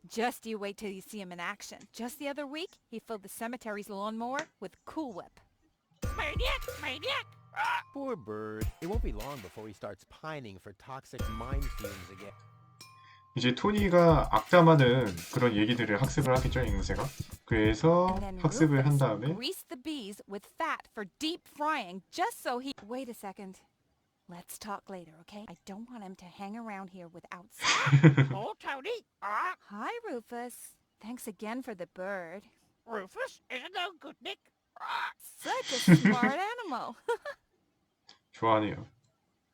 Just you wait till you see him in action. Just the other week, he filled the cemetery's lawnmower with Cool Whip. Maniac! Poor bird. It won't be long before he starts pining for toxic mind fumes again. 이제 토니가 악담하는 그런 얘기들을 학습을 하겠죠, 앵무새가. 그래서 And then 학습을 한 Rufus 다음에 greased the bees with fat for deep frying just so he... Wait a second. Let's talk later, okay? I don't want him to hang around here without... Oh, Tony. Hi, Rufus. Thanks again for the bird. Rufus isn't no good, Nick. Such a smart animal. 좋아하네요.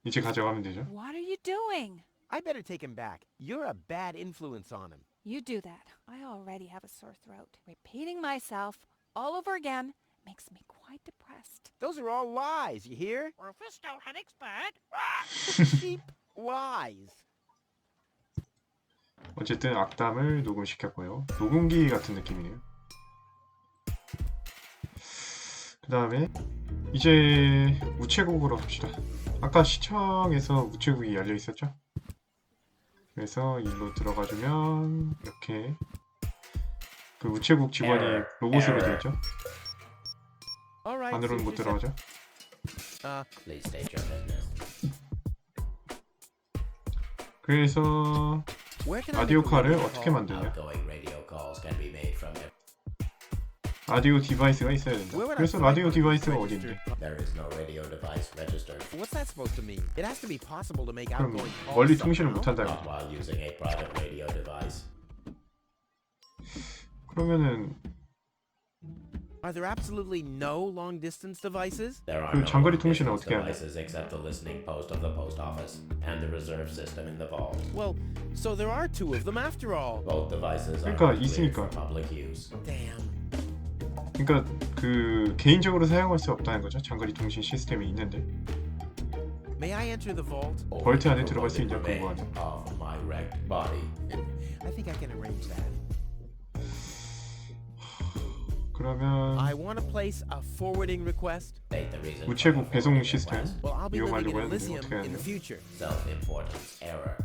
이제 가져가면 되죠. What are you doing? I better take him back. You're a bad influence on him. You do that. I already have a sore throat. Repeating myself all over again makes me quite depressed. Those are all lies, you hear? Rufus don't have expert. Cheap lies. 어쨌든 악담을 녹음시켰고요. 녹음기 같은 느낌이네요. 그 다음에 이제 우체국으로 갑시다. 아까 시청에서 우체국이 열려 있었죠? 그래서 일로 들어가주면 이렇게 그 우체국 직원이 로봇으로 되어 있죠? 안으로는 못 들어가죠? Please state your name now. 그래서 라디오 칼을 어떻게 만드냐? Outgoing radio calls can be made from it. 라디오 디바이스가 있어야 된다. 그래서 라디오 디바이스가 어딘데? There is no radio device registered. What's that supposed to mean? It has to be possible to make 그럼 outgoing calls 멀리 통신을 somehow. 못한다. Not while using a private radio device. 그러면은 Are there absolutely no long-distance devices? There are 그 no 장거리 통신을 long-distance 어떻게 하냐? devices except the listening post of the post office and the reserve system in the vault. Well, so there are two of them after all. Both devices are 그러니까 cleared 있으니까. for public use. Damn. 그러니까 그 개인적으로 사용할 수 없다는 거죠. 장거리 통신 시스템이 있는데 May I enter the vault? 벌트 안에 들어갈 수 있냐 궁금하네. Of my wrecked body. I think I can arrange that. 그러면 I want to place a forwarding request. State the reason for 우체국 your 배송 forwarding 시스템 request. Well, I'll be living 이용하려고 in 했는데 Elysium 어떻게 해야 in the 되나? future. Self-importance error.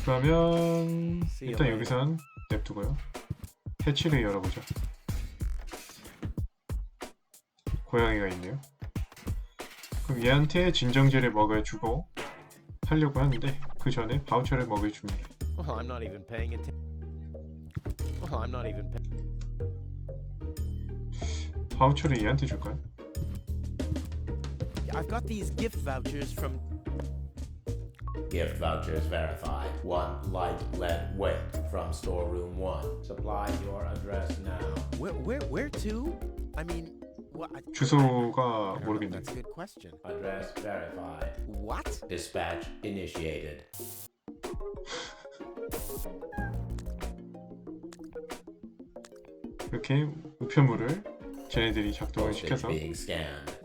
그러면 일단 여기선 냅두고요. 해치를 열어보죠. 고양이가 있네요. 그럼 얘한테 진정제를 먹여주고 하려고 하는데 그 전에 바우처를 먹여줍니다. Well, I'm not even paying attention. Well, I'm not even 바우처를 얘한테 줄까요? I've got these gift vouchers from Gift vouchers verified. 1 light lead weight from storeroom 1. Supply your address now. Where to? I mean, what? 주소가 모르겠네. That's a good question. Address verified. What? Dispatch initiated. 이렇게 우편물을 쟤네들이 작동을 시켜서 being scanned.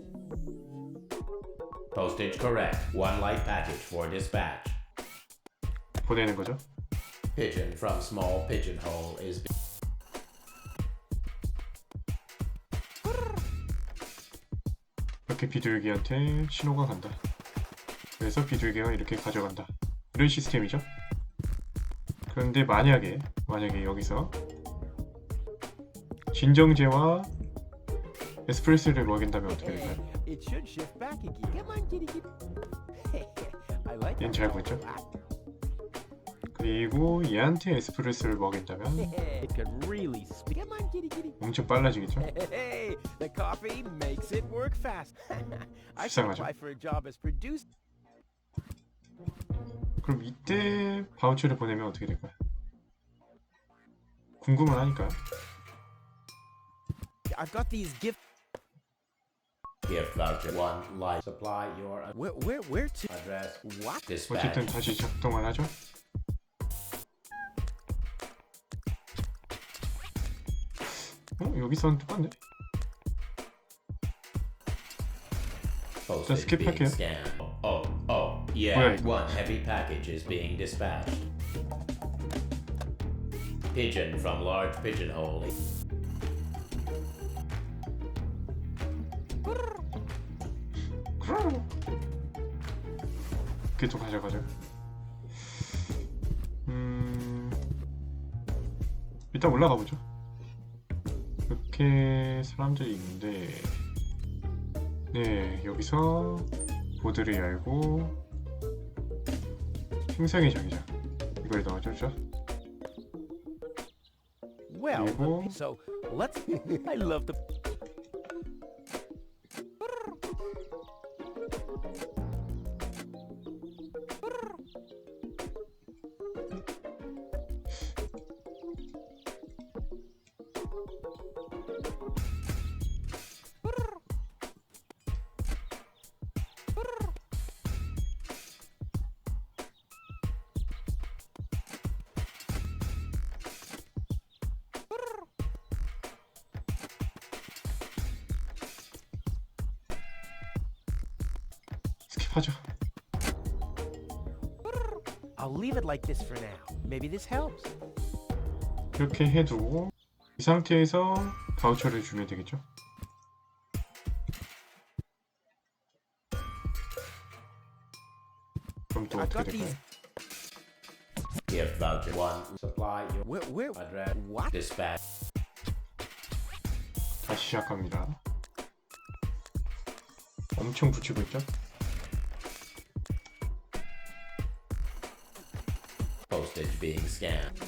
Postage correct. 1 light package for dispatch. 보내는 거죠. Pigeon from small pigeonhole is 이렇게 비둘기한테 신호가 간다. 그래서 비둘기가 이렇게 가져간다. 이런 시스템이죠. 그런데 만약에 여기서 진정제와 에스프레소를 먹인다면 어떻게 될까요? It should shift back again. Come on, kitty, kitty. I like 얘는 잘 보였죠? 그리고 얘한테 에스프레소를 먹인다면 It could really speed. Come on, kitty, kitty. 엄청 빨라지겠죠? Hey, the coffee makes it work fast. I should 불쌍하죠? apply for a job as producer. 그럼 이때 바우처를 보내면 어떻게 될까요? 궁금은 하니까요. I've got these gift voucher. 1 light. Supply your where to address. what? Dispatch. 어쨌든 다시 작동을 하죠. 여기서는 똑같네. 자, 스킵할게요. Yeah. 뭐야, 이거? 1 heavy package is being dispatched. Pigeon from large pigeonhole. 계속 가져가죠. 일단 올라가 보죠. 이렇게 사람들이 있는데, 네, 여기서 보드를 열고 행성의 자기장 이걸 넣어주죠. Well, 그리고 so let's. I love the. 스킵하죠. I'll leave it like this for now. Maybe this helps. 이렇게 해두고 이 상태에서 바우처를 주면 되겠죠. 그럼 또 어떻게 될까요? Gift voucher. 1 supply your Where address. what? Dispatch. 다시 시작합니다. 엄청 붙이고 있죠? Postage being scanned.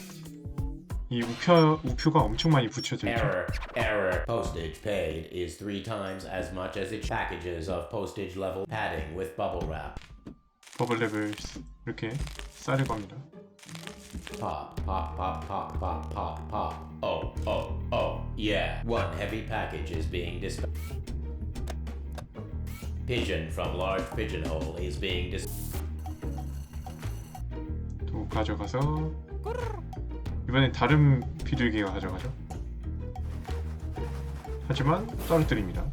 이 우표가 엄청 많이 붙여져 있죠? Error. Postage paid is 3 times as much as its packages of postage level padding with bubble wrap. 버블랩을 이렇게 싸려고 합니다. Pop. Oh. Yeah. 1 heavy package is being dispatched. Pigeon from large pigeonhole is being 또 가져가서 이번엔 다른 비둘기가 가져가죠. 하지만 떨어뜨립니다.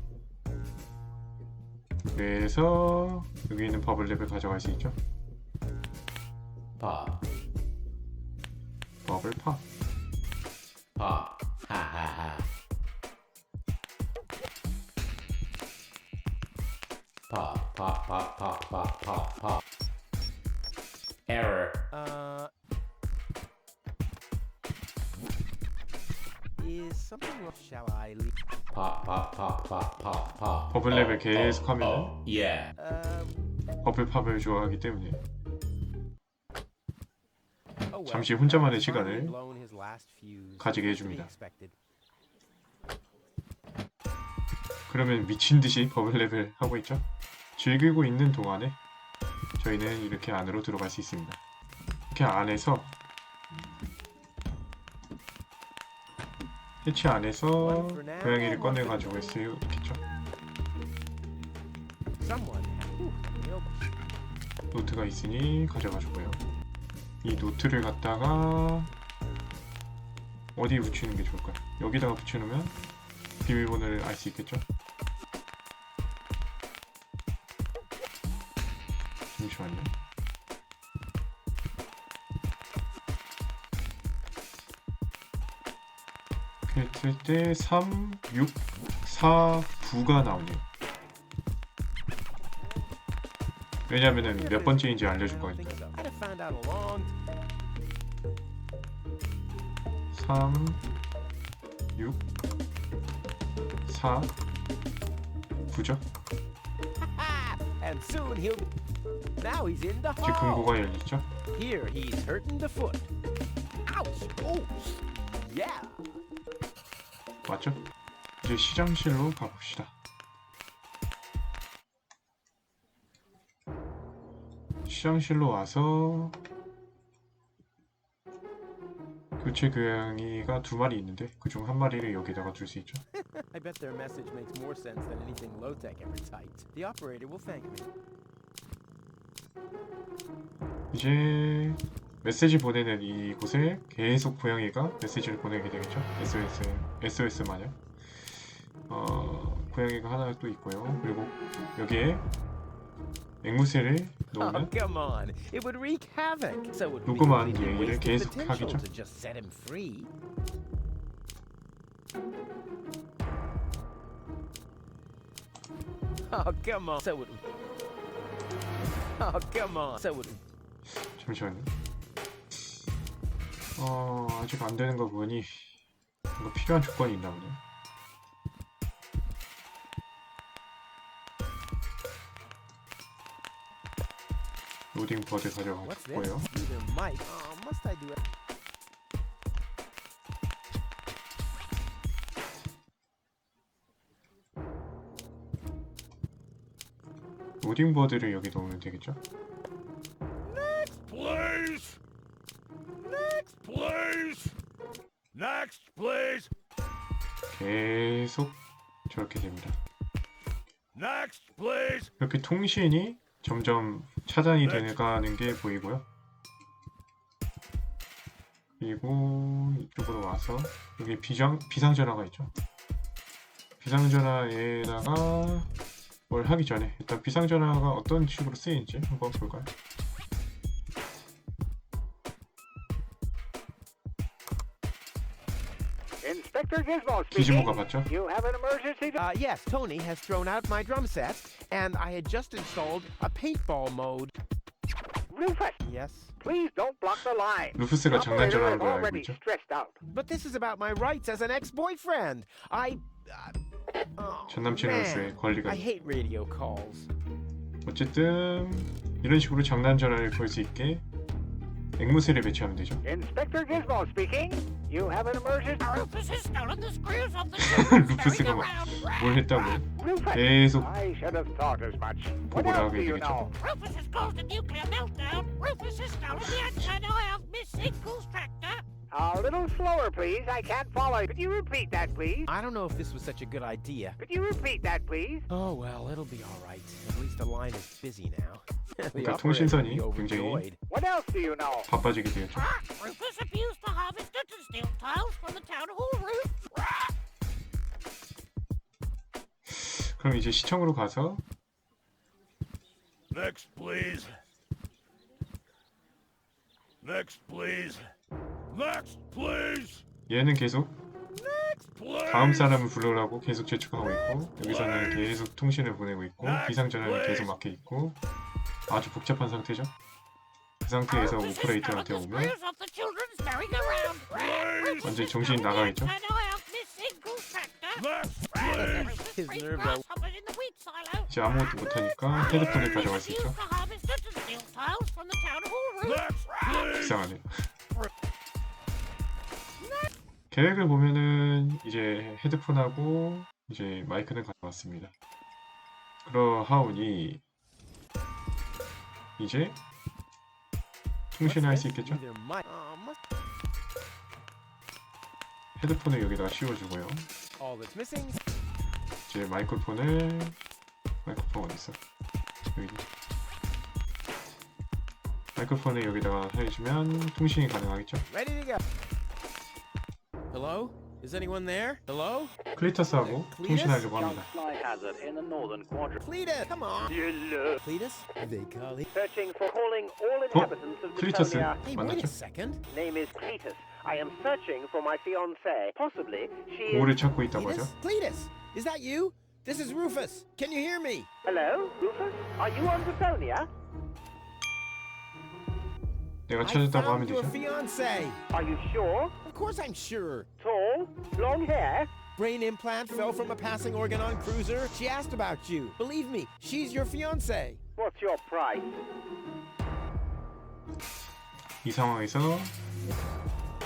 그래서 여기 있는 버블랩을 가져갈 수 있죠. Pop. 버블 팝. Pop. Ha. Pop. Error. 버블 랩을 계속 하면 버블 팝을 좋아하기 때문에 잠시 혼자만의 시간을 가지게 해줍니다. 그러면 미친듯이 버블 랩을 하고 있죠. 즐기고 있는 동안에 저희는 이렇게 안으로 들어갈 수 있습니다. 이렇게 안에서 해치 안에서 고양이를 꺼내가지고 했어요. 이렇게죠. 노트가 있으니 가져가지고요. 이 노트를 갖다가 어디에 붙이는 게 좋을까요? 여기다가 붙여놓으면 비밀번호를 알 수 있겠죠? 잠시만요. 이렇게 했을 때 3, 6, 4, 9가 나오네요. 왜냐면은 몇 번째인지 알려줄 거니까. 3, 6, 4, 9죠? 이제 금고가 열리죠? 맞죠? 이제 시장실로 가봅시다. 시장실로 와서 교체 고양이가 2마리 있는데 그중 1마리를 여기다가 둘 수 있죠. I bet their message makes more sense than anything low-tech ever typed. The operator will thank me. 이제 메시지 보내는 이곳에 계속 고양이가 메시지를 보내게 되겠죠. SOS 마냥. 고양이가 하나 또 있고요. 그리고 여기에 앵무새를 놓으면 녹음한 얘기를 계속 하겠죠. 잠시만요. 아직 안 되는 거 보니 뭔가 필요한 조건이 있나 보네요. 로딩 버드 가져가고요. 로딩 버드를 여기 넣으면 되겠죠? Next, please. Next, please. Next, please. 계속 저렇게 됩니다. Next, please. 이렇게 통신이 점점 차단이 되가는 게 보이고요. 그리고 이쪽으로 와서 여기 비상전화가 있죠. 비상전화에다가 뭘 하기 전에 일단 비상전화가 어떤 식으로 쓰이는지 한번 볼까요? 기지모가 맞죠? Yes, Tony has thrown out my drum set, and I had just installed a paintball mode. Rufus! Yes? Please don't block the line. 루푸스가 장난전화하는 걸 알고 already 있죠? stressed out. But this is about my rights as an ex-boyfriend. 전 남친으로서의 권리가 I hate radio calls. 어쨌든 이런 식으로 장난전화를 걸 수 있게 앵무새를 배치하면 되죠. Inspector Gizmo speaking. You have an emergency. Rufus has stolen the screws of the 루푸스가 뭘 했다고 계속 I should have thought as much. What 보고를 else 하게 do you 되겠죠. know? Rufus has caused a nuclear meltdown. Rufus has stolen the antenna of Miss Sinkle's tractor. A little slower, please. I can't follow. Could you repeat that, please? I don't know if this was such a good idea. Could you repeat that, please? Oh well, it'll be all right. At least the line is busy now. 그러니까 통신선이 굉장히 What else do you know? 바빠지게 되었죠. Rufus abused the harvester to steal tiles from the town hall roof. 그럼 이제 시청으로 가서 Next, please. Next, please. Next, please. 얘는 계속 Next, please. 다음 사람을 불러라고 계속 재촉하고 있고 여기서는 계속 통신을 보내고 있고 비상전화는 계속 막혀 있고 아주 복잡한 상태죠. 그 상태에서 오퍼레이터한테 오면 완전히 정신이 나가겠죠. 이제 아무것도 못하니까 헤드폰을 가져갈 수 있죠. 이상하네요. 계획을 보면은 이제 헤드폰하고 이제 마이크는 가져왔습니다. 그러하오니 이제 통신을 할 수 있겠죠? 헤드폰을 여기다가 씌워주고요. 이제 마이크폰 어딨어? 여기. 마이크폰을 여기다가 해주면 통신이 가능하겠죠? Hello? Is anyone there? Hello? 클리터스하고 통신하려고 합니다. Cletus, come on. Cletus? They call it. Searching for calling all inhabitants of 클리터스 Deponia. Hey, wait a 만났죠? second. Name is Cletus. I am searching for my fiancée. Possibly she is... 고를 찾고 있다고 하죠. Cletus, is that you? This is Rufus. Can you hear me? Hello, Rufus? Are you on Deponia? 내가 I 찾았다고 하면 found your 되죠. fiancée. Are you sure? Of course I'm sure. Tall? Long hair? Brain implant fell from a passing organ on cruiser. She asked about you. Believe me, she's your fiancée. What's your price? 이 상황에서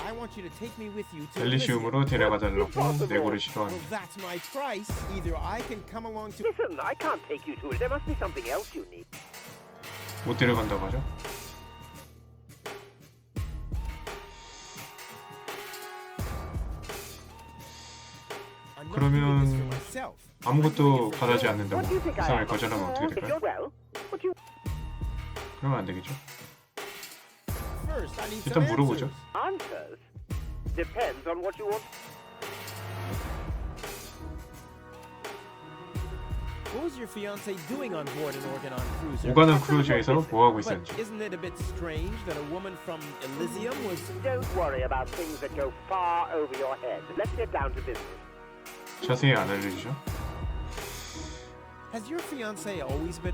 I want you to take me with you to 엘리시움으로 데려가달라고 내고를 Well, 시도합니다. that's my price. Either I can come along to... Listen, I can't take you to it. There must be something else you need. 못 데려간다고 하죠. 그러면 아무것도 바라지 않는다고 이상을 거절하면 어떻게 될까요? 그러면 안 되겠죠. 일단 물어보죠. Answers? Depends on what you want. What was your fiancé doing on board an organ on cruiser? 오가는 크루즈에서 뭐 하고 But 있었는지. isn't it a bit strange that a woman from Elysium was... Don't worry about things that go far over your head. Let's get down to business. 자세히 안 알려주죠. Has your fiancé always been...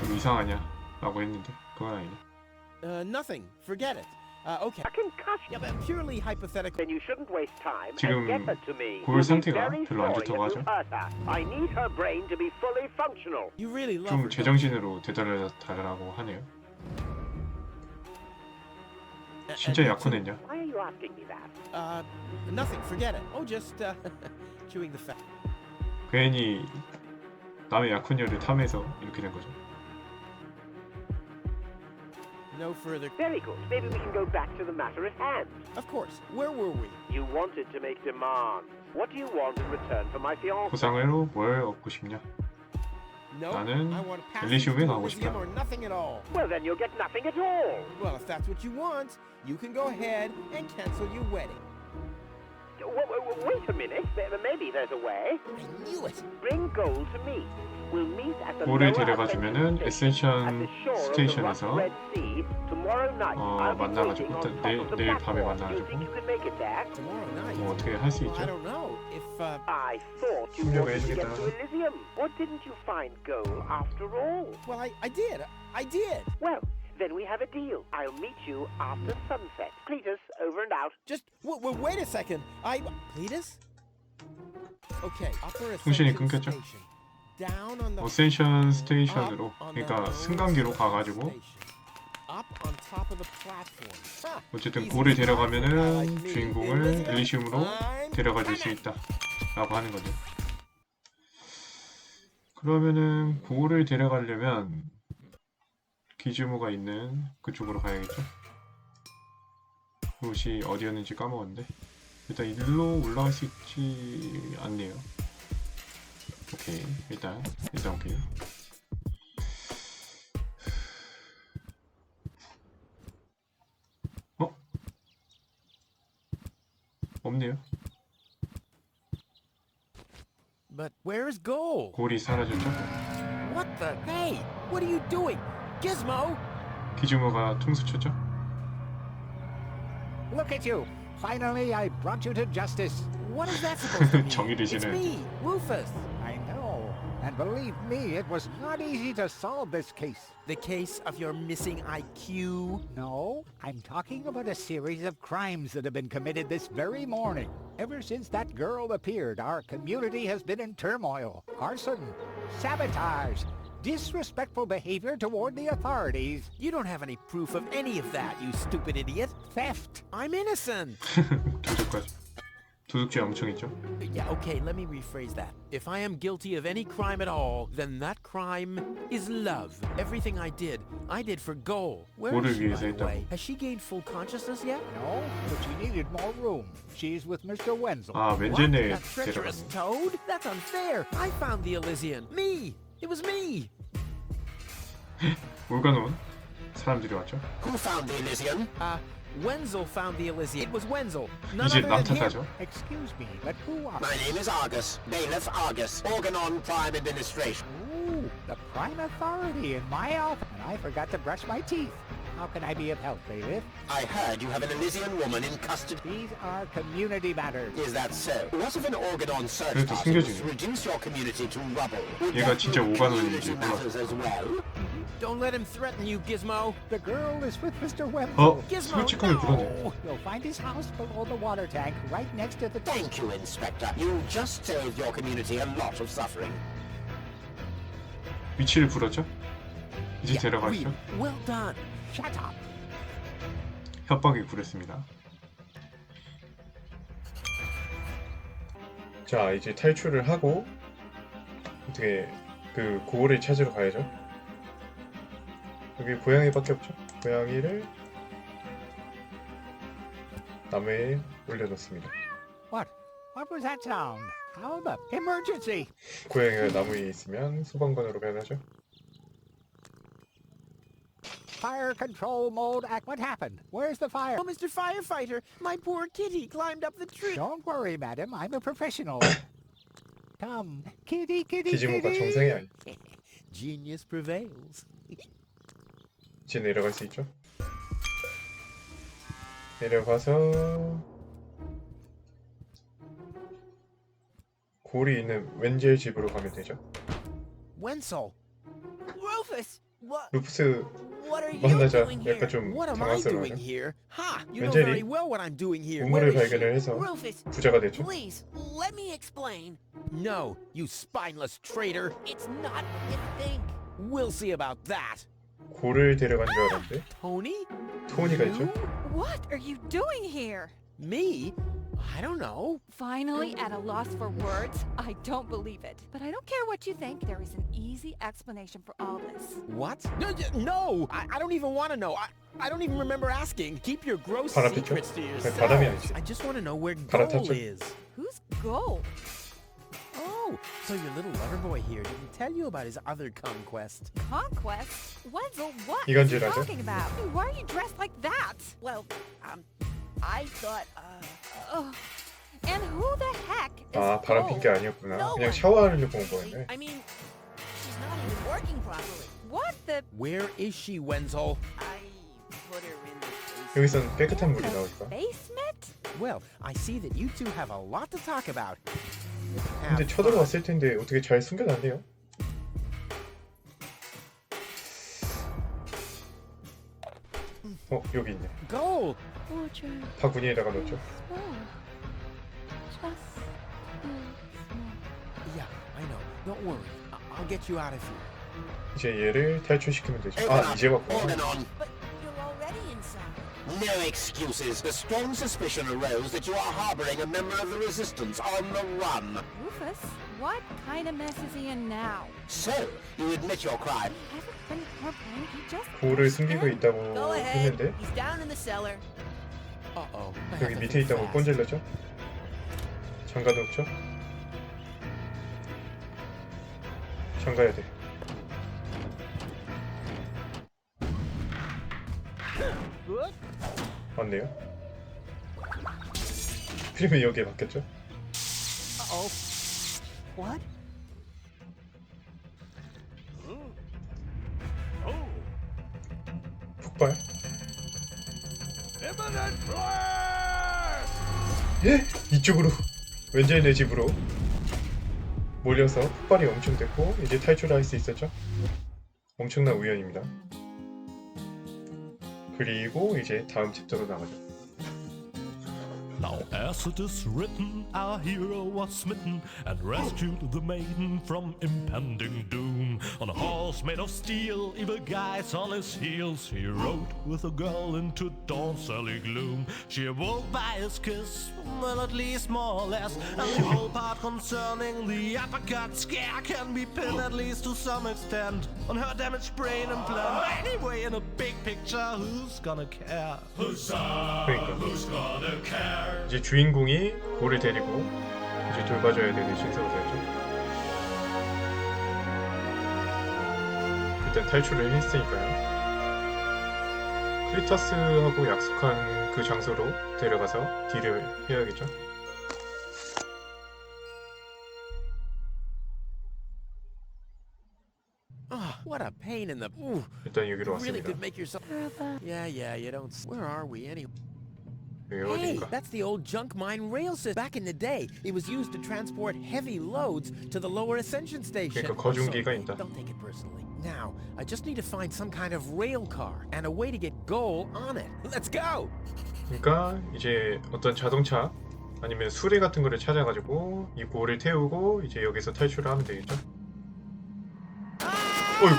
좀 이상하냐 라고 했는데 그건 아니네. Nothing. Forget it. Okay. A concussion. Yeah, but purely hypothetical. Then you shouldn't waste time 지금 and get her to me. 고울 You'll be 상태가 very 별로 안 sorry 좋다고 if you 하죠. hurt her. I need her brain to be fully functional. You really love 좀 her. 제정신으로 되달라고 하네요. 진짜 약혼했냐? Why are you asking me that? Nothing. Forget it. Oh, just chewing the fat. 괜히 남의 약혼녀를 탐해서 이렇게 된 거죠. No further. Very good. Maybe we can go back to the matter at hand. Of course. Where were we? You wanted to make demands. What do you want in return for my fiancé? 보상으로 뭘 얻고 싶냐? No. 나는 I want passage 엘리시움에 to 가고 Elysium 싶다. or nothing at all. Well, then you'll get nothing at all. Well, if that's what you want, you can go ahead and cancel your wedding. Wait a minute. Maybe there's a way. I knew it. Bring gold to me. We'll meet at the 고를 lower 데려가주면은 Ascension 에센션 station at the 스테이션에서 shore of the Red Sea tomorrow night. I'll be 만나가지고 waiting on top of the 내일 밤에 platform. Do you 만나가지고 think you can make it there? Tomorrow night. 뭐 어떻게 할 수 I 있죠? don't know. If I thought you 충족을 wanted to get 해주겠다. to Elysium. What didn't you find gold after all? well, I did. I did. Well, then we have a deal. I'll meet you after sunset. Cletus, over and out. Just wait a second. Cletus? Okay. Upper 통신이 Ascension 끊겼죠? Station. Down on the 어센션 스테이션으로 그러니까 승강기로 가가지고 Up on top of the platform. 어쨌든 고를 데려가면은 주인공을 엘리시움으로 데려가 줄 수 있다 라고 하는 거죠. 그러면은 고를 데려가려면 기즈모가 있는 그쪽으로 가야겠죠. 그곳이 어디였는지 까먹었는데 일단 일로 올라갈 수 있지 않네요. 오케이, 일단 오케이. 없네요. But where's gold? 골이 사라졌죠. What the? Hey, what are you doing? Gizmo! 기즈모가 통수 쳤죠. Look at you! Finally, I brought you to justice. What is that supposed to mean? 정의를 It's 지는 me, Rufus. I know. And believe me, it was not easy to solve this case. The case of your missing IQ? No, I'm talking about a series of crimes that have been committed this very morning. Ever since that girl appeared, our community has been in turmoil. Arson, sabotage, disrespectful behavior toward the authorities. You don't have any proof of any of that, you stupid idiot. Theft. I'm innocent. 도둑까지. 도둑질 엄청 있죠? Yeah, okay, let me rephrase that. If I am guilty of any crime at all, then that crime is love. Everything I did for goal. Where is she, by the way? Has she gained full consciousness yet? No, but she needed more room. She's with Mr. Wenzel. 아, 웬젤네 That treacherous toad? That's unfair. I found the Elysian. Me! It was me! 올가놓은 사람들이 왔죠? Who found the Elysian? Wenzel found the Elysian. It was Wenzel. None 이제 other 남 than him. 탓하죠? Excuse me, but who are... My name is Argus, Bailiff Argus, Organon Prime Administration. Ooh, the prime authority in my office. And I forgot to brush my teeth. How can I be of help, Bailiff? I heard you have an Elysian woman in custody. These are community matters. Is that so? What if an Organon search 그래도 party was to 숨겨주네. reduce your community to rubble? Would 얘가 that 진짜 include 오가노인지 community matters as well? Don't let him threaten you, Gizmo. The girl is with Mr. Wenzel. 어? Gizmo, 솔직하게 그러네. Oh, you'll find his house below the water tank, right next to the... Thank you, Inspector. You just saved your community a lot of suffering. 위치를 불었죠? 이제 Yeah, 데려가시죠? well done. Shut up. 협박이 굴했습니다. 자, 이제 탈출을 하고 어떻게 그 고을을 찾으러 가야죠. 여기 고양이밖에 없죠. 고양이를 나무에 올려놓습니다. What? What was that sound? How the... Emergency! 고양이가 나무에 있으면 소방관으로 변하죠. Fire control mode act. What happened? Where's the fire? Oh, Mr. Firefighter, my poor kitty climbed up the tree. Don't worry, madam. I'm a professional. Come, kitty, kitty, 디지몬과 kitty. 정상이 아니. Genius prevails. 이제 내려갈 수 있죠. 내려가서 고을이 있는 웬젤 집으로 가면 되죠. Wenzel. Rufus! What? 루프스 What are you 만나자 doing here? 약간 좀 What am I doing 당황스러워요. here? Ha! You know very 웬젤이 well what I'm doing here. 우물을 Where is she? 발견을 해서 Rufus, 부자가 됐죠. please, let me explain. No, you spineless traitor. It's not what you think. We'll see about that. 고를 데려간 줄 알았는데 Tony? 토니가 있죠. What are you doing here? Me? I don't know. Finally at a loss for words? I don't believe it. But I don't care what you think. There is an easy explanation for all this. What? No! I don't even want to know. I don't even remember asking. Keep your gross 바람 secrets to 폈죠? 바람이 yourself. 아니지. I just want to know where 바람 Goal 탔죠? is. Who's Goal? Oh, so your little lover boy here didn't tell you about his other conquest. Conquest? Wenzel, what are you 이간질하죠? talking about? Why are you dressed like that? Well, I thought, Ugh. And who the heck is 아, 바람 핀 게 Goal? 아니었구나. No 그냥 one. 샤워하려고 온 거였네. I mean, she's not even working properly. What the... Where is she, Wenzel? I put her in the basement. 여기선 깨끗한 물이 나올까? Basement? Well, I see that you two have a lot to talk about. 근데 쳐들어왔을 텐데 어떻게 잘 숨겨놨네요. 어, 여기 있네. Goal! 바구니에다가 넣었죠. Yeah, I know. Don't worry. I'll get you out of here. 이제 얘를 탈출시키면 되죠. 아, 이제 왔구나. Organon. But you're already inside. No excuses. The strong suspicion arose that you are harboring a member of the resistance on the run. Rufus, what kind of mess is he in now? So, you admit your crime. Hasn't been cooperating, he just... 고를 숨기고 있다고 Go ahead. 했는데 He's down in the cellar. Uh-oh. 여기 밑에 있다고 꼰질렀죠? 장갑 없죠? 장가야 돼. 맞네요. 그러면 여기에 바뀌었죠? Uh-oh. What? 폭발. 예? 이쪽으로 왠지 내 집으로 몰려서 폭발이 엄청 됐고 이제 탈출할 수 있었죠. 엄청난 우연입니다. 그리고 이제 다음 챕터로 나가죠. Now as it is written, our hero was smitten and rescued the maiden from impending doom. On a horse made of steel, evil guys on his heels, he rode with a girl into dawn's early gloom. She awoke by his kiss, well at least more or less, and the whole part concerning the uppercut scare can be pinned at least to some extent on her damaged brain and plan. Anyway, in a big picture, who's gonna care? Who's gonna care? 이제 주인공이 고를 데리고 이제 돌봐줘야 되는 신세호사였죠. 그때 탈출을 했으니까요. 크리터스하고 약속한 그 장소로 데려가서 딜을 해야겠죠. What a pain in the. Ooh, 일단 여기로 you really 왔습니다. could make yourself. Yeah, you don't. Where are we anyway? 여기 Hey, 어딘가? that's the old junk mine rail system. Back in the day, it was used to transport heavy loads to the lower ascension station. 그러니까 거중기가 있다. Don't take it personally. Now, I just need to find some kind of rail car and a way to get gold on it. Let's go. 그러니까 이제 어떤 자동차 아니면 수레 같은 거를 찾아가지고 이 고를 태우고 이제 여기서 탈출을 하면 되겠죠. 어이구.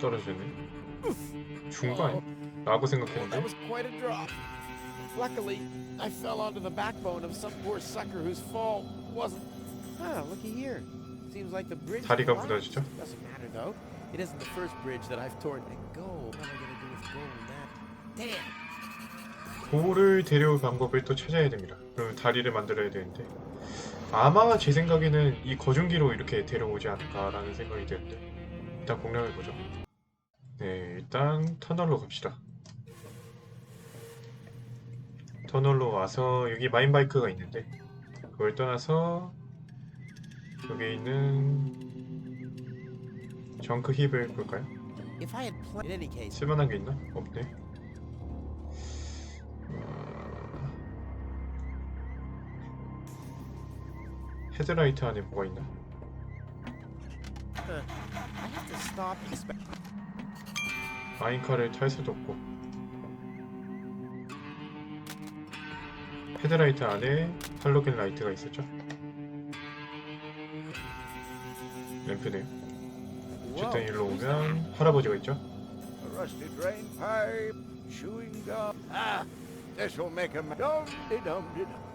떨어졌네. 죽은 거 아니야? 라고 생각했는데. That was quite a drop. Luckily, I fell onto the backbone of some poor sucker whose fall wasn't. Ah, looky here. Seems like the bridge. 다리가 무너지죠? Doesn't matter though. It isn't the first bridge that I've torn. And gold. What am I gonna do with gold in that? Damn. 고를 데려올 방법을 또 찾아야 됩니다. 그럼 다리를 만들어야 되는데 아마 제 생각에는 이 거중기로 이렇게 데려오지 않을까라는 생각이 드는데 일단 공략을 보죠. 네, 일단 터널로 갑시다. 터널로 와서 여기 마인바이크가 있는데 그걸 떠나서 여기 있는 정크 힙을 볼까요? If I had played in any case. 쓸만한 게 있나? 없네. 헤드라이트 안에 뭐가 있나? I have to stop. 마인카를 탈 수도 없고 헤드라이트 안에 할로겐 라이트가 있었죠? 램프네요. 어쨌든 일로 오면 할아버지가 있죠? A rusty drain pipe, chewing gum. Ah, this will make a dum-de-dum-de-dum.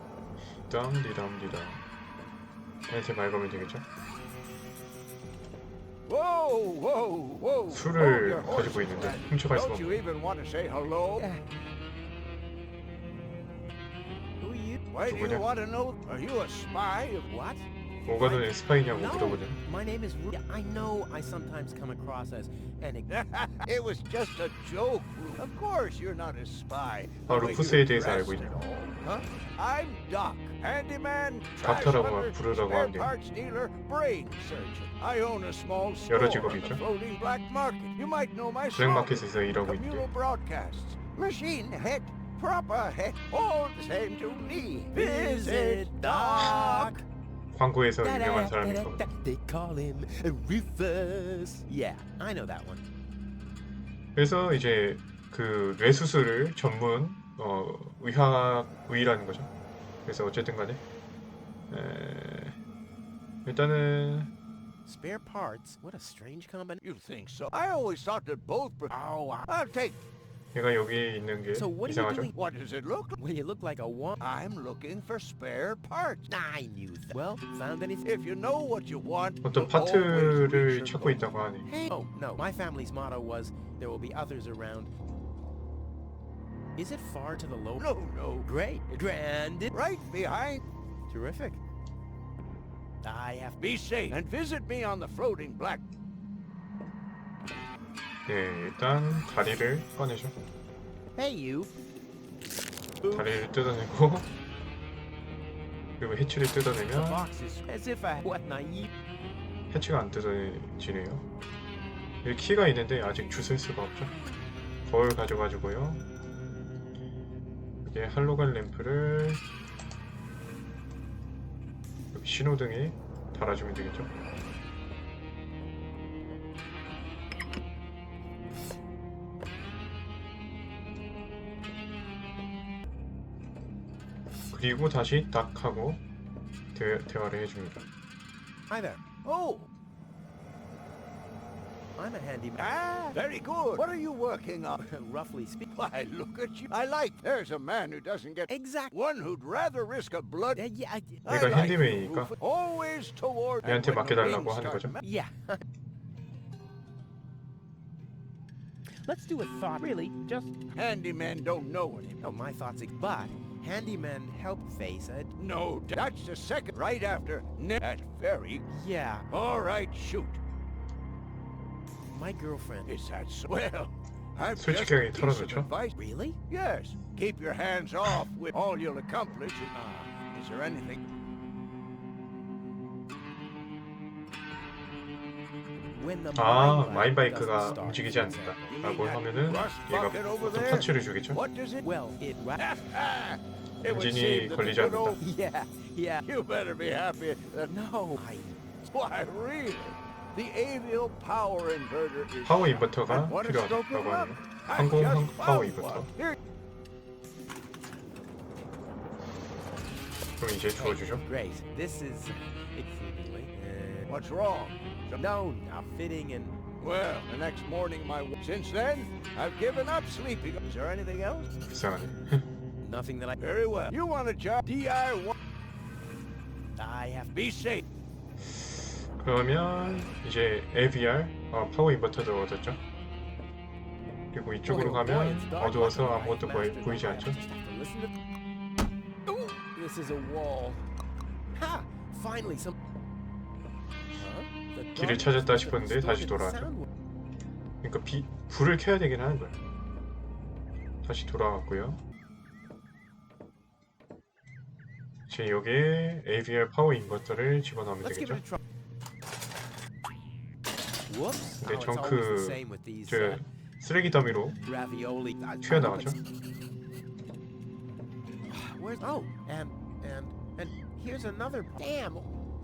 덤디덤디덤. 이렇게 맑으면 되겠죠? Whoa, whoa, whoa. 술을 가지고 있는데 훔쳐갈 수가 Don't you 없네. even want to say hello? Who are you? Why do you want to know? Are you a spy of what? 뭐가 너의 스파이냐고 No, 물어보네. my name is Ru. I know I sometimes come across as an. It was just a joke. Of course you're not a spy. 아, 루푸스에 대해서 알고 있네. Huh? I'm Doc, handyman, trash 닥터라고 hunter, 부르라고 spare 하는데 parts dealer, brain surgeon. I own a small 여러 store 직업이 on the 있죠. floating black market. You might know my 블랙마켓에서 일하고 communal 있는데 broadcasts, machine head, proper head, all the same to me. Visit Doc. 광고에서 유명한 사람인 거. They call him Rufus. Yeah, I know that one. 그래서 이제 그 뇌수술을 전문 의학의라는 거죠. 그래서 어쨌든 간에 일단은 Spare parts? What a strange combination. You think so? I always thought that both. Oh, I'll take. 얘가 여기 있는 게 So what are you 이상하죠? doing? What does it look like? Well, you look like a one. I'm looking for spare parts. I knew that. Well, found anything? If you know what you want, 어떤 you'll always 파트를 reach your 찾고 goal. 있다고 하네. Hey. Oh no, my family's motto was there will be others around. Is it far to the low? No. Great. Grand. Right behind. Terrific. I have. Be safe and visit me on the floating black. 네, 일단 다리를 꺼내죠. Hey you. 다리를 뜯어내고 그리고 해치를 The 뜯어내면 box is as if I what naive. 해치가 안 뜯어지네요. 여기 키가 있는데 아직 주술 수가 없죠. 거울 가져가지고요. 이제 할로간 램프를 여기 신호등에 달아주면 되겠죠? 그리고 다시 딱 하고 대화를 해줍니다. Hi there. Oh! I'm a handyman. Ah, very good. What are you working on? Roughly speaking. Why, look at you. I like. There's a man who doesn't get Exact. one who'd rather risk a blood. Yeah, 얘가 핸디맨이니까 Always toward. 얘한테 맡겨달라고 하는 거죠. yeah. Let's do a thought. Really, just handymen don't know it. No, my thoughts. But handymen help face it. No, that's the second right after. That very. Yeah. All right, shoot. My girlfriend. Is that so? Well, I've just 솔직하게 a piece of 털어놓죠? advice. Really? Yes. Keep your hands off with all you'll accomplish. Is there anything? 아, 마인바이크가 움직이지 않는다 라고 하면은 얘가 어떤 터치를 주겠죠? 엔진이 걸리지 않는다. You better be happy that No, why really? The avial power inverter is 파워 인버터가 필요하다고 하네요. 항공 파워 인버터. 그럼 이제 주어주죠. Great. This is exceedingly. What's wrong? No, not fitting and. Well, the next morning, since then, I've given up sleeping. Is there anything else? 이상하네. Nothing that I. Very well. You want a job? DIY. I have to be safe. 그러면 이제 AVR 파워 인버터도 얻었죠. 그리고 이쪽으로 가면 어두워서 아무것도 보이지 않죠. This is a wall. Ha! Finally some. 길을 찾았다 싶었는데 다시 돌아왔죠. 그러니까 불을 켜야 되긴 하는 거예요. 다시 돌아왔고요. 이제 여기에 AVR 파워 인버터를 집어넣으면 되겠죠. 근데 정크 쓰레기 더미로 튀어나왔죠.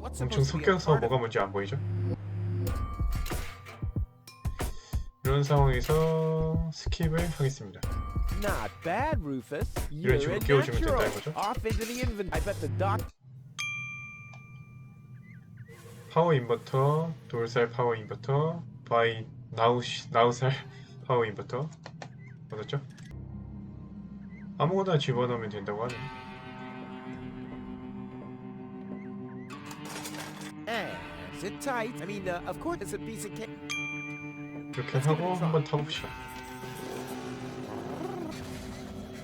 엄청 섞여서 뭐가 뭔지 안 보이죠? 이런 상황에서 스킵을 하겠습니다. Not bad, Rufus. 이런 식으로 끼워주면 된다는 거죠. Off into the inventory. I bet the doc. 파워 인버터, 돌살 파워 인버터, 나우살 파워 인버터 얻었죠? 아무거나 집어넣으면 된다고 하네. Sit tight. I mean, of course, it's a piece of cake. 이렇게 하고 한번 타봅시다.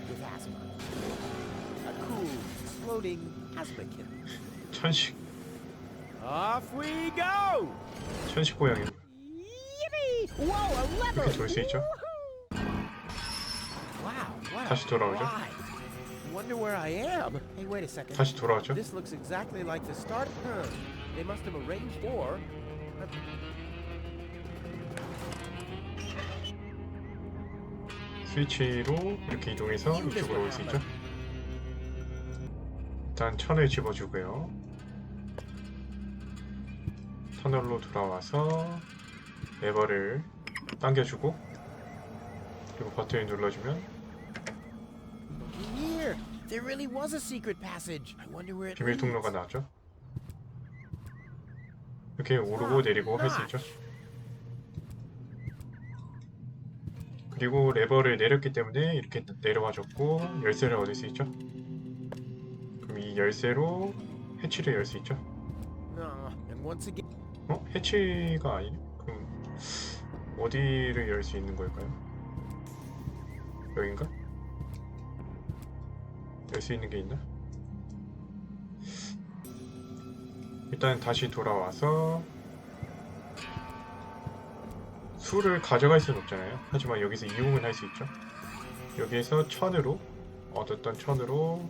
With asthma. A cool, floating asthma kit. 천식. Off we go. 천식 고양이. 이렇게 돌 수 있죠? 다시 돌아오죠? Wonder where I am. Hey, wait a second. 다시 돌아오죠? This looks exactly like the start. They must have arranged for. 스위치로 이렇게 이동해서 이쪽으로 올 수 있죠? 일단 천을 집어주고요. 터널로 돌아와서 레버를 당겨주고 그리고 버튼을 눌러주면 Here, there really was a secret passage. I wonder where it 비밀 통로가 나왔죠? 이렇게 오르고 내리고 할 수 있죠? 그리고 레버를 내렸기 때문에 이렇게 내려와줬고 열쇠를 얻을 수 있죠? 그럼 이 열쇠로 해치를 열 수 있죠? 해치가 아니네? 그럼 어디를 열 수 있는 걸까요? 여긴가? 열 수 있는 게 있나? 일단 다시 돌아와서 술을 가져갈 수는 없잖아요. 하지만 여기서 이용을 할 수 있죠. 여기에서 천으로 얻었던 천으로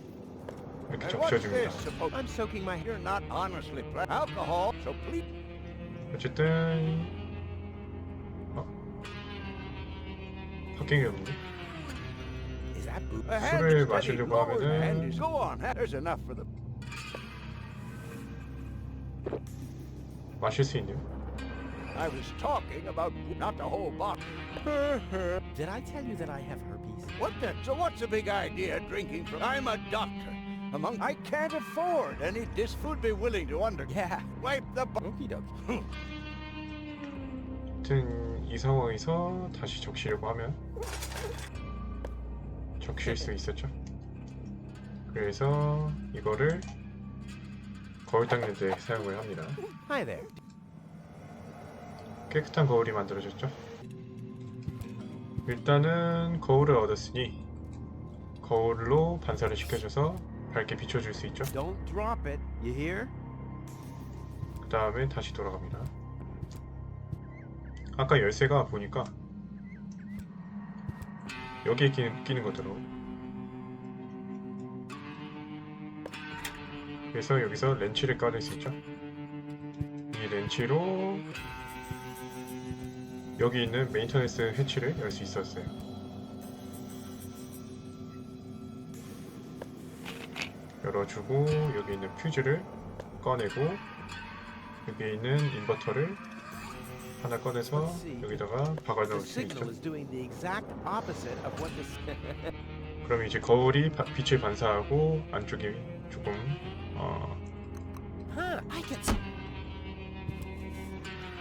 이렇게 적셔줍니다. 어쨌든 바뀐 게 없는데? 술을 마시려고 하면은 Go on, there's enough for the. 마실 수 있네요. I was talking about not the whole bottle. Did I tell you that I have herpes? What the? So what's the big idea drinking from? I'm a doctor. I can't afford any. This food be willing to Yeah. wipe the. Okie dokie. 아무튼 이 상황에서 다시 적시려고 하면 적실 수 있었죠. 그래서 이거를 거울 닦는 데 사용을 합니다. Hi there. 깨끗한 거울이 만들어졌죠. 일단은 거울을 얻었으니 거울로 반사를 시켜줘서 밝게 비춰줄 수 있죠. Don't drop it. You hear? 그 다음에 다시 돌아갑니다. 아까 열쇠가 보니까 여기에 끼는 거더라고. 그래서 여기서 렌치를 깔을 수 있죠. 이 렌치로 여기 있는 메인터넌스 해치를 열 수 있었어요. 열어주고 여기 있는 퓨즈를 꺼내고 여기 있는 인버터를 하나 꺼내서 여기다가 박아 넣을 수 있죠. 그럼 이제 거울이 빛을 반사하고 안쪽이 조금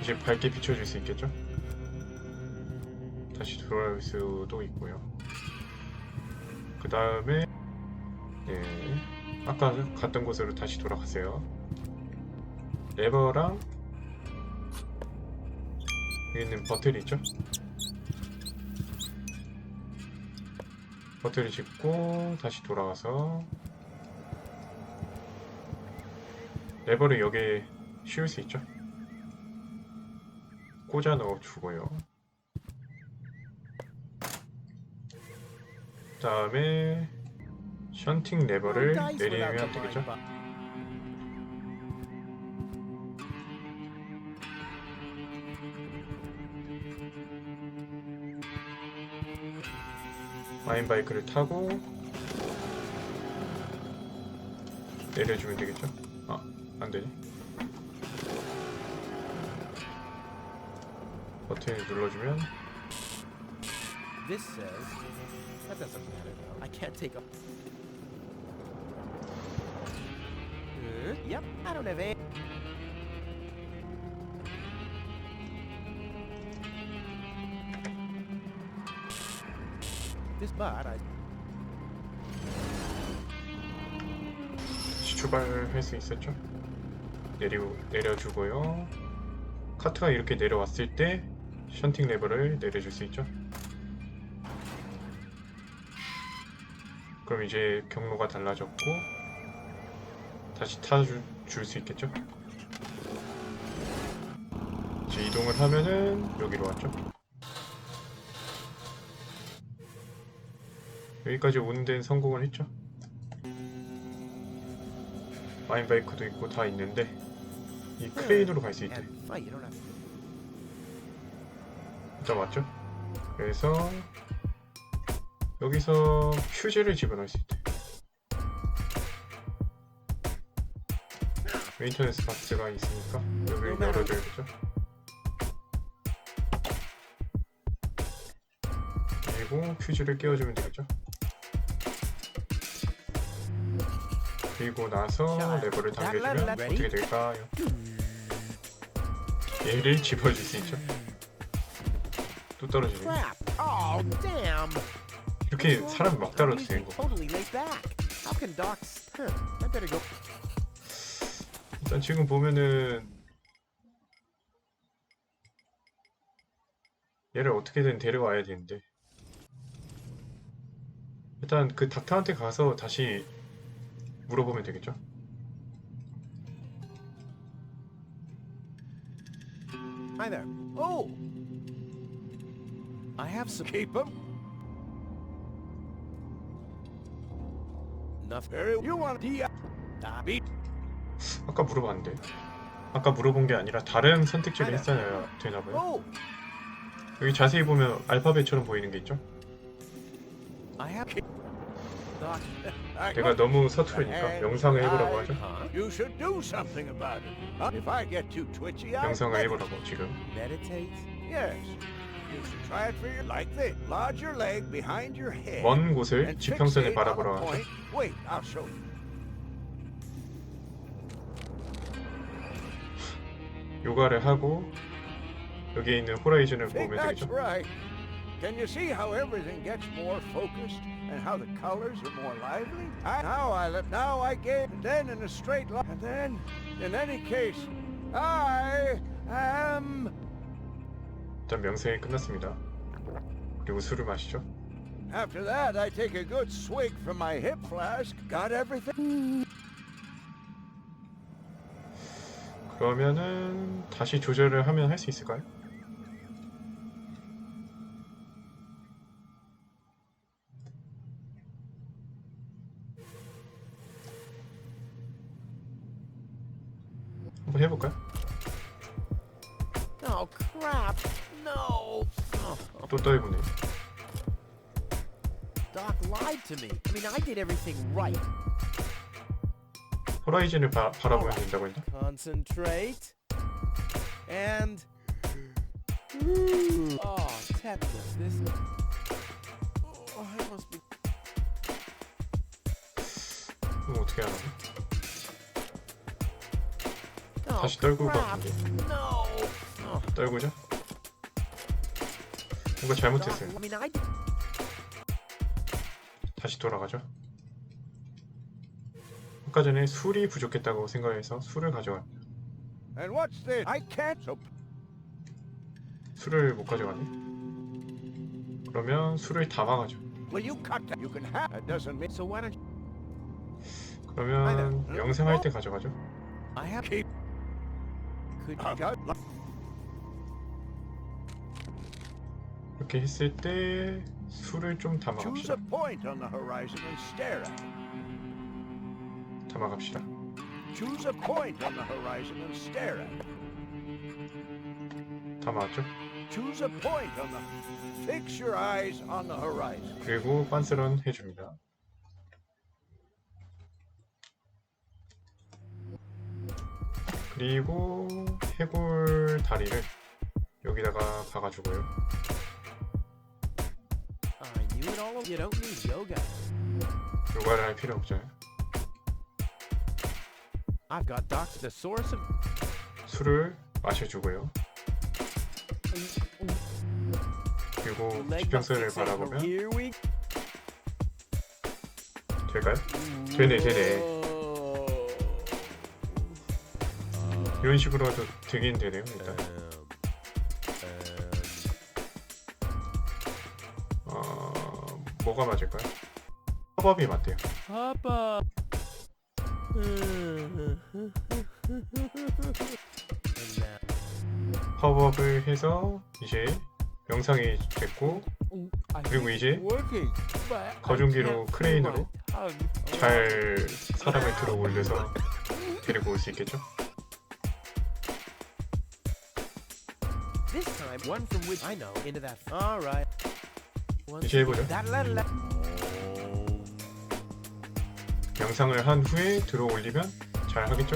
이제 밝게 비춰줄 수 있겠죠. 다시 돌아올 수도 있고요. 그 다음에 아까 갔던 곳으로 다시 돌아가세요. 레버랑 여기 있는 버튼이 있죠? 버튼을 짚고 다시 돌아와서 레버를 여기에 씌울 수 있죠? 꽂아 넣어 주고요. 그 다음에 션팅 레버를 내리면 되겠죠? 마인바이크를 타고 내려주면 되겠죠? 아, 안되네. 버튼을 눌러주면 This says that doesn't matter though. I can't take a. Yep, I don't have a. This bot, I. 다시 출발할 수 있었죠? 내려주고요. 카트가 이렇게 내려왔을 때 션팅 레버를 내려줄 수 있죠? 그럼 이제 경로가 달라졌고 다시 타줄 수 있겠죠? 이제 이동을 하면은 여기로 왔죠? 여기까지 오는 데는 성공을 했죠? 마인바이크도 있고 다 있는데 이 크레인으로 갈 수 있대. 일단 왔죠? 그래서 여기서 퓨즈를 집어넣을 수 있대. 메인터넌스 박스가 있으니까 여기를 열어줘야겠죠? 그리고 퓨즈를 끼워주면 되겠죠? 그리고 나서 레버를 당겨주면 어떻게 될까요? 얘를 집어줄 수 있죠? 또 떨어지네. 이렇게 사람이 막 따라도 되는 거. 일단 지금 보면은 얘를 어떻게든 데려와야 되는데 일단 그 닥터한테 가서 다시 물어보면 되겠죠? Hi there. Oh! I have some. Keep them. Enough. You want to beat? 아까 물어봤는데. 아까 물어본 게 아니라 다른 선택지를 했어야 되나봐요. 여기 자세히 보면 알파벳처럼 보이는 게 있죠? I have. 내가 너무 서투르니까 영상을 해보라고 하죠. You should do something about it. If I get too twitchy, I 영상을 해보라고 지금. Meditate? Yes. You should try it for your like this. Lodge your leg behind your head. 먼 곳을 and 지평선에 fixate on a 바라보라고 하죠. point. Wait, I'll show you. 요가를 하고 여기에 있는 호라이즌을 See, 보면 that's 되겠죠. right. Can you see how everything gets more focused and how the colors are more lively? Now I get, and then in a straight line, and then, in any case, I am. 일단 명상이 끝났습니다. 그리고 술을 마시죠. After that, I take a good swig from my hip flask. Got everything? 그러면은 다시 조절을 하면 할 수 있을까요? 한번 해볼까요? Oh crap! No! 또 떨구네. Doc lied to me. I mean, I did everything right. 호라이즌을 바라보면 된다고 했나? Concentrate. And... Oh, tetanus. This... Oh, I must be... 그럼 어떻게 하라고? 다시 떨구고 같은데. 떨구죠? 뭔가 잘못했어요. 다시 돌아가죠. 아까 전에 술이 부족했다고 생각해서 술을 가져갑니다. And what's this? I can't. 술을 못 가져가네. 그러면 술을 담아가죠. Will you cut that? You can have. That doesn't mean. So why don't you? 그러면 영상할 때 가져가죠. I have. Could 이렇게 했을 때 술을 좀 Choose 담아갑시다. a point on the horizon and stare at. 담아갑시다. Choose a point on the horizon and stare at. 담아왔죠? Choose a point on the. Fix your eyes on the horizon. 그리고 빤스런 해줍니다. 그리고 해골 다리를 여기다가 박아주고요. I knew it all. You don't need yoga. 요가를 할 필요 없잖아요. I've got Doc's the source of. 술을 마셔주고요. 그리고 지평선을 바라보면 될까요? 되네. 이런 식으로 해도 되긴 되네요. 일단 뭐가 맞을까요? 팝업이 맞대요. 팝업. 팝업을 해서 이제 영상이 됐고, 그리고 이제 거중기로 크레인으로 잘 사람을 들어 올려서 데리고 올 수 있겠죠? This time, one from which I know into that. All right. 이제 해보죠. 영상을 한 후에 들어 올리면 잘 하겠죠?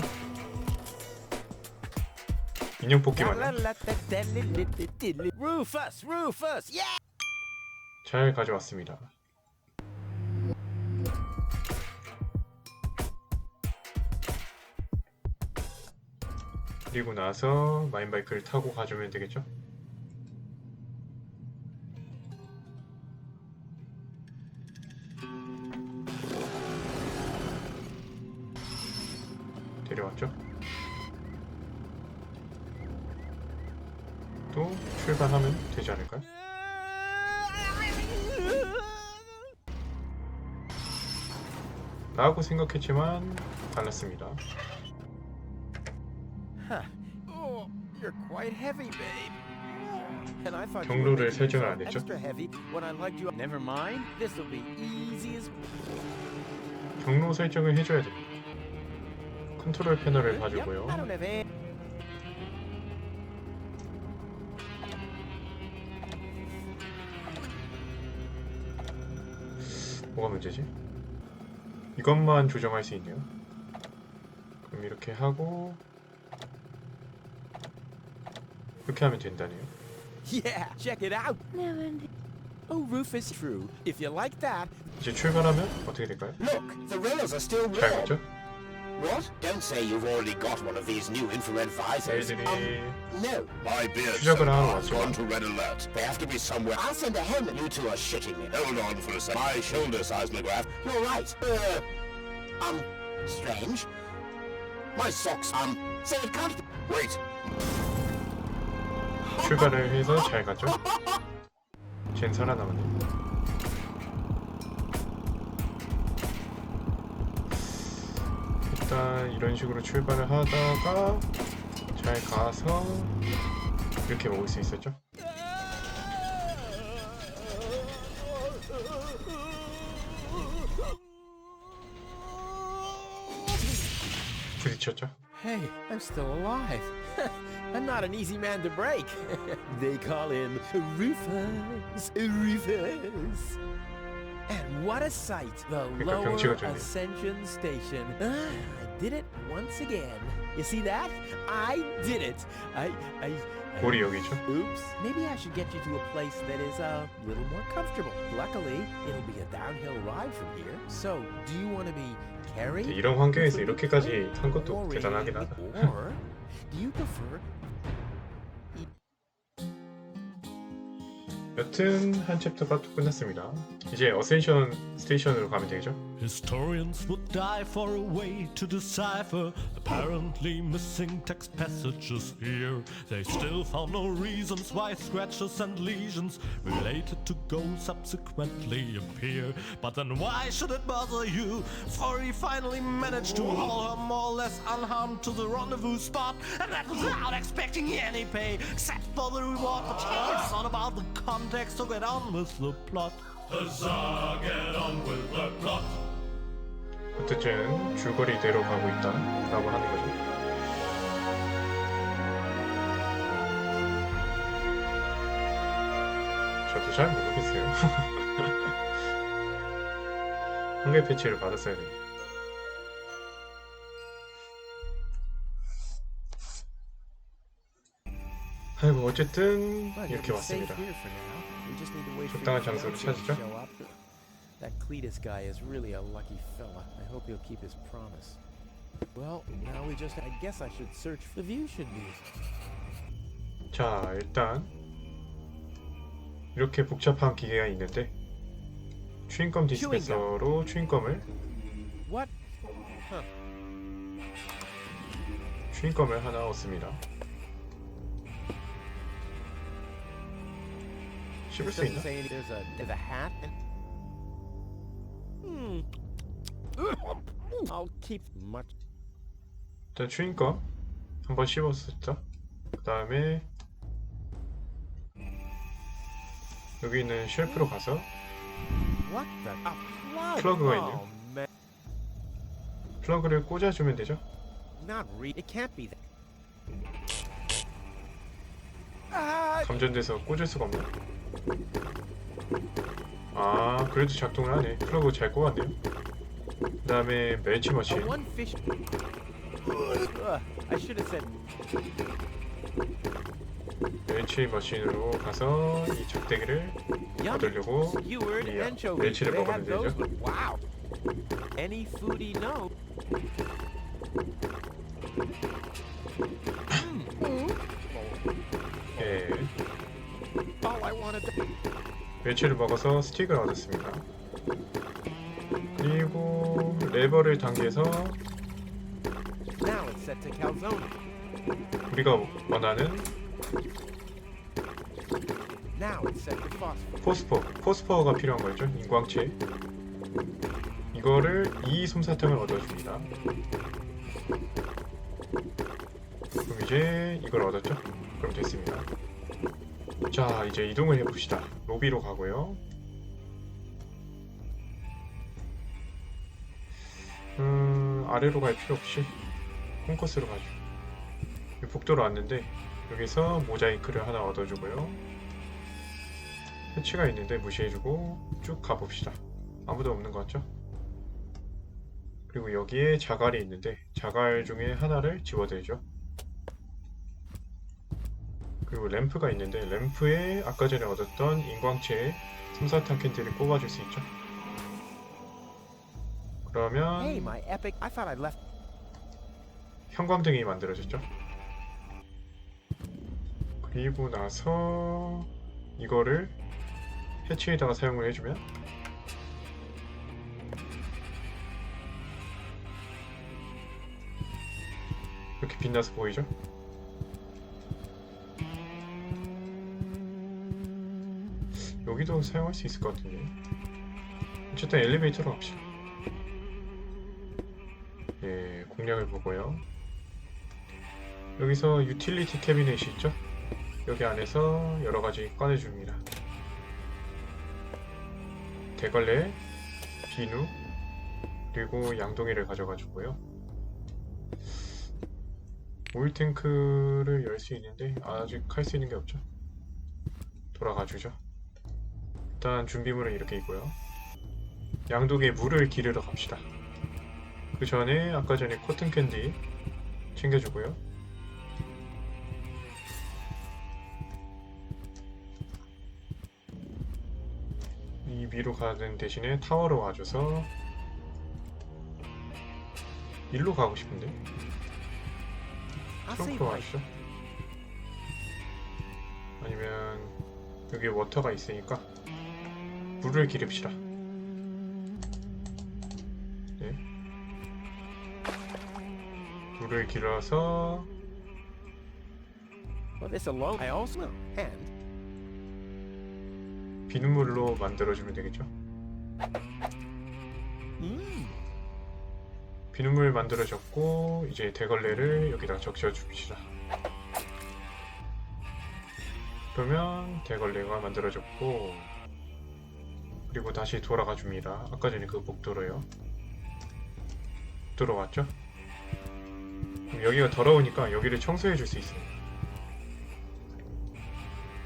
인형 뽑기 마냥 Rufus, yeah. 잘 가져왔습니다. 그리고 나서 마인바이크를 타고 가주면 되겠죠? 데려왔죠? 또 출발하면 되지 않을까요? 라고 생각했지만 달랐습니다. Oh, you're quite heavy, babe. And I thought 경로를 설정을 안 했죠? extra heavy when I lugged you. Never mind. This'll be easy as. 경로 설정을 해줘야 됩니다. 컨트롤 패널을 봐주고요. I don't have any. 뭐가 문제지? 이것만 조정할 수 있네요. 그럼 이렇게 하고 이렇게 하면 된다네요. Yeah, check it out. Oh, Rufus, true. If you like that. 이제 출발하면 어떻게 될까요? Look, the rails are still 잘 red. 갔죠? What? Don't say you've already got one of these new infrared visors. 애들이 No. My beard 추적을 하러 has gone 왔지만 to red alert. They have to be somewhere. I'll send a helmet. You two are shitting me. Hold on for a second. My shoulder seismograph. You're right. Strange. My socks, say it can't be. Wait. 출발을 해서 잘 갔죠? 쟨 살아남았네. 일단 이런 식으로 출발을 하다가 잘 가서 이렇게 먹을 수 있었죠? 부딪혔죠? Hey, I'm still alive. I'm not an easy man to break. They call him Rufus. Rufus. And what a sight! The lower 경치가 좋네요. ascension station. I did it once again. You see that? I did it. I 골이 여기죠? Oops. Maybe I should get you to a place that is a little more comfortable. Luckily, it'll be a downhill ride from here. So, do you want to be carried? 이런 환경에서 이렇게까지 한 것도 대단하긴 하다. Or do you prefer? 여튼 한 챕터가 또 끝났습니다. 이제 어센션 스테이션으로 가면 되죠? Historians would die for a way to decipher apparently missing text passages here. They still found no reasons why scratches and lesions related to goals subsequently appear. But then why should it bother you? For he finally managed to haul her more or less unharmed to the rendezvous spot, and that without expecting any pay except for the reward. But it's not about the context, so get on with the plot. Huzzah, get on with the plot. 어쨌든 줄거리대로 가고 있다 라고 하는 거죠. 저도 잘 모르겠어요. 한글 패치를 받았어야 돼요. 아이고 어쨌든 이렇게 왔습니다. 적당한 장소를 찾으죠. That Cletus guy is really a lucky fella. I hope he'll keep his promise. Well, now we just... I guess I should search for the view should be. 자, 일단 이렇게 복잡한 기계가 있는데 추인검 디스펜서로 추인검을 What? 추인검을 하나 얻습니다. 씹을 수 있나? There's a hat and... I'll keep much. 일단 추인검 한번 씹었었죠. 그 다음에 여기 있는 쉘프로 가서 What the? 플러그가 있네요. 플러그를 꽂아주면 되죠. Not really. It can't be that. 감전돼서 꽂을 수가 없네. 아, 그래도 작동을 하네. 플러그 잘 꽂았네요. 그 다음에 멸치 머신. 멸치 머신으로 가서 이 작대기를 얻으려고 이 멸치를 먹으면 되죠. Any food he knows. 예. All I wanted to... 멸치를 먹어서 스틱을 얻었습니다. 그리고 레버를 당겨서 Now it's set to calzone. 우리가 원하는 Now it's set to phosphor. 포스퍼가 필요한 거죠. 인광체. 이거를 이 솜사탕을 얻어줍니다. 그럼 이제 이걸 얻었죠? 그럼 됐습니다. 자, 이제 이동을 해봅시다. 로비로 가고요. 아래로 갈 필요 없이 콩커스로 가죠. 복도로 왔는데 여기서 모자이크를 하나 얻어주고요. 패치가 있는데 무시해주고 쭉 가봅시다. 아무도 없는 것 같죠? 그리고 여기에 자갈이 있는데 자갈 중에 하나를 집어들죠. 그리고 램프가 있는데 램프에 아까 전에 얻었던 인광체에 솜사탕 캔디를 꼽아줄 수 있죠. 그러면 Hey, my epic. I thought I left. 형광등이 만들어졌죠. 그리고 나서 이거를 해치에다가 사용을 해주면 이렇게 빛나서 보이죠? 여기도 사용할 수 있을 것 같은데. 어쨌든 엘리베이터로 갑시다. 예, 공략을 보고요. 여기서 유틸리티 캐비넷이 있죠? 여기 안에서 여러가지 꺼내줍니다. 대걸레, 비누, 그리고 양동이를 가져가 주고요. 오일탱크를 열 수 있는데 아직 할 수 있는 게 없죠. 돌아가 주죠. 일단 준비물은 이렇게 있고요. 양동이에 물을 기르러 갑시다. 그 전에 아까 전에 코튼 캔디 챙겨주고요. 이 위로 가는 대신에 타워로 와줘서 일로 가고 싶은데 트렁크로 가시죠. 아니면 여기 워터가 있으니까 물을 기릅시다. 네. 물을 길어서 Well, this alone. I also know. And 비눗물로 만들어주면 되겠죠. 비눗물 만들어졌고 이제 대걸레를 여기다 적셔줍시다. 그러면 대걸레가 만들어졌고 그리고 다시 돌아가 줍니다. 아까 전에 그 복도로요. 들어왔죠? 그럼 여기가 더러우니까 여기를 청소해 줄 수 있습니다.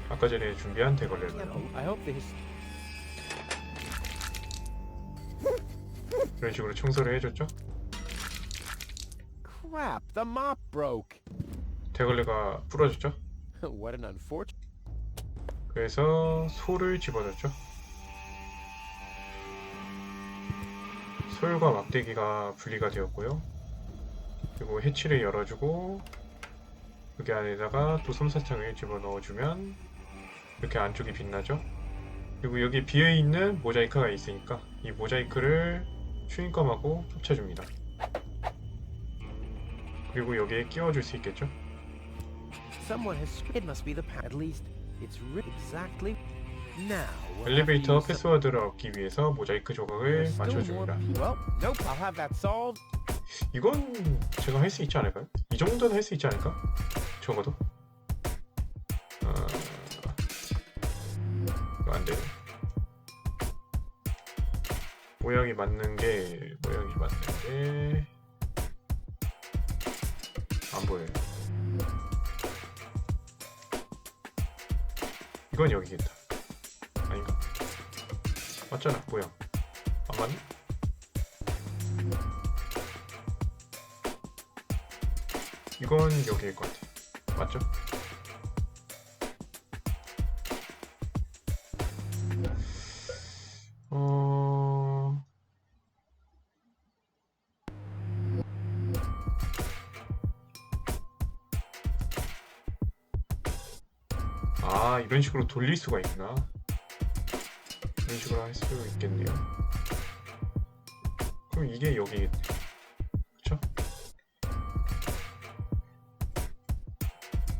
아까 전에 준비한 대걸레로요. I hope this. 이런 식으로 청소를 해줬죠? Crap! The mop broke. 대걸레가 부러졌죠? What an unfortunate. 그래서 소를 집어넣죠. 솔과 막대기가 분리가 되었고요. 그리고 해치를 열어주고 여기 안에다가 또 솜사탕을 집어넣어주면 이렇게 안쪽이 빛나죠. 그리고 여기 비어있는 모자이크가 있으니까 이 모자이크를 추인검하고 합쳐줍니다. 그리고 여기에 끼워줄 수 있겠죠. Someone has. It must be the. At least it's exactly. Now. 엘리베이터 패스워드를 얻기 위해서 모자이크 조각을 맞춰줍니다. Well, nope. I'll have that solved. 이건 제가 할 수 있지 않을까요? 이 정도는 할 수 있지 않을까? 적어도. 이거 안 되네. 모양이 맞는 게 안 보여요. 이건 여기겠다. 아닌가? 맞잖아, 모양. 안 맞네? 이건 여기일 것 같아. 맞죠? 아, 이런 식으로 돌릴 수가 있구나. 이런 식으로 할 수 있겠네요. 그럼 이게 여기겠네. 그쵸?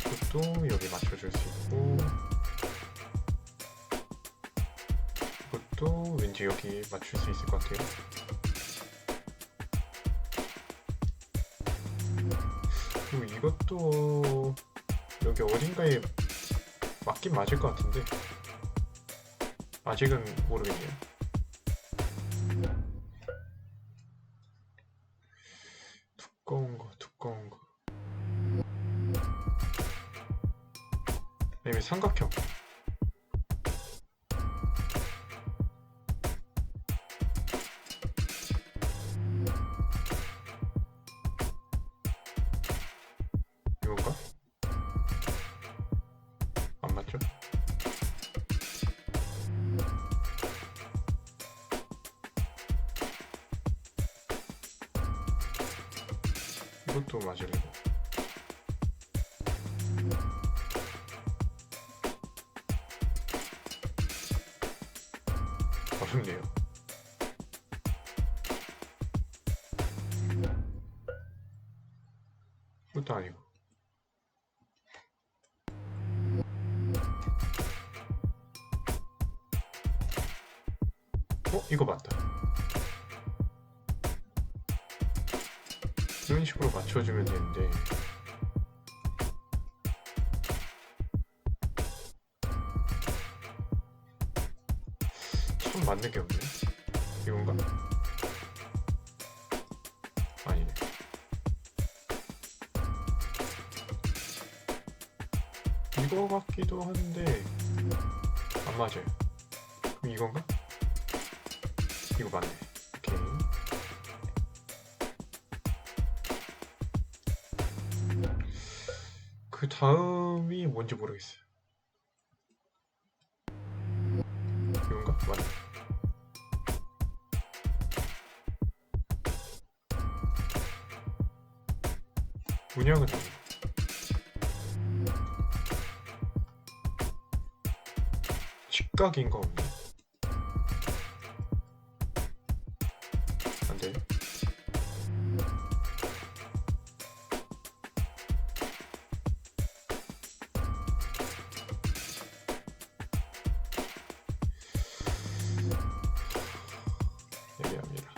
이것도 여기 맞춰줄 수 있고 이것도 왠지 여기 맞출 수 있을 것 같아요. 그리고 이것도 여기 어딘가에 맞긴 맞을 것 같은데 아직은 모르겠네요. 두꺼운 거 아니면 삼각형. 이건가? 안 맞죠? 이것도 맞으려고. 어렵네요. 이것도 아니고. 이거 맞다. 이런 식으로 맞춰주면 되는데 참 맞는 게 없네. 이건가? 아니네. 이거 같기도 한데 안 맞아요. 그럼 이건가? 이거 맞네. 오케이. 그 다음이 뭔지 모르겠어요. 이건가? 맞네. 문양은 아니고. 직각인 거 없네. 안 돼. 애매합니다.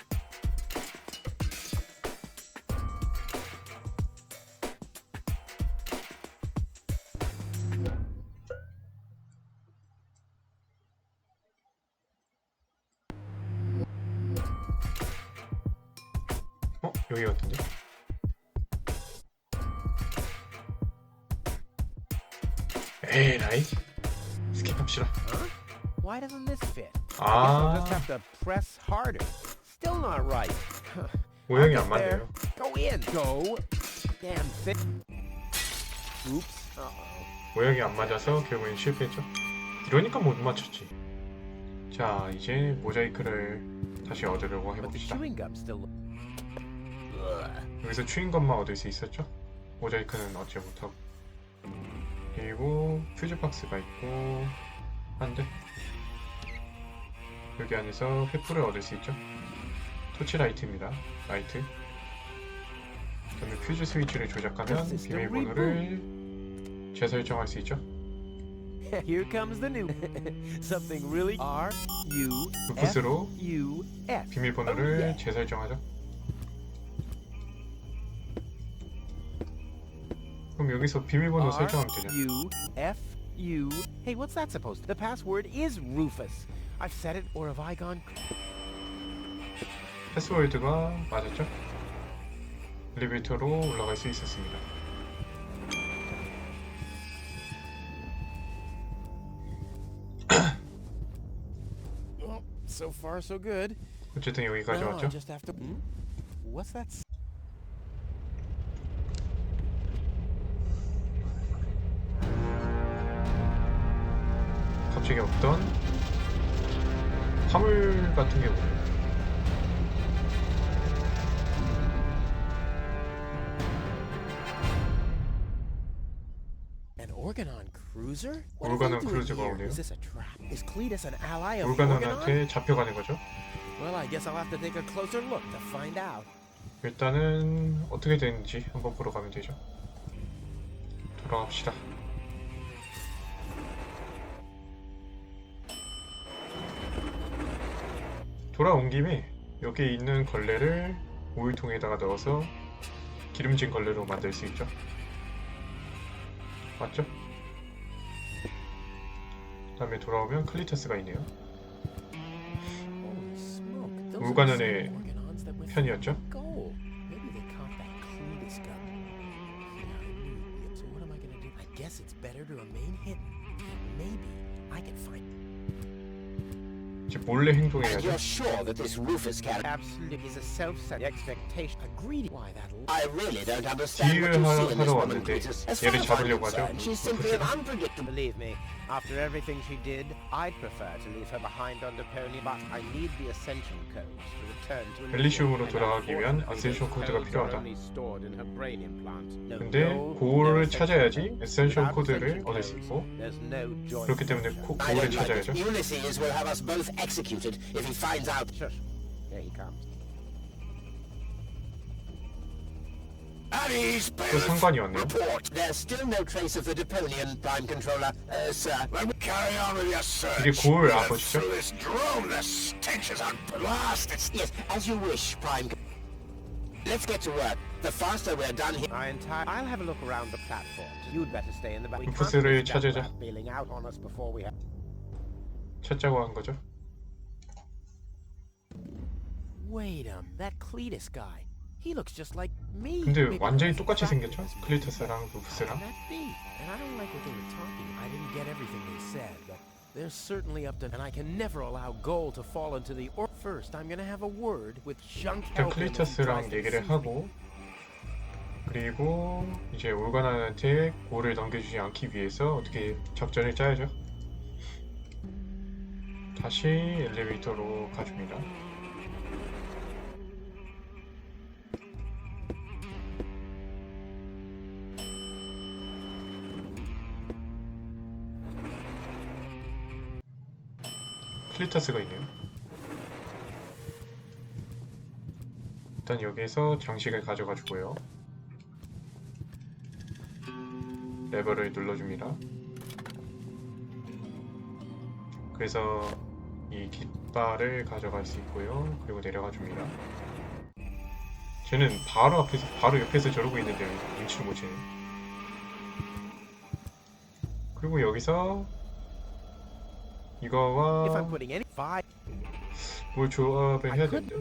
여기 같은데? 에라이 스킵합시다. Why doesn't this fit? I guess 아, I'll just have to press harder. Still not right. 모양이 I'll 안 get there. 맞네요. Go in. Go. Damn fit. Oops. 모양이 안 맞아서 결국엔 실패했죠. 이러니까 못 맞췄지. 자, 이제 모자이크를 다시 얻으려고 But the 해봅시다. chewing gum still. 여기서 추인것만 얻을 수 있었죠? 모자이크는 얻지 못하고. 그리고 퓨즈박스가 있고 한데 여기 안에서 횃불을 얻을 수 있죠? 토치라이트입니다. 라이트. 그 다음에 퓨즈 스위치를 조작하면 비밀번호를 재설정할 수 있죠? Here comes the new something really 루푸스로 R-U-F-U-S. 비밀번호를 재설정하죠. 그럼 여기서 비밀번호 설정하면 되냐? R-U-F-U. Hey, what's that supposed to? The password is Rufus. I've said it, or have I gone? 패스워드가 맞았죠? 엘리베이터로 올라갈 수 있었습니다. Well, so far so good. 어쨌든 여기까지 Now I 왔죠? just have to. What's that? 갑자기 없던 화물 같은 게 뭐예요? An Organon cruiser? Organon cruiser가 오네요. Is this a trap? Is Cletus an ally of Organon? 올가논한테 잡혀가는 거죠? Well, I guess I'll have to take a closer look to find out. 일단은 어떻게 되는지 한번 보러 가면 되죠. 돌아갑시다. 돌아온 김에 여기 있는 걸레를 오일통에다가 넣어서 기름진 걸레로 만들 수 있죠. 맞죠? 그 다음에 돌아오면 클리터스가 있네요. 올가논의 편이었죠. Maybe they caught that Cletus gun. Yeah, I knew. So what am I gonna do? I guess it's better to remain hidden. Maybe I can find. 이제 몰래 And 행동해야죠. you're sure that this Rufus character... Absolutely is a self-set expectation. A greedy. Why that'll. I really don't understand what you see in this 하러 woman, 왔는데 Cletus. As far 얘를 as I'm 잡으려고 하죠. concerned, she's simply an unpredictable... Believe me, after everything she did, I'd prefer to leave her behind on Deponia, but I need the ascension codes to return to 엘리시움으로 돌아가기 위한 아센션 코드가 필요하다. 근데 근데 고울을 찾아야지 에센셜 코드를 얻을 수 있고, 그렇기 때문에 I 고울을 don't like 찾아야죠. it. Ulysses will have us both executed if he finds out... Shush. Here he comes. 또 상관이 왔네요. Report. There's still no trace of the Deponian Prime Controller, sir. Let me carry on with your search. 이게 고울 아버지죠? Through this drone, the stench is unblasted. Yes, as you wish, Prime. Let's get to work. The faster we're done here... I'll have a look around the platform. You'd better stay in the back. 루푸스를 찾으자. Bailing out on us before we have. 찾자고 한 거죠. Wait that Cletus guy. He looks just like me. 근데 완전히 똑같이 생겼죠? 클리터스랑 루푸스랑. That be? And I don't like what they were talking. I didn't get everything they said, but they're certainly up to. And I can never allow gold to fall into the. Or first, I'm gonna have a word with junk. 일단 클리터스랑 얘기를 하고, 그리고 이제 올가난한테 골을 넘겨주지 않기 위해서 어떻게 작전을 짜야죠. 다시 엘리베이터로 가줍니다. 클리터스가 있네요. 일단 여기에서 장식을 가져가 주고요. 레버를 눌러줍니다. 그래서 이 깃발을 가져갈 수 있고요. 그리고 내려가 줍니다. 쟤는 바로 옆에서 저러고 있는데 눈치를 못 채네. 그리고 여기서 이거와 뭘 조합을 해야 되는데.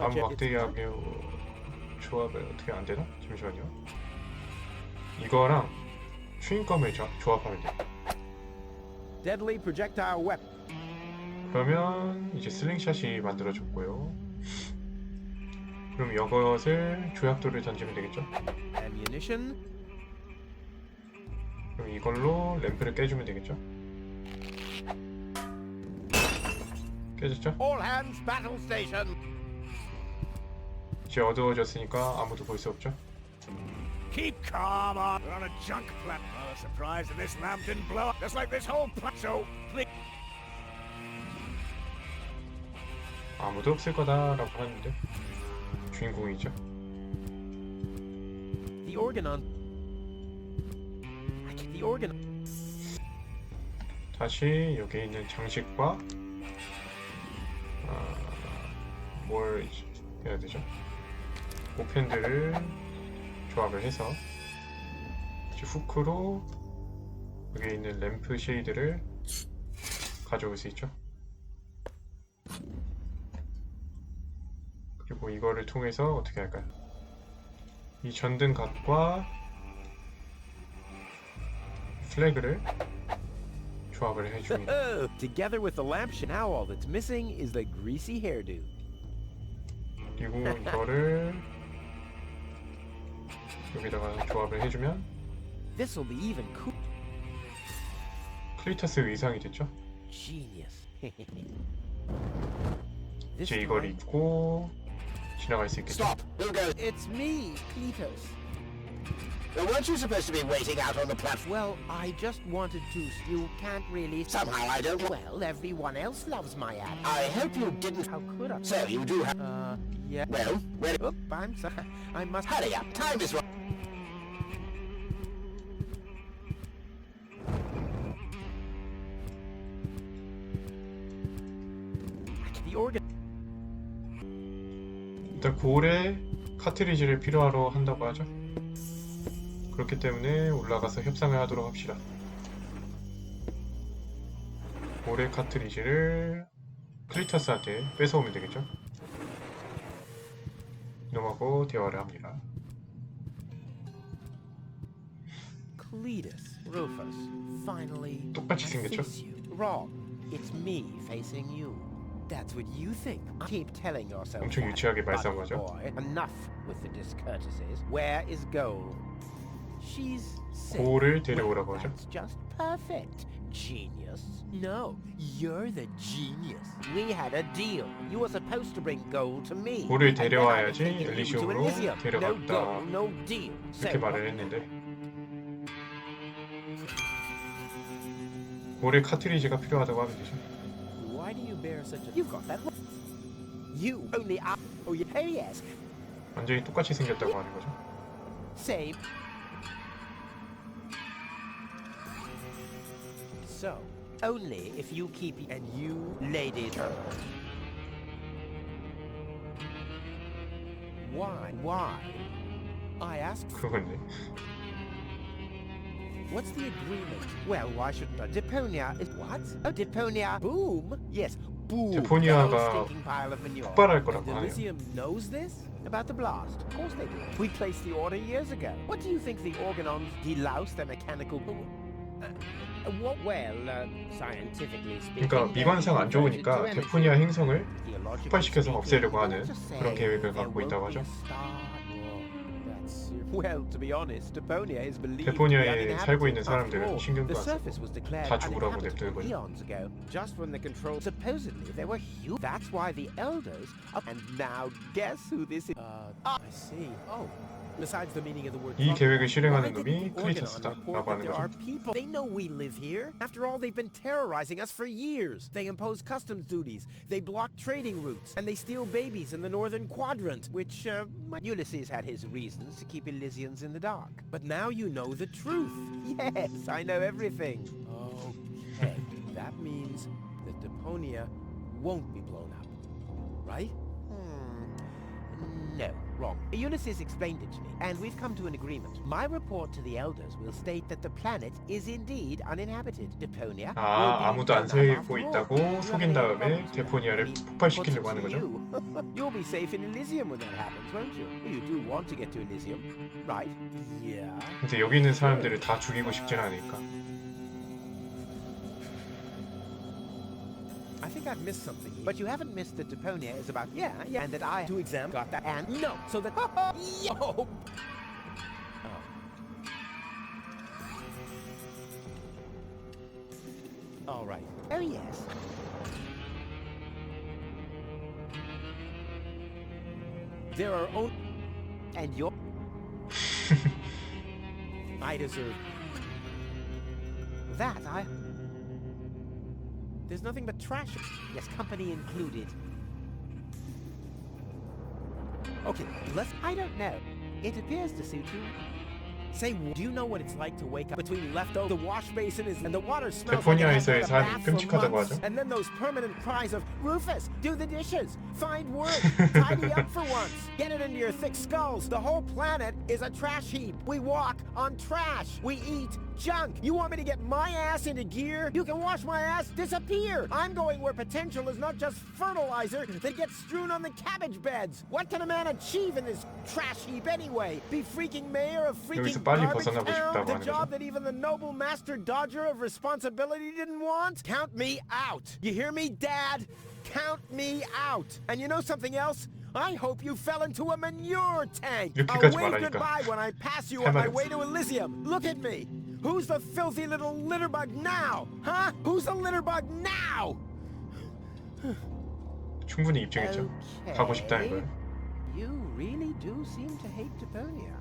아무 막대기하게 조합을 어떻게 안 되나? 잠시만요. 이거랑 추인검을 조합하면 돼. Deadly projectile weapon. 그러면 이제 슬링샷이 만들어졌고요. 그럼 이것을 조약돌을 던지면 되겠죠? Ammunition. 그럼 이걸로 램프를 깨주면 되겠죠? 깨졌죠? All hands battle station. 이제 어두워졌으니까 아무도 볼 수 없죠? Keep calm, we're on a junk planet. Oh, surprised that this lamp didn't blow up, just like this whole planet. So, please. 아무도 없을 거다라고 하는데 주인공이죠. The organ. 다시 여기 있는 장식과 뭘 해야 되죠? 오펜들을 조합을 해서 이제 후크로 여기 있는 램프 쉐이드를 가져올 수 있죠. 그리고 이거를 통해서 어떻게 할까요? 이 전등각과 플래그를 조합을 해줍니다. Together with the lampshade, now all that's missing is the greasy hairdo. 그리고 이거를 여기다가 조합을 해주면 This will be even cool. 클리터스 의상이 됐죠? Genius. 이제 이걸 입고 지나갈 수 있겠죠? Stop! We'll go. It's me, Cletus. Well, weren't you supposed to be waiting out on the platform? Well, I just wanted to. You can't really. Somehow I don't... Well, everyone else loves my ad. I hope you didn't... How could I? So, you do have... Yeah. Well, Oop, I'm sorry. I must... Hurry up, time is right. The organ. 일단 고울에 카트리지를 필요하러 한다고 하죠. 그렇기 때문에 올라가서 협상을 하도록 합시다. 고울의 카트리지를 클리터스한테 뺏어오면 되겠죠. 이놈하고 대화를 합니다. Cletus, Rufus, finally 똑같이 I 생겼죠? face you. Wrong. It's me facing you. That's what you think. Keep telling yourself 엄청 that, 유치하게 buddy 말싸움하죠? boy. Enough with the discourtesies. Where is gold? She's sick. 고를 데려오라고 Well, 하죠. that's just perfect. Genius. No, you're the genius. We had a deal. You were supposed to bring gold to me. 고를 And then I 데려와야지 would take you to 엘리시움으로 Elysium. No 데려갔다. gold, no deal. So 이렇게 말을 했는데 고래 카트리지가 필요하다고 하면 되죠. why do you bear such a... You've got that. You only are... Oh, yes. 완전히 똑같이 생겼다고 하는 거죠. Same. So, only if you keep... And you, lady... Why? I asked... 그건데. What's the agreement? Well, why shouldn't I? Deponia is what? Oh, Deponia. Boom. Yes, boom. 데포니아가 The whole stinking pile of manure. 폭발할 거라고 The 하네요. Elysium knows this? About the blast? Of course they do. We placed the order years ago. What do you think the organons deloused their mechanical... scientifically speaking... 그러니까 미관상 안 좋으니까 데포니아 행성을 폭발시켜서 없애려고 하는 그런 계획을 갖고 있다고 하죠. Well, to be honest, Deponia is believed 데포니아에 살고 있는 After 사람들은 all, 신경도 the 안 surface 쓰고 was declared 다 죽으라고 uninhabitable 냅두는 거죠. eons ago, just when the control... Supposedly, there were huge... That's why the elders... And now, guess who this is? I see. Oh. Besides the meaning of the word... 이 계획을 실행하는 Why 놈이 didn't the organon 클리터스다라고 report 하는 that there are 거죠. people... They know we live here. After all, they've been terrorizing us for years. They impose customs duties. They block trading routes. And they steal babies in the northern quadrant, which, Ulysses had his reasons to keep Elysians in the dark. But now you know the truth. Yes, I know everything. Okay, that means that Deponia won't be blown up, right? No, wrong. Ulysses explained it to me, and we've come to an agreement. My report to the elders will state that the planet is indeed uninhabited. Deponia 아, 아무도 안 살고 있다고 속인 다음에 데포니아를 폭발시키려고 하는 거죠. You'll be safe in Elysium when that happens, won't you? You do want to get to Elysium, right? Yeah. 근데 여기 있는 사람들을 다 죽이고 싶진 않으니까. I think I've missed something. But you haven't missed that Deponia is about... Yeah, and that I... To exam... Got that. And... No! So that... Oh! All right. Oh, yes. There are only... And you're... I deserve... That, There's nothing but trash. Yes, company included. Okay, I don't know. It appears to suit you. Say, do you know what it's like to wake up between leftover the wash basin is and the water smells like it 데포니아에서의 hasn't had a 삶이 bath for 끔찍하다고 months, 하죠. and then those permanent cries of Rufus, do the dishes, find work, tidy up for once, get it into your thick skulls. The whole planet is a trash heap. We walk on trash. We eat junk. You want me to get my ass into gear? You can watch my ass disappear. I'm going where potential is not just fertilizer that gets strewn on the cabbage beds. What can a man achieve in this trash heap anyway? Be freaking mayor of freaking 빨리 garbage 벗어나고 town? 싶다고 The 하는 job 거죠. that even the noble master dodger of responsibility didn't want? Count me out. You hear me, Dad? Count me out. And you know something else? I hope you fell into a manure tank. I'll 이렇게까지 wave 말하니까 goodbye when I pass you 할 on my 말이 way 없어. to Elysium. Look at me. Who's the filthy little litterbug now? Huh? Who's the litterbug now? 충분히 입증했죠. 가고 싶다는 걸. You really do seem to hate Deponia.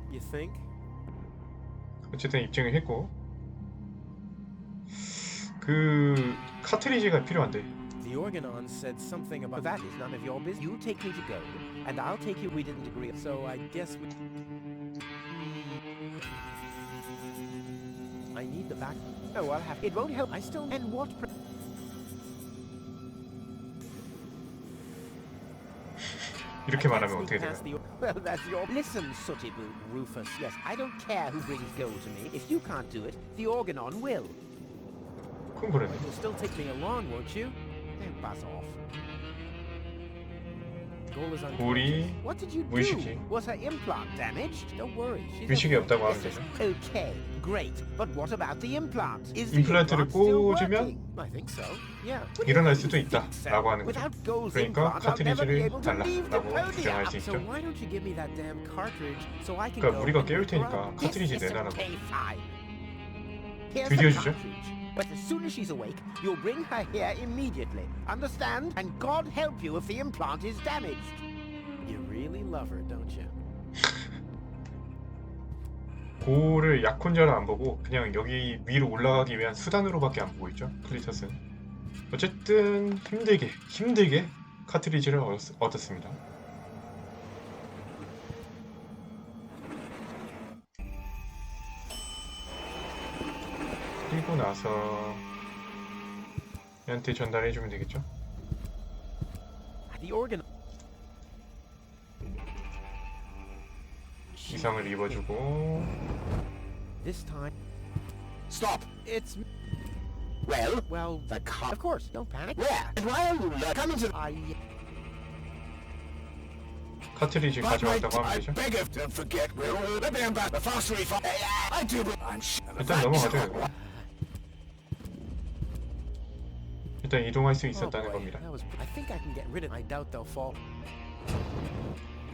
You think? 어쨌든 입증을 했고 그 카트리지가 필요한데 The Organon said something about that is none of your business. You take me to go, and I'll take you. We didn't agree, so I guess we... I need the back... Oh, I'll have... It won't help. I still... And what... 이렇게 말하면 어떻게 돼요? Well, that's your... Listen, sooty boot, Rufus. Yes, I don't care who brings gold to me. If you can't do it, the Organon will. 그럼 그래. You'll still take me along, won't you? Don't buzz off. Goal is 볼이 What did you do? 무의식이 Was her implant damaged? Don't worry. She's 의식이 없다고 하면 This 되죠. is okay, great. But what about the implant? Is the 임플란트를 implant still 꽂으면 working? I think so. Yeah. 일어날 수도 있다라고 하는 거죠. Without Goal's 그러니까 implant, I'll never be 카트리지를 able to leave 달라라고 Deponia. 주장할 수 So 있죠. why don't you give me that damn cartridge so I can 그러니까 go 우리가 and 깨울 look her 테니까 up? 카트리지 Yes, 내놔라고. okay, fine. Here's 드디어 the 주죠. cartridge. But as soon as she's awake, you'll bring her here immediately. Understand? And God help you if the implant is damaged. You really love her, don't you? 골을 약혼자로 안 보고 그냥 여기 위로 올라가기 위한 수단으로밖에 안 보고 있죠. 클리터스는. 어쨌든 힘들게 카트리지를 얻었습니다. 그리고 나서 얘한테 전달해주면 되겠죠. The organ. 이상을 입어주고. This time. Stop! It's. Well, the car. Of course, don't panic. Where? And why are you coming to... 카트리지 가져왔다고 하면 되죠. I beg of don't forget we're all living back the faster we find. I do, but I'm 일단 넘어가죠. 여기. 일단 이동할 수 있었다는 겁니다. I think I can get rid of. I doubt they'll fall.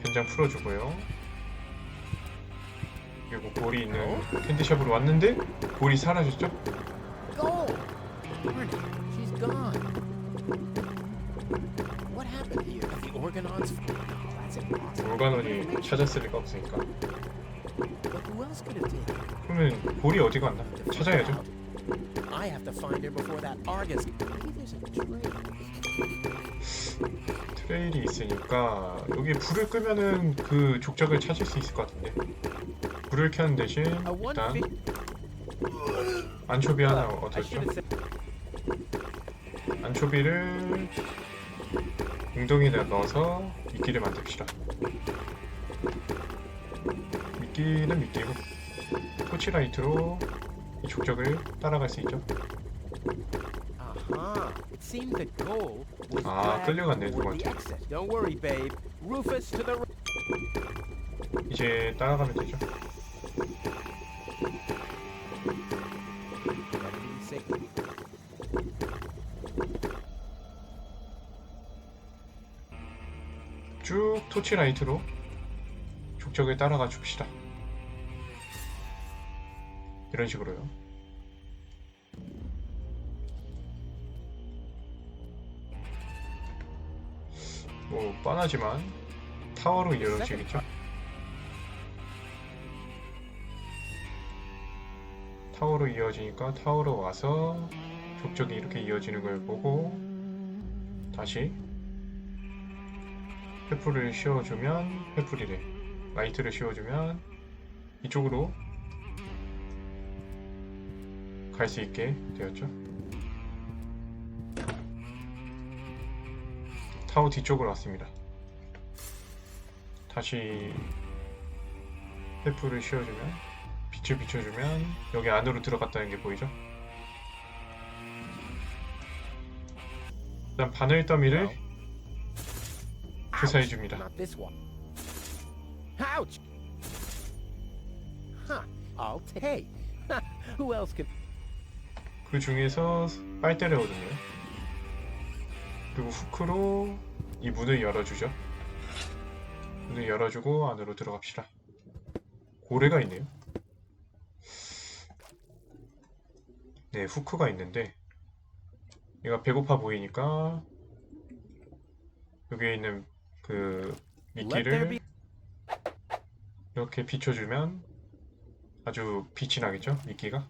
현장 풀어주고요. 그리고 볼이 있는 캔디샵으로 왔는데 볼이 사라졌죠? Go! She's gone. What happened here? The organons. That's impossible. 물관원이 찾았을 리가 없으니까. But who else could have did? 그러면 볼이 어디 갔나? 찾아야죠. I have to find her before that Argus. Maybe there's a trail. 트레일이 있으니까 여기 불을 끄면은 그 족적을 찾을 수 있을 것 같은데. 불을 켜는 대신 일단 안초비 하나 얻었죠. 안초비를 웅덩이에다 넣어서 미끼를 만듭시다. 미끼는 미끼고 토치라이트로 이 족적을 따라갈 수 있죠. 아, 끌려갔네 누구한테. Don't worry, babe. Rufus to the. 이제 따라가면 되죠. 쭉 토치라이트로 족적을 따라가 줍시다. 이런 식으로요. 뭐 뻔하지만 타워로 이어지겠죠. 타워로 이어지니까 타워로 와서 족적이 이렇게 이어지는 걸 보고 다시 횃불을 씌워주면 횃불이래. 라이트를 씌워주면 이쪽으로 갈 수 있게 되었죠. 타워 뒤쪽으로 왔습니다. 다시 횃불을 씌워주면 빛을 비춰주면 여기 안으로 들어갔다는 게 보이죠? 일단 바늘 더미를 조사해줍니다. Not this one. Ouch! Huh. I'll take. Who else can? 그 중에서 빨대를 얻으네요. 그리고 후크로 이 문을 열어주죠. 문을 열어주고 안으로 들어갑시다. 고래가 있네요. 네, 후크가 있는데 얘가 배고파 보이니까 여기에 있는 그 미끼를 이렇게 비춰주면 아주 빛이 나겠죠? 미끼가.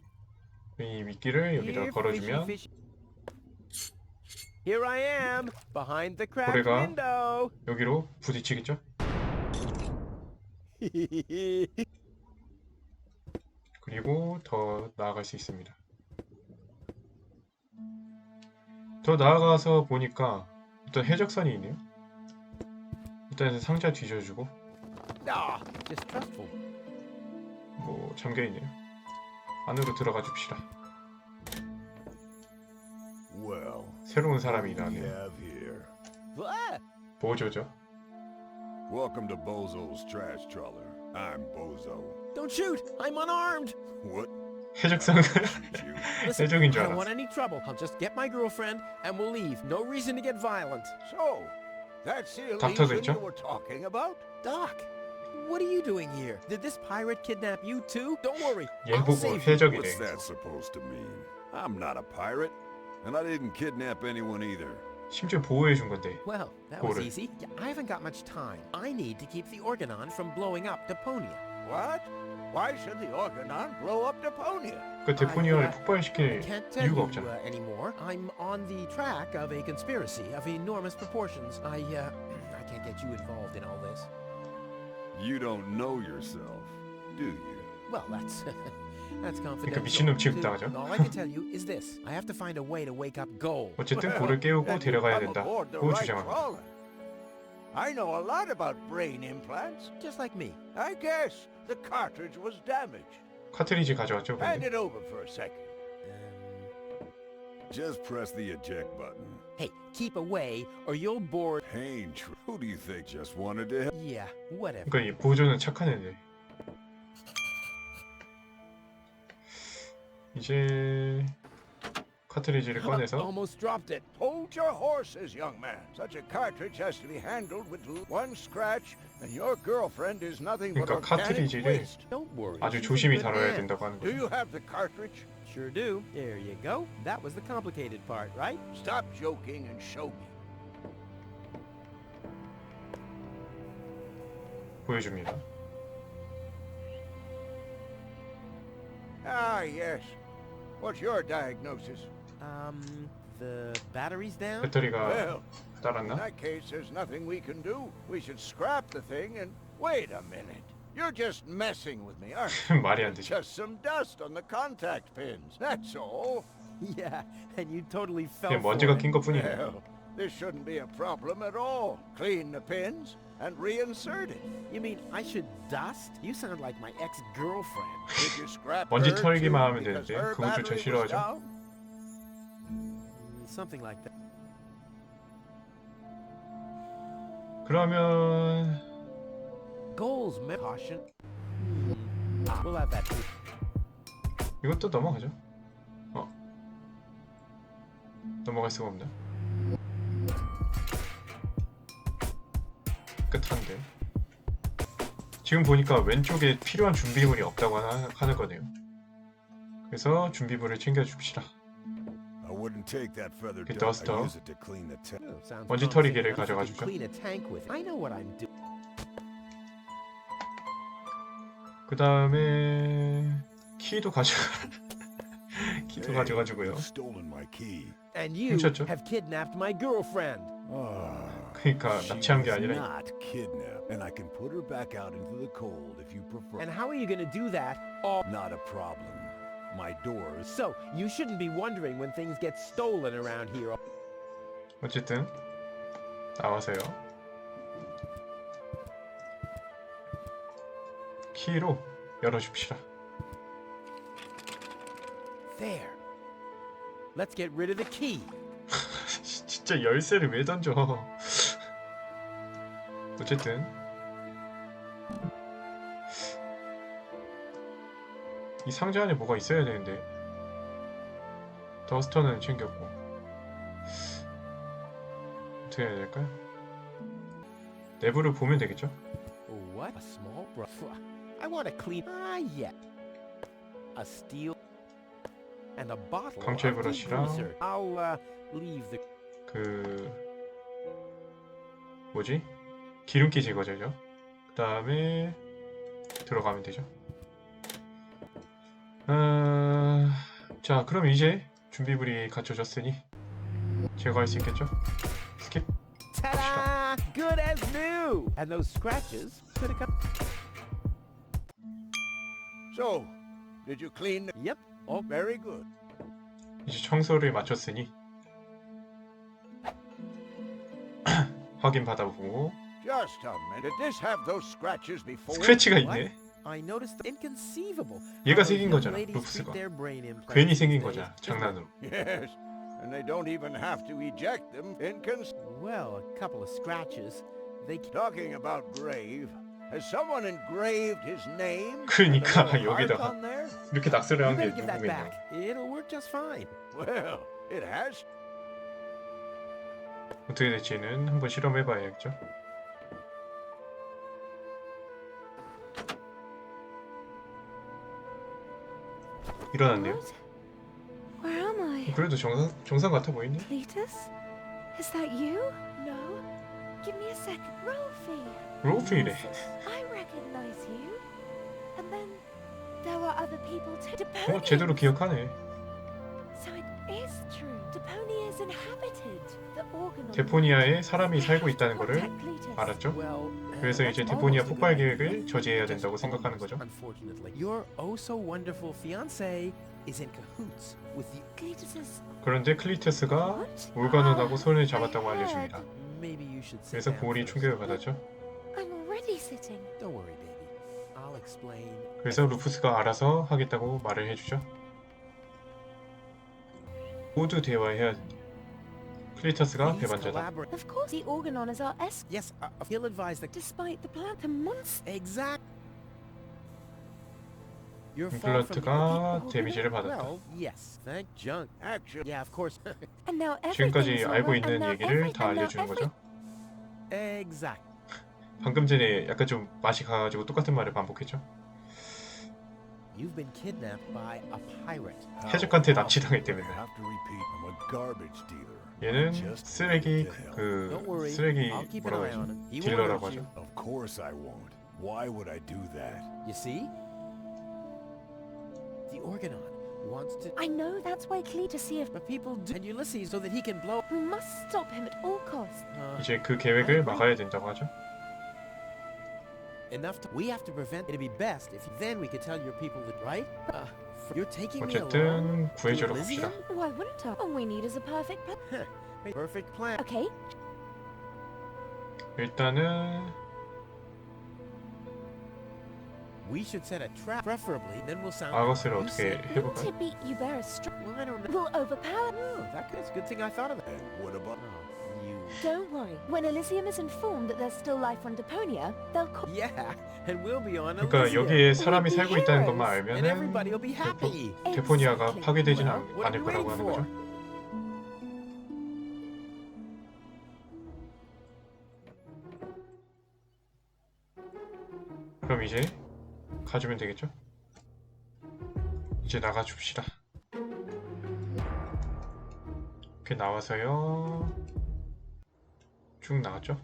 이 미끼를 여기다 걸어주면 Here I am, behind the cracked 고래가 window. 여기로 부딪히겠죠? 그리고 더 나아갈 수 있습니다. 더 나아가서 보니까 어떤 해적선이 있네요. 일단 상자 뒤져주고 distrustful. 뭐 잠겨있네요. 안으로 들어가 줍시다. Well, 새로운 사람이 what do we 나네요. have here? What? 보조죠. Welcome to Bozo's trash trawler. I'm Bozo. Don't shoot! I'm unarmed! What? 해적상 해적인 줄 I don't want 알았어. any trouble. I'll just get my girlfriend and we'll leave. No reason to get violent. So, that's the 닥터도 illusion 있죠? you were talking about? Doc, what are you doing here? Did this pirate kidnap you too? Don't worry. 얘 I'll 보고 save you. 해적이래. What's that supposed to mean? I'm not a pirate, and I didn't kidnap anyone either. 심지어 보호해 준 건데. Well, that was 보호를. easy. Yeah, I haven't got much time. I need to keep the organon from blowing up Deponia. What? Why should the organon blow up Deponia? 그 데포니아를 폭발시킬 Can't tell 이유가 you 없잖아. anymore. I'm on the track of a conspiracy of enormous proportions. I can't get you involved in all this. You don't know yourself, do you? Well, that's 그러니까 confidential. 미친놈 취급당하죠. All I can tell you is this: I have to find a way to wake up Gold. 어쨌든 고를 깨우고 Then you 데려가야 come 된다. aboard the 고 right 주장합니다. trawler. I know a lot about brain implants. Just like me. I guess the cartridge was damaged. 카트리지 가져왔죠. Hand 근데 it over for a second. Just press the eject button. Hey, keep away or you'll board. Pain, who do you think just wanted to help? Yeah, whatever. 그러니까 이 보조는 착한 애들. 이제 카트리지를 꺼내서 Almost dropped it. Hold your horses, young man. Such a cartridge has to be handled with one scratch, and your girlfriend is nothing but 그러니까 organic 카트리지를 waste. Don't worry. 아주 she's a 조심히 good 다뤄야 man. 된다고 하는 Do 거죠. you have the cartridge? Sure do. There you go. That was the complicated part, right? Stop joking and show me. 보여줍니다. Ah, yes. What's your diagnosis? The battery's down? 배터리가 Well, in 따랐나? that case, there's nothing we can do. We should scrap the thing and wait a minute. You're just messing with me, aren't you? 말이 안 되죠. Just some dust on the contact pins. That's all. Yeah, and you totally fell 그냥 for 먼지가 it. 낀 것뿐이네. Well, this shouldn't be a problem at all. Clean the pins and reinsert it. You mean I should dust? You sound like my ex-girlfriend. Did you scrap 먼지 her 털기만 too 하면 because 되는데 her 그것조차 battery was 싫어하죠. down? Something like that. 그러면 Goals, caution. We'll have that too. 이것도 넘어가죠. 넘어갈 수가 없나? 끝한데. 지금 보니까 왼쪽에 필요한 준비물이 없다고 하는 거네요. 그래서 준비물을 챙겨줍시다. I wouldn't take that feather 그 dust. I 더스터. use it to clean the tank. Sounds 먼지 promising 털이개를 enough if 가져가 you 줄까? clean a tank with it. I know what I'm doing. 그 다음에 키도 가져가. 키도 가져가지고요. You've stolen my key. And you 훔쳤죠? have kidnapped my girlfriend. 그러니까 She 납치한 게 was 아니라 not kidnapped, and I can put her back out into the cold if you prefer. And how are you going to do that? All Not a problem. My doors. so you shouldn't be wondering when things get stolen around here. 어쨌든 나와서요. 키로 열어줍시다. There. Let's get rid of the key. 진짜 열쇠를 왜 던져? 어쨌든 이 상자 안에 뭐가 있어야 되는데 더스터는 챙겼고 어떻게 해야 될까요? 내부를 보면 되겠죠? What? A small brush. I want to clean. Ah, yeah. A steel and a bottle. 강철 of 브러쉬랑 degreaser. I'll leave the. 그 뭐지? 기름기 제거제죠. 그 다음에 들어가면 되죠. 자, 그럼 이제 준비물이 갖춰졌으니 제거할 수 있겠죠? 스킵. Ta-da! Good as new. And those scratches could have come. So, did you clean the... Yep. Oh, very good. 이제 청소를 마쳤으니 확인 받아보고 Just a minute. Did this have those scratches before? 스크래치가 있네. I noticed inconceivable. 얘가 how 생긴 young 거잖아, ladies 루프스가. treat their brain implants 괜히 these 생긴 days. 거잖아, 장난으로. Yes, and they don't even have to eject them in Well, a couple of scratches. Talking about grave, has someone engraved his name? 그러니까 With a little heart 여기다가 on there? 이렇게 낙서를 You 한 게 better give that 누구겠냐. back. It'll work just fine. Well, it has. 어떻게 될지는 한번 실험해봐야겠죠. 일어났네요. What? Where am I? 그래도 정상 같아 보이네. Cletus? Is that you? No. Give me a second. Rolfie. 로피래. I recognize you. And then there were other people too. Deponia. 제대로 기억하네. So it is true. Deponia is inhabited. The organ. 데포니아에 사람이 살고 있다는 거를 알았죠? 그래서 이제 데포니아 폭발 계획을 저지해야 된다고 생각하는 거죠. Unfortunately, your oh so wonderful fiancé is in cahoots with the Cletus's. 그런데 클리터스가 올가논하고 손을 잡았다고 알려줍니다. Maybe you should sit 그래서 down 고울이 first. 충격을 받았죠. I'm already sitting. Don't worry, baby. I'll explain. 그래서 루푸스가 알아서 하겠다고 말을 해주죠. 모두 대화해야 된다. 클리터스가 배반자다. Of course, the organoners are Yes, he'll advise that. Despite the plan, the monster. Exact. You're far from 임플란트가 the 데미지를 받았다. Well, yes, thank junk. Actually, yeah, of course. And now 지금까지 everything's 알고 over, 있는 and now 얘기를 다 and now 알려주는 거죠. Exact. 방금 전에 약간 좀 맛이 가가지고 똑같은 말을 반복했죠. You've been kidnapped by a pirate. 해적한테 납치당했다며. Have to repeat, I'm a garbage dealer. 얘는 쓰레기 Don't worry. 쓰레기 I'll keep an 뭐라고 eye on 하지? him. He won't 딜러라고 hurt 하죠. you. Of course I won't. Why would I do that? You see? The Organon wants to. I know that's why Cletus see if But people do. And Ulysses so that he can blow. we must stop him at all costs. 이제 그 계획을 막아야 된다고 하죠. Enough to. We have to prevent. It'd be best if then we could tell your people that, right? You're taking me along. 어쨌든 to 구해주러 갑시다. Elysium? Why wouldn't I? All we need is a perfect plan. Perfect plan. Okay, 일단은 We should set a trap, preferably. Then we'll sound. 아거스를 You 어떻게 said- 해볼까요? to beat you bear a strong. Well, I don't know. We'll overpower. Oh, that's a good thing I thought of that. And what about... Oh, you. Don't worry. When Elysium is informed that there's still life on Deponia, they'll call. Yeah, and we'll be on 그러니까 Elysium. 여기에 사람이 살고 있다는 것만 And 알면은 everybody will be happy. 데포니아가 파괴되진 What are 않을 we 거라고 waiting 하는 for? 거죠. 그럼 이제 가주면 되겠죠? 이제 나가줍시다. 이렇게 나와서요. 쭉 나갔죠?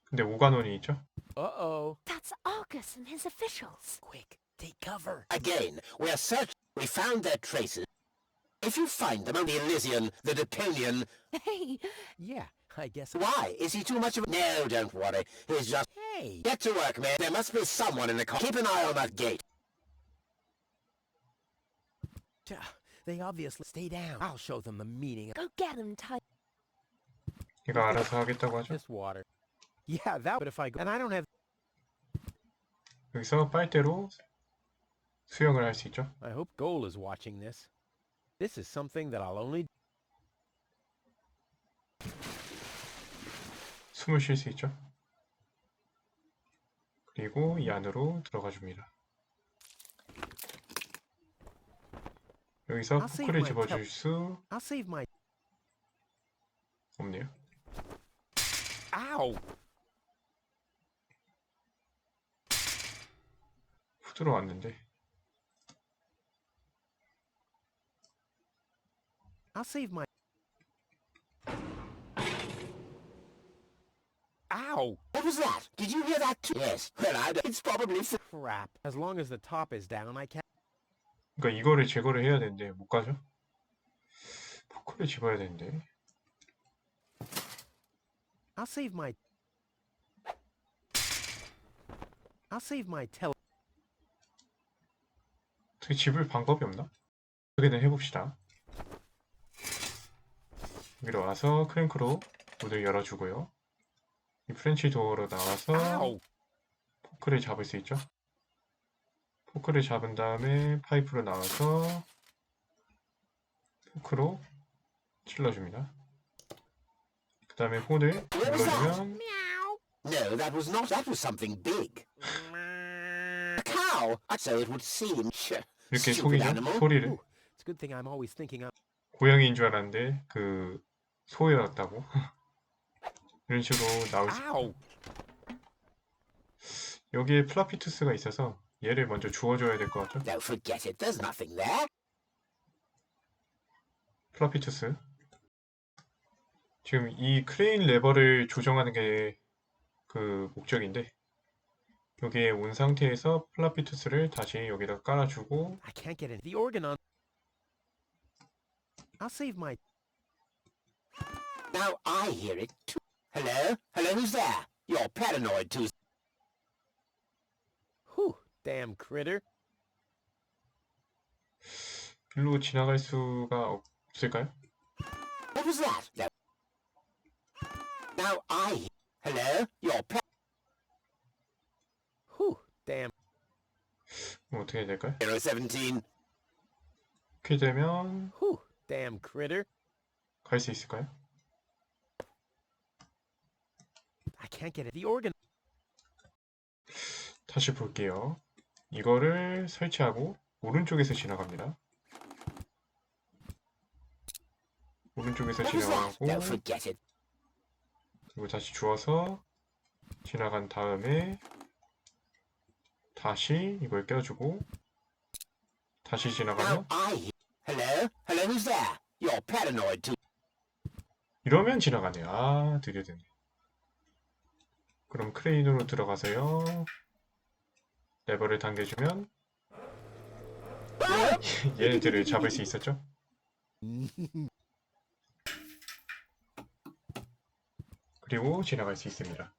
근데 오가논이 있죠? Uh-oh. That's Argus and his officials. Quick, take cover. Again, we are searching. We found their traces. If you find them on the Elysian, the Deponian... Hey, Yeah, I guess. Why? Is he too much of a... No, don't worry. He's just... Hey. Get to work, man. There must be someone in the car. Keep an eye on that gate. They obviously stay down. I'll show them the meaning of go get him, Ty. 이거 알아서 하겠다고 하죠? this water. Yeah, that. But if I go, and I don't have. 여기서 빨대로 수영을 할 수 있죠? I hope Goal is watching this. This is something that I'll only. 숨을 쉴 수 있죠? 그리고 이 안으로 들어가 줍니다. 여기서 포크를 집어줄 수 I'll save my. 없네요. Ow! 후 들어왔는데. I'll save my. Ow! What was that? Did you hear that too? Yes. Well, it's probably... Crap. As long as the top is down, I can't. 그러니까 이거를 제거를 해야 되는데 못 가죠? 포크를 집어야 되는데. I'll save my. I'll save my tel. 어떻게 집을 방법이 없나? 어떻게든 해봅시다. 여기로 와서 크랭크로 문을 열어주고요. 이 프렌치 도어로 나와서 Ow! 포크를 잡을 수 있죠. 포크를 잡은 다음에 파이프로 나와서 포크로 찔러줍니다. 다음에 홈을 눌러주면 No, that was not. That was something big. A cow. So it would seem. 이렇게 Stupid 속이죠. animal. 소리를. It's a good thing I'm always thinking out. 고양이인 줄 알았는데 그 소였다고. 이런 식으로 나올 수 있고 여기에 플라피 투스가 있어서 얘를 먼저 주워줘야 될 것 같죠? Don't forget it. There's nothing there. 플라피 투스. 지금 이 크레인 레버를 조정하는 게 그 목적인데 여기에 온 상태에서 플라피 투스를 다시 여기다 깔아주고 I can't get in the organ on. I'll save my. Now I hear it too. Hello? Hello, who's there? You're paranoid too. Whew, damn critter. 일로 지나갈 수가 없을까요? What was that? No. Now I. Hello? You're Whew, damn. 어떻게 해야 될까요? 017. 이렇게 되면 Whew, damn critter. 갈 수 있을까요? I can't get it. The organ. 다시 볼게요. 이거를 설치하고 오른쪽에서 지나갑니다. 오른쪽에서 지나가고 Don't forget it. 그리고 다시 주워서 지나간 다음에 다시 이걸 껴주고 다시 지나가면 Now I. Hello? Hello, who's there? You're paranoid too. 이러면 지나가네요. 아, 드디어 됐네. 그럼 크레인으로 들어가서요. 레버를 당겨주면 얘네들을 잡을 수 있었죠? 그리고 지나갈 수 있습니다.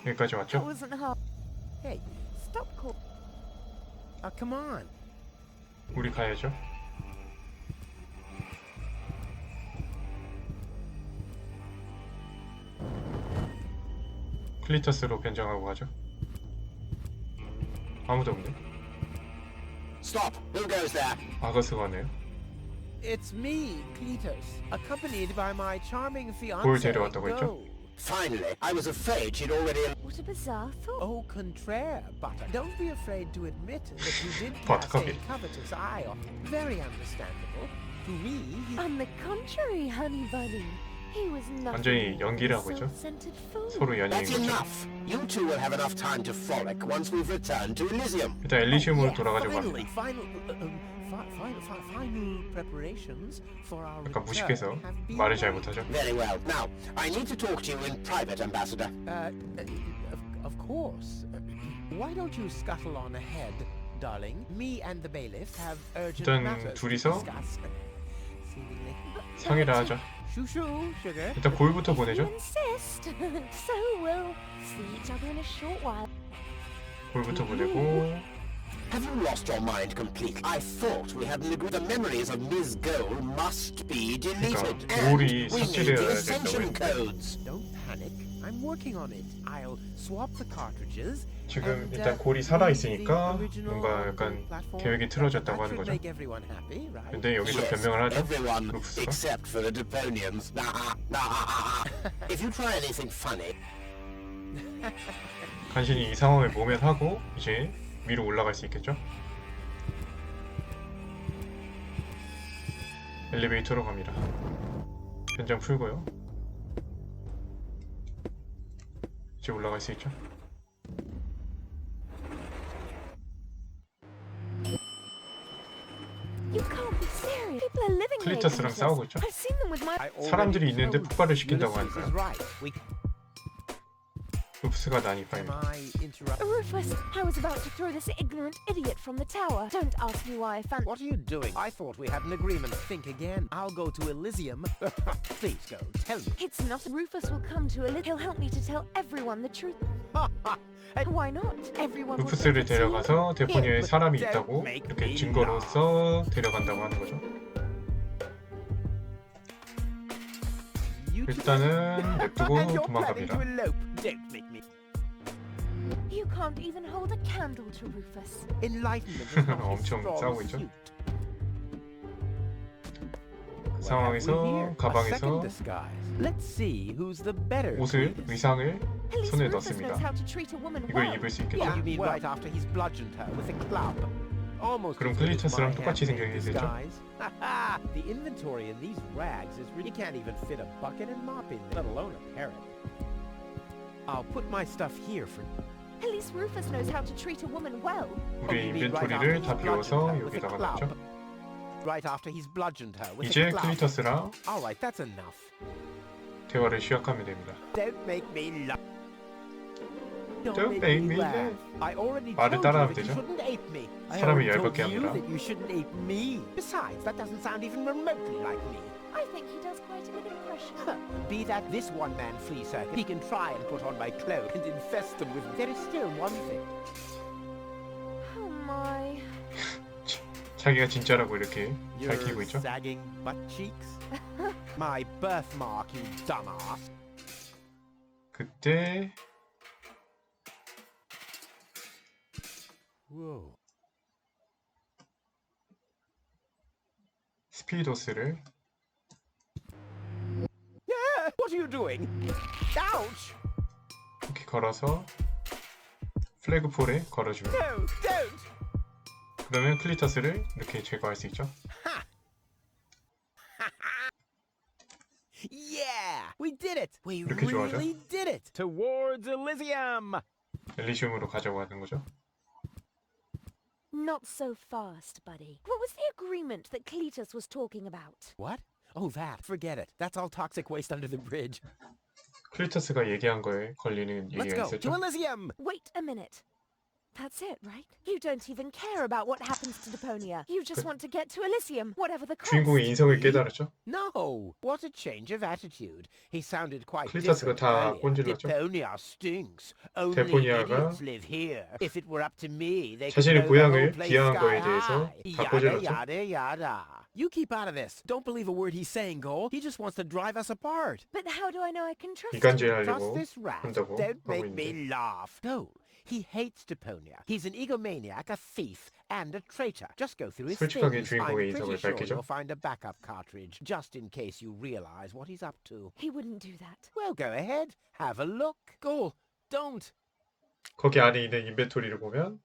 여기까지 왔죠? That wasn't hard. Hey, Stop call. come on. 우리 가야죠. 클리터스로 변장하고 가죠. 아무도 없네. Stop. Who goes there? 아거스가 왔네요. It's me, Cletus, accompanied by my charming 뭘 fiancée. 데려왔다고 했죠? Go. Finally, I was afraid she'd already. What a bizarre thought. Au contraire, Butter. Don't be afraid to admit that you did Butter, cast a copy. covetous eye on him. Very understandable. To me, he... On the contrary, honey bunny. He was 완전히 nothing 연기를 but 하고 a 있죠. self-centered fool. 서로 연예인 That's 거죠. enough. You two will have enough time to frolic once we've returned to Elysium. 일단 엘리시움으로 Yeah, 돌아가자고 finally, 합니다. final preparations for our 약간 return 무식해서 have been 말을 잘 made. 못하죠. Very well. Now, I need to talk to you in private, Ambassador. Of course. Why don't you scuttle on ahead, darling? Me and the bailiff have urgent 일단 matters to 둘이서 discuss. Seemingly. 상의를 하죠. Shoo-shoo, sugar. 일단 골부터 You 보내죠. insist. So we'll see each other in a short while. 골부터 보내고 Have you lost your mind completely? I thought we had an agreement. The memories of Ms. Gold must be deleted. 그러니까 And 골이 we need the 삭제되어야 ascension 된다고요. codes. Don't panic. I'm working on it. I'll swap the cartridges. 지금 and, 일단 골이 살아 있으니까 the original 뭔가 약간 platform. 계획이 틀어졌다고 That 하는 should 거죠. make everyone happy, right? 근데 여기서 Yes, 변명을 하죠. everyone 루프스가. except for the Deponians. If you try anything funny, 간신히 이 상황을 모면하고 이제 위로 올라갈 수 있겠죠. 엘리베이터로 갑니다. 변장 풀고요. 이제 올라갈 수 있죠. You can't be serious. People are living there. 클리터스랑 싸우고 있죠. I've seen them with my. 사람들이 있는데 폭발을 시킨다고 Ulysses is 하니까요. right. We 루프스가 am 난입합니다. I interrupt? Rufus, I was about to throw this ignorant idiot from the tower. Don't ask me why I found. What are you doing? I thought we had an agreement. Think again. I'll go to Elysium. Please go. Tell me. It's not. Rufus will come to Elysium. He'll help me to tell everyone the truth. Why not? Everyone. will 루프스를 get to see 데려가서 him. 데포니아에 사람이 Don't 있다고 make 이렇게 me 증거로서 데려간다고 하는 거죠. You two- 일단은 냅두고 And you're planning 도망갑니다. to elope. Don't make me. You can't even hold a candle to Rufus. Enlightenment is not his 엄청 strong 싸우고 있죠. suit. 그 상황에서 가방에서 Let's see who's the better. 옷을, 의상을 At least 손에 Rufus knows 넣습니다. how to treat a woman 이걸 well. 입을 수 있겠죠? Yeah, you mean right after he's bludgeoned her with a club. Almost 그럼 as good as 클리터스랑 my 똑같이 handmade 생겼겠죠? disguise. The inventory in these rags is really, you can't even fit a bucket and mop in there, let alone a parrot. I'll put my stuff here for. At least Rufus knows how to treat a woman well. 우리 인벤토리를 다 비워서 여기다가 넣죠. Right after he's bludgeoned her with 이제 a club. 클리터스랑 All right, that's enough. 대화를 시작하면 됩니다. Don't make me laugh. Don't make me laugh. I already 말을 told 따라하면 you that you 되죠. shouldn't ape me. I 사람을 already 얇게 told you 합니다. that you shouldn't ape me. Besides, that doesn't sound even remotely like me. I think he does quite a good impression. Be that this one-man flea circus, he can try and put on my clothes and infest them with. There is still one thing. Oh my. 자기가 진짜라고 이렇게 Your 밝히고 있죠. sagging butt cheeks. My birthmark, you dumbass. 그때 Whoa. 스피도스를 Yeah, what are you doing? Ouch! 이렇게 걸어서 플래그폴에 걸어줍니다. No, don't! 그러면 클리터스를 이렇게 제거할 수 있죠. Yeah, we did it. We 이렇게 좋아하죠? really did it. Towards Elysium. 엘리시움으로 가져가는 거죠. Not so fast, buddy. What was the agreement that Cletus was talking about? What? Oh, that. Forget it. That's all toxic waste under the bridge. 클리터스가 얘기한 거에 걸리는 Let's 얘기가 go to 있었죠. Elysium. Wait a minute. That's it, right? You don't even care about what happens to Deponia. You just want to get to Elysium, whatever the cost. 주인공의 인성을 깨달았죠. No. What a change of attitude. He sounded quite 클리터스가 different 다 earlier. 꼰질렀죠. Deponia stinks. Only 데포니아가 idiots live here. If it were up to me, they could 자신의 blow the whole 고향을 place 비하한 sky 거에 대해서 high. 다 Yada 꼬질렀죠. yada yada. You keep out of this. Don't believe a word he's saying, Cole. He just wants to drive us apart. But how do I know I can trust him? 이간질하려고 Trust this rat. 한다고 Don't 하고 make 있는데 me laugh. No. He hates Deponia. He's an egomaniac, a thief, and a traitor. Just go through his 솔직하게 things. I'm 주인공의 pretty 인성을 sure 밝히죠. you'll find a backup cartridge, just in case you realize what he's up to. He wouldn't do that. Well, go ahead. Have a look. Go. Don't. 거기 안에 있는 인벤토리를 보면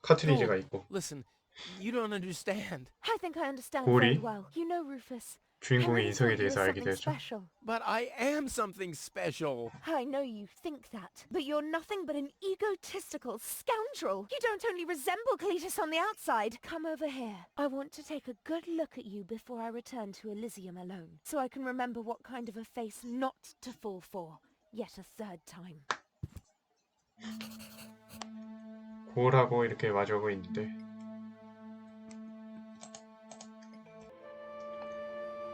카트리지가 있고 Listen, you don't understand. I think I understand 고리. very well. You know, Rufus. 주인공의 I really 인성에 thought you 대해서 were 알게 something 되었죠. special. But I am something special. I know you think that, but you're nothing but an egotistical scoundrel. You don't only resemble Cletus on the outside. Come over here. I want to take a good look at you before I return to Elysium alone, so I can remember what kind of a face not to fall for, yet a third time. 고울하고 이렇게 마주하고 있는데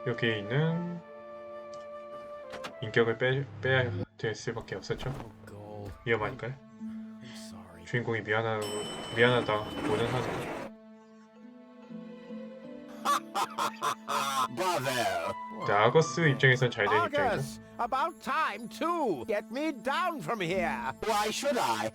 여기에 있는 인격을 빼야 될 수밖에 없었죠. 위험하니까요. 주인공이 미안하다 뭐든 하죠. Bravo! 아거스 입장에선 잘 된 입장이죠. Argus, about time too. Get me down from here. Why should I?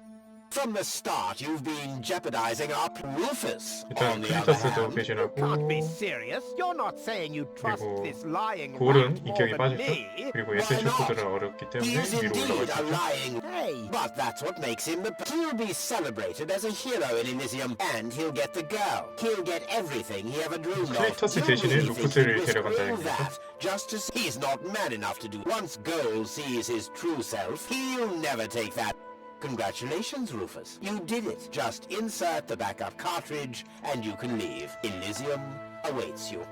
From the start, you've been jeopardizing our Rufus. 일단 On the other 클리터스도 hand, 배신하고 Can't be serious. You're not saying you trust 그리고 this lying 고울은 rat more 인격이 than 빠졌죠. me. 그리고 에센셜 코드를 어렵기 he 때문에 is 위로 indeed 올라갈 a 수 있죠. lying. Hey. But that's what makes him the. He'll be celebrated as a hero in Elysium, and he'll get the girl. He'll get everything he ever dreamed of. 클리터스 You 대신에 really think 루푸스를 he'd risk 데려간다는 all 거죠. that just to see he's not man enough to do. Once Goal sees his true self, he'll never take that. Congratulations, Rufus. You did it. Just insert the backup cartridge, and you can leave. Elysium awaits you.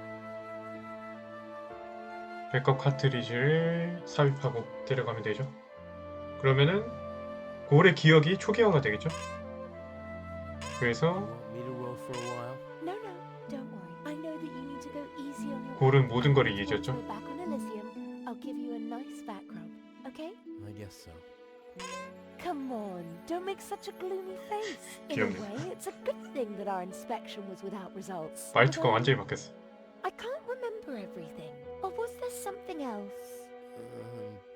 백업 카트리지를 삽입하고 데려가면 되죠. 그러면은 고울의 기억이 초기화가 되겠죠. 그래서 Me to roll for a while? No, no, don't worry. I know that you need to go easy on your 고울은 모든 걸 Once 잊었죠. we're back on Elysium, I'll give you a nice back rub, okay? I guess so. Come on, don't make such a gloomy face. In a 귀엽네. way, it's a good thing that our inspection was without results. 말투가 Although, 완전히 바뀌었어. I can't remember everything. Or was there something else?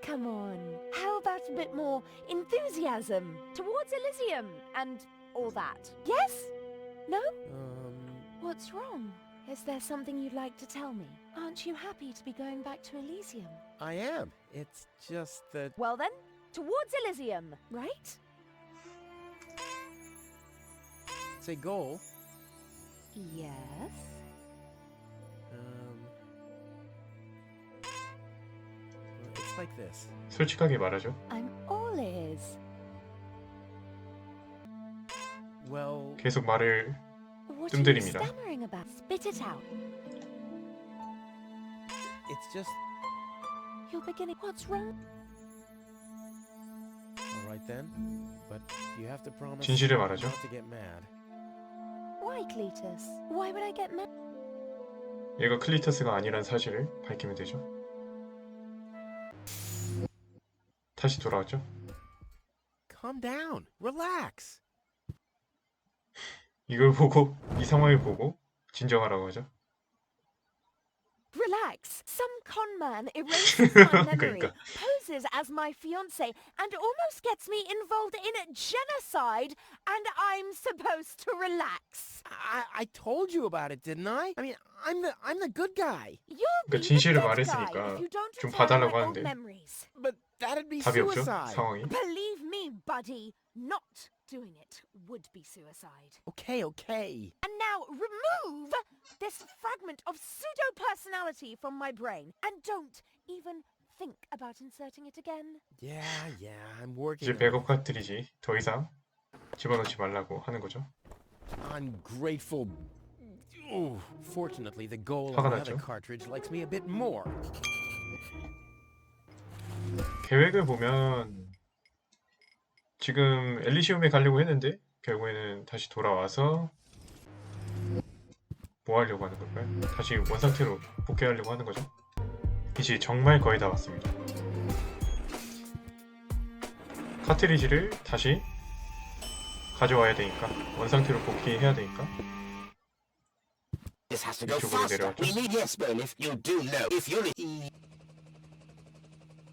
Come on. How about a bit more enthusiasm towards Elysium and all that? Yes? No? What's wrong? Is there something you'd like to tell me? Aren't you happy to be going back to Elysium? I am. It's just that... Well then, towards Elysium, right? It's a goal. Yes? It's like this. 솔직하게 말하죠. I'm all ears. Well... 계속 말을 What are you 뜸들입니다. stammering about? Spit it out. It's just... You're beginning... What's wrong? All right then. But you have to promise 진실을 말하죠. not to get mad. Why, Cletus? Why would I get mad? 얘가 클리터스가 아니란 사실을 밝히면 되죠. 다시 돌아왔죠. Calm down. Relax. 이걸 보고 이 상황을 보고 진정하라고 하죠. Relax. Some con man erases my memory, 그러니까. poses as my fiancé, and almost gets me involved in genocide, and I'm supposed to relax. I told you about it, didn't I? I mean, I'm the good guy. You'll 그러니까 be 진실을 the good guy 말했으니까 if you don't 좀 return 봐달라고 my old 하는데 memories. But that'd be 답이 없죠. suicide. 상황이. Believe me, buddy, not doing it would be suicide. Okay, okay. And now remove this fragment of pseudo-personality from my brain, and don't even think about inserting it again. Yeah, I'm working 이제 on it. 백업 카트리지 더 이상 집어넣지 말라고 하는 거죠. Ungrateful. Ooh, fortunately, the goal of 화가 the other 났죠. cartridge likes me a bit more. 계획을 보면 지금 엘리시움에 가려고 했는데 결국에는 다시 돌아와서 뭐 하려고 하는 걸까요? 다시 원상태로 복귀하려고 하는 거죠. 이제 정말 거의 다 왔습니다. 카트리지를 다시 가져와야 되니까 원상태로 복귀해야 되니까 This has to go 이쪽으로 faster. 내려왔죠. We need yes, but if you do know, if you're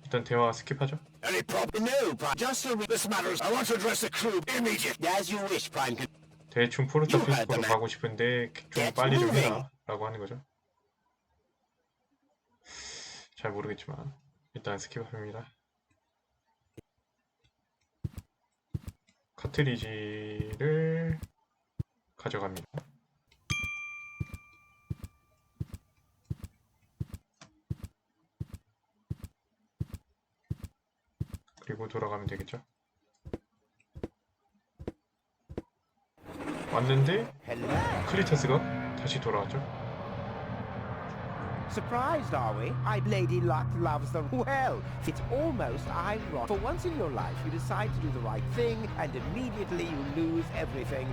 일단 대화 스킵하죠. any problem, no, Prime. Just so this matters, I want to address the crew immediately. As you wish, Prime. 대충 포르타피스코로 가고 싶은데 좀 빨리 좀 해라 라고 하는 거죠. 잘 모르겠지만 일단 스킵합니다. 카트리지를 가져갑니다. 그리고 돌아가면 되겠죠. 왔는데 클리터스가 다시 돌아왔죠. Surprised, are we? Lady Luck loves them. Well, it's almost ironic. For once in your life, you decide to do the right thing, and immediately you lose everything.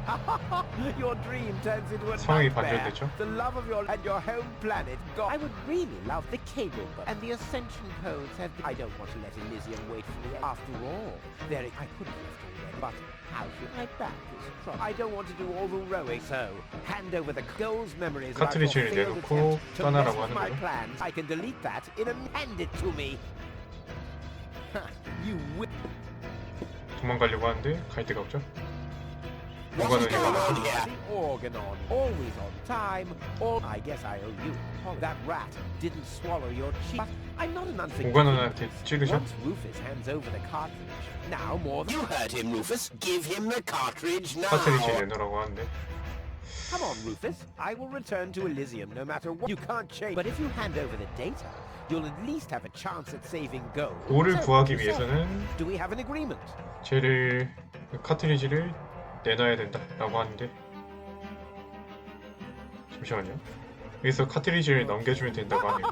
Your dream turns into a 상황이 nightmare. 반전됐죠. The love of your and your home planet gone. I would really love the cable, and the ascension codes have been... I don't want to let Elysium wait for me. After all, I could have left already, but how should my back is trouble? I don't want to do all the rowing, so hand over the goals, memories about your 카트리지를 failed 내놓고 attempt to 떠나라고 mess with 하는 my 거죠. plans. I can delete that in a hand it to me. You will. 도망가려고 하는데 갈 데가 없죠. What's going on here? The organon, always on time. Or I guess I owe you. That rat didn't swallow your cheek. But I'm not an unforgiving. 오가논한테 찌르죠. Once Rufus hands over the cartridge, now more than. You heard him, Rufus. Give him the cartridge now. 카트리지 내놓으라고 하는데 Come on, Rufus. I will return to Elysium no matter what. You can't change. But if you hand over the data, you'll at least have a chance at saving gold. 오를 So, 구하기 you say, 위해서는 do we have an agreement? 쟤를 카트리지를 내놔야 된다 라고 하는데 잠시만요. 여기서 카트리지를 넘겨주면 된다고 하네요.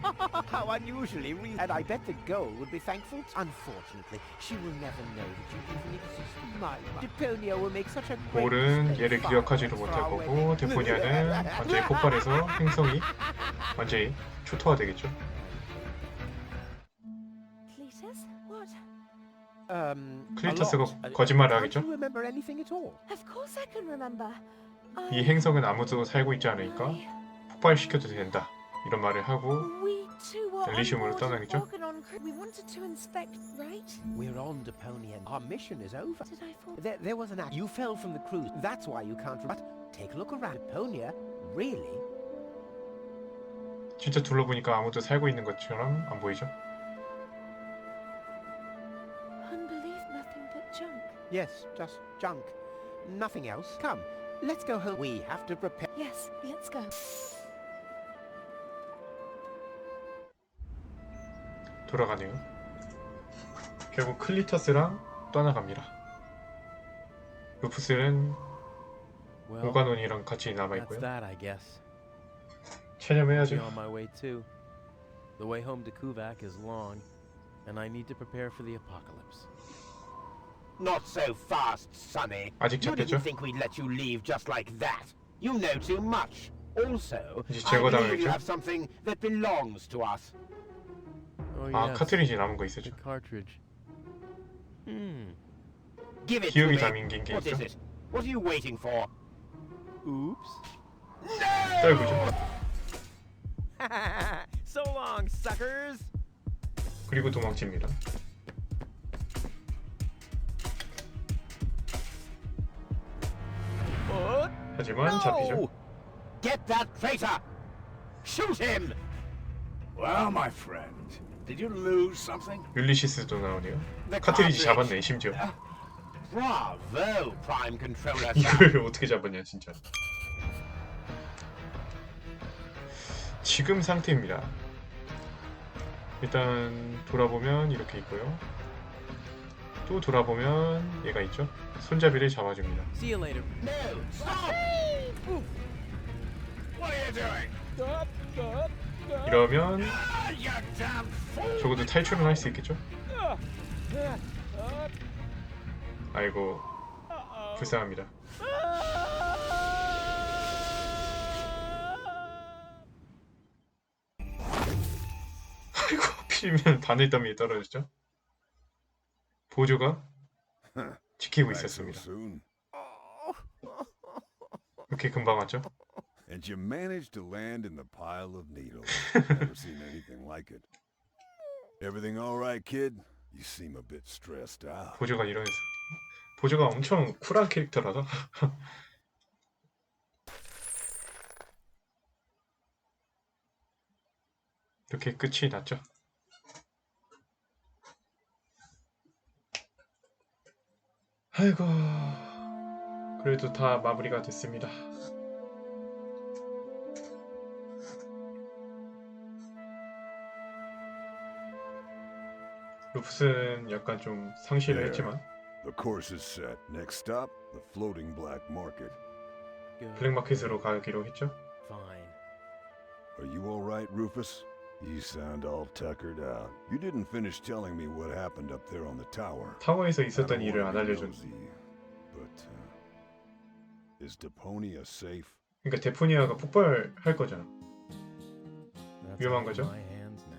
How unusually reasonable. And I bet the goal would be thankful. Unfortunately, she will never know that you even exist. My Deponia will make such a great 올은 mistake. 얘를 기억하지도 못할 거고 데포니아는 완전히 폭발해서 행성이 완전히 초토화되겠죠. Cletus? What? 클리터스가 거짓말을 하겠죠. Can't you remember anything at all? Of course I can remember. 이 행성은 아무도 살고 있지 않으니까 폭발시켜도 된다 이런 말을 하고 We two were on 엘리시움으로 board an 떠나겠죠. organon on crew. We wanted to inspect, right? We're on Deponia. Our mission is over. Did I fall? There was an accident. You fell from the cruise. That's why you can't. But take a look around. Deponia, really? 진짜 둘러보니까 아무도 살고 있는 것처럼 안 보이죠? Unbelief, nothing but junk. Yes, just junk. Nothing else. Come, let's go home. We have to prepare. Yes, let's go. 돌아가네요. 결국 클리터스랑 떠나갑니다. 루푸스는 오가논이랑 같이 남아있고요. That's that, I guess. 체념해야죠. On my way too. The way home to Kuvak is long, and I need to prepare for the apocalypse. Not so fast, Sonny. 아직 You 잡혔죠? didn't think we'd let you leave just like that. You know too much. Also, 이제 I believe 제거당하겠죠? you have something that belongs to us. Oh, 아, yes. 카트리지 남은 거 있었죠. The cartridge. Give it to 기억이 me. 담긴 게 What 있죠. is it? What are you waiting for? Oops. 떨구죠. So long, suckers. 그리고 도망칩니다. 하지만 잡히죠. Get that traitor! Shoot him! Well, my friend, did you lose something? 율리시스도 나오네요. 카트리지 잡았네, 심지어. Bravo, Prime Controller. 이걸 어떻게 잡았냐, 진짜. 지금 상태입니다. 일단 돌아보면 이렇게 있고요. 또 돌아보면 얘가 있죠. 손잡이를 잡아줍니다. See you later. No, stop! What are you doing? Stop, stop, stop. 이러면 You damn fool! 적어도 탈출은 할 수 있겠죠? 아이고, 불쌍합니다. 아이고, 필면 바늘더미에 떨어졌죠? 보조가 지키고 있었습니다. 이렇게 금방 왔죠? And you managed to land in the pile of needles. Never seen anything like it. Everything all right, kid? You seem a bit stressed out. 보조가 이러면서 보조가 엄청 쿨한 캐릭터라서 이렇게 끝이 났죠. 아이고, 그래도 다 마무리가 됐습니다. 루프스는 약간 좀 상실을 했지만 The course is set. Next stop, the floating black market. 블랙마켓으로 가기로 했죠. Fine. Are you all right, Rufus? You sound all tuckered out. You didn't finish telling me what happened up there on the tower. 타워에서 있었던 일을 안 알려준. But is Deponia safe? 그러니까 데포니아가 폭발할 거잖아. That's 위험한 out of 거죠? my hands now.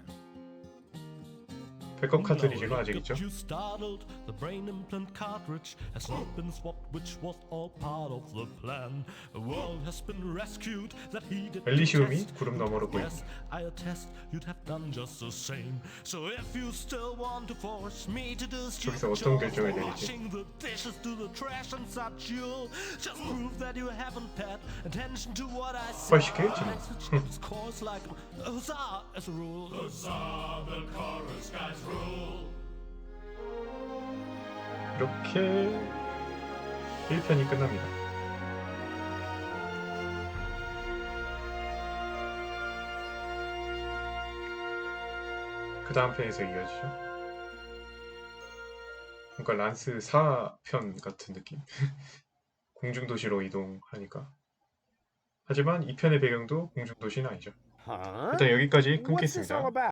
백업 카트리지가 아직 있죠. You startled, the brain implant cartridge has not been swapped, which was all part of the plan. The world has been rescued, that he did. 엘리시움이 구름 너머로 보입니다. Yes, I attest you'd have done just the same. So if you still want to force me to do 저기서 어떤 결정을 내릴지. washing the dishes to the trash and such, you'll just prove that you haven't paid attention to what I said. 폭발시켜야지 뭐. Its course like a huzzah as a rule. Huzzah, the chorus guys rule. 이렇게 1편이 끝납니다. 그 다음 편에서 이어지죠. 그러니까 란스 4편 같은 느낌. 공중도시로 이동하니까. 하지만 2편의 배경도 공중도시는 아니죠. 일단 여기까지 끊겠습니다.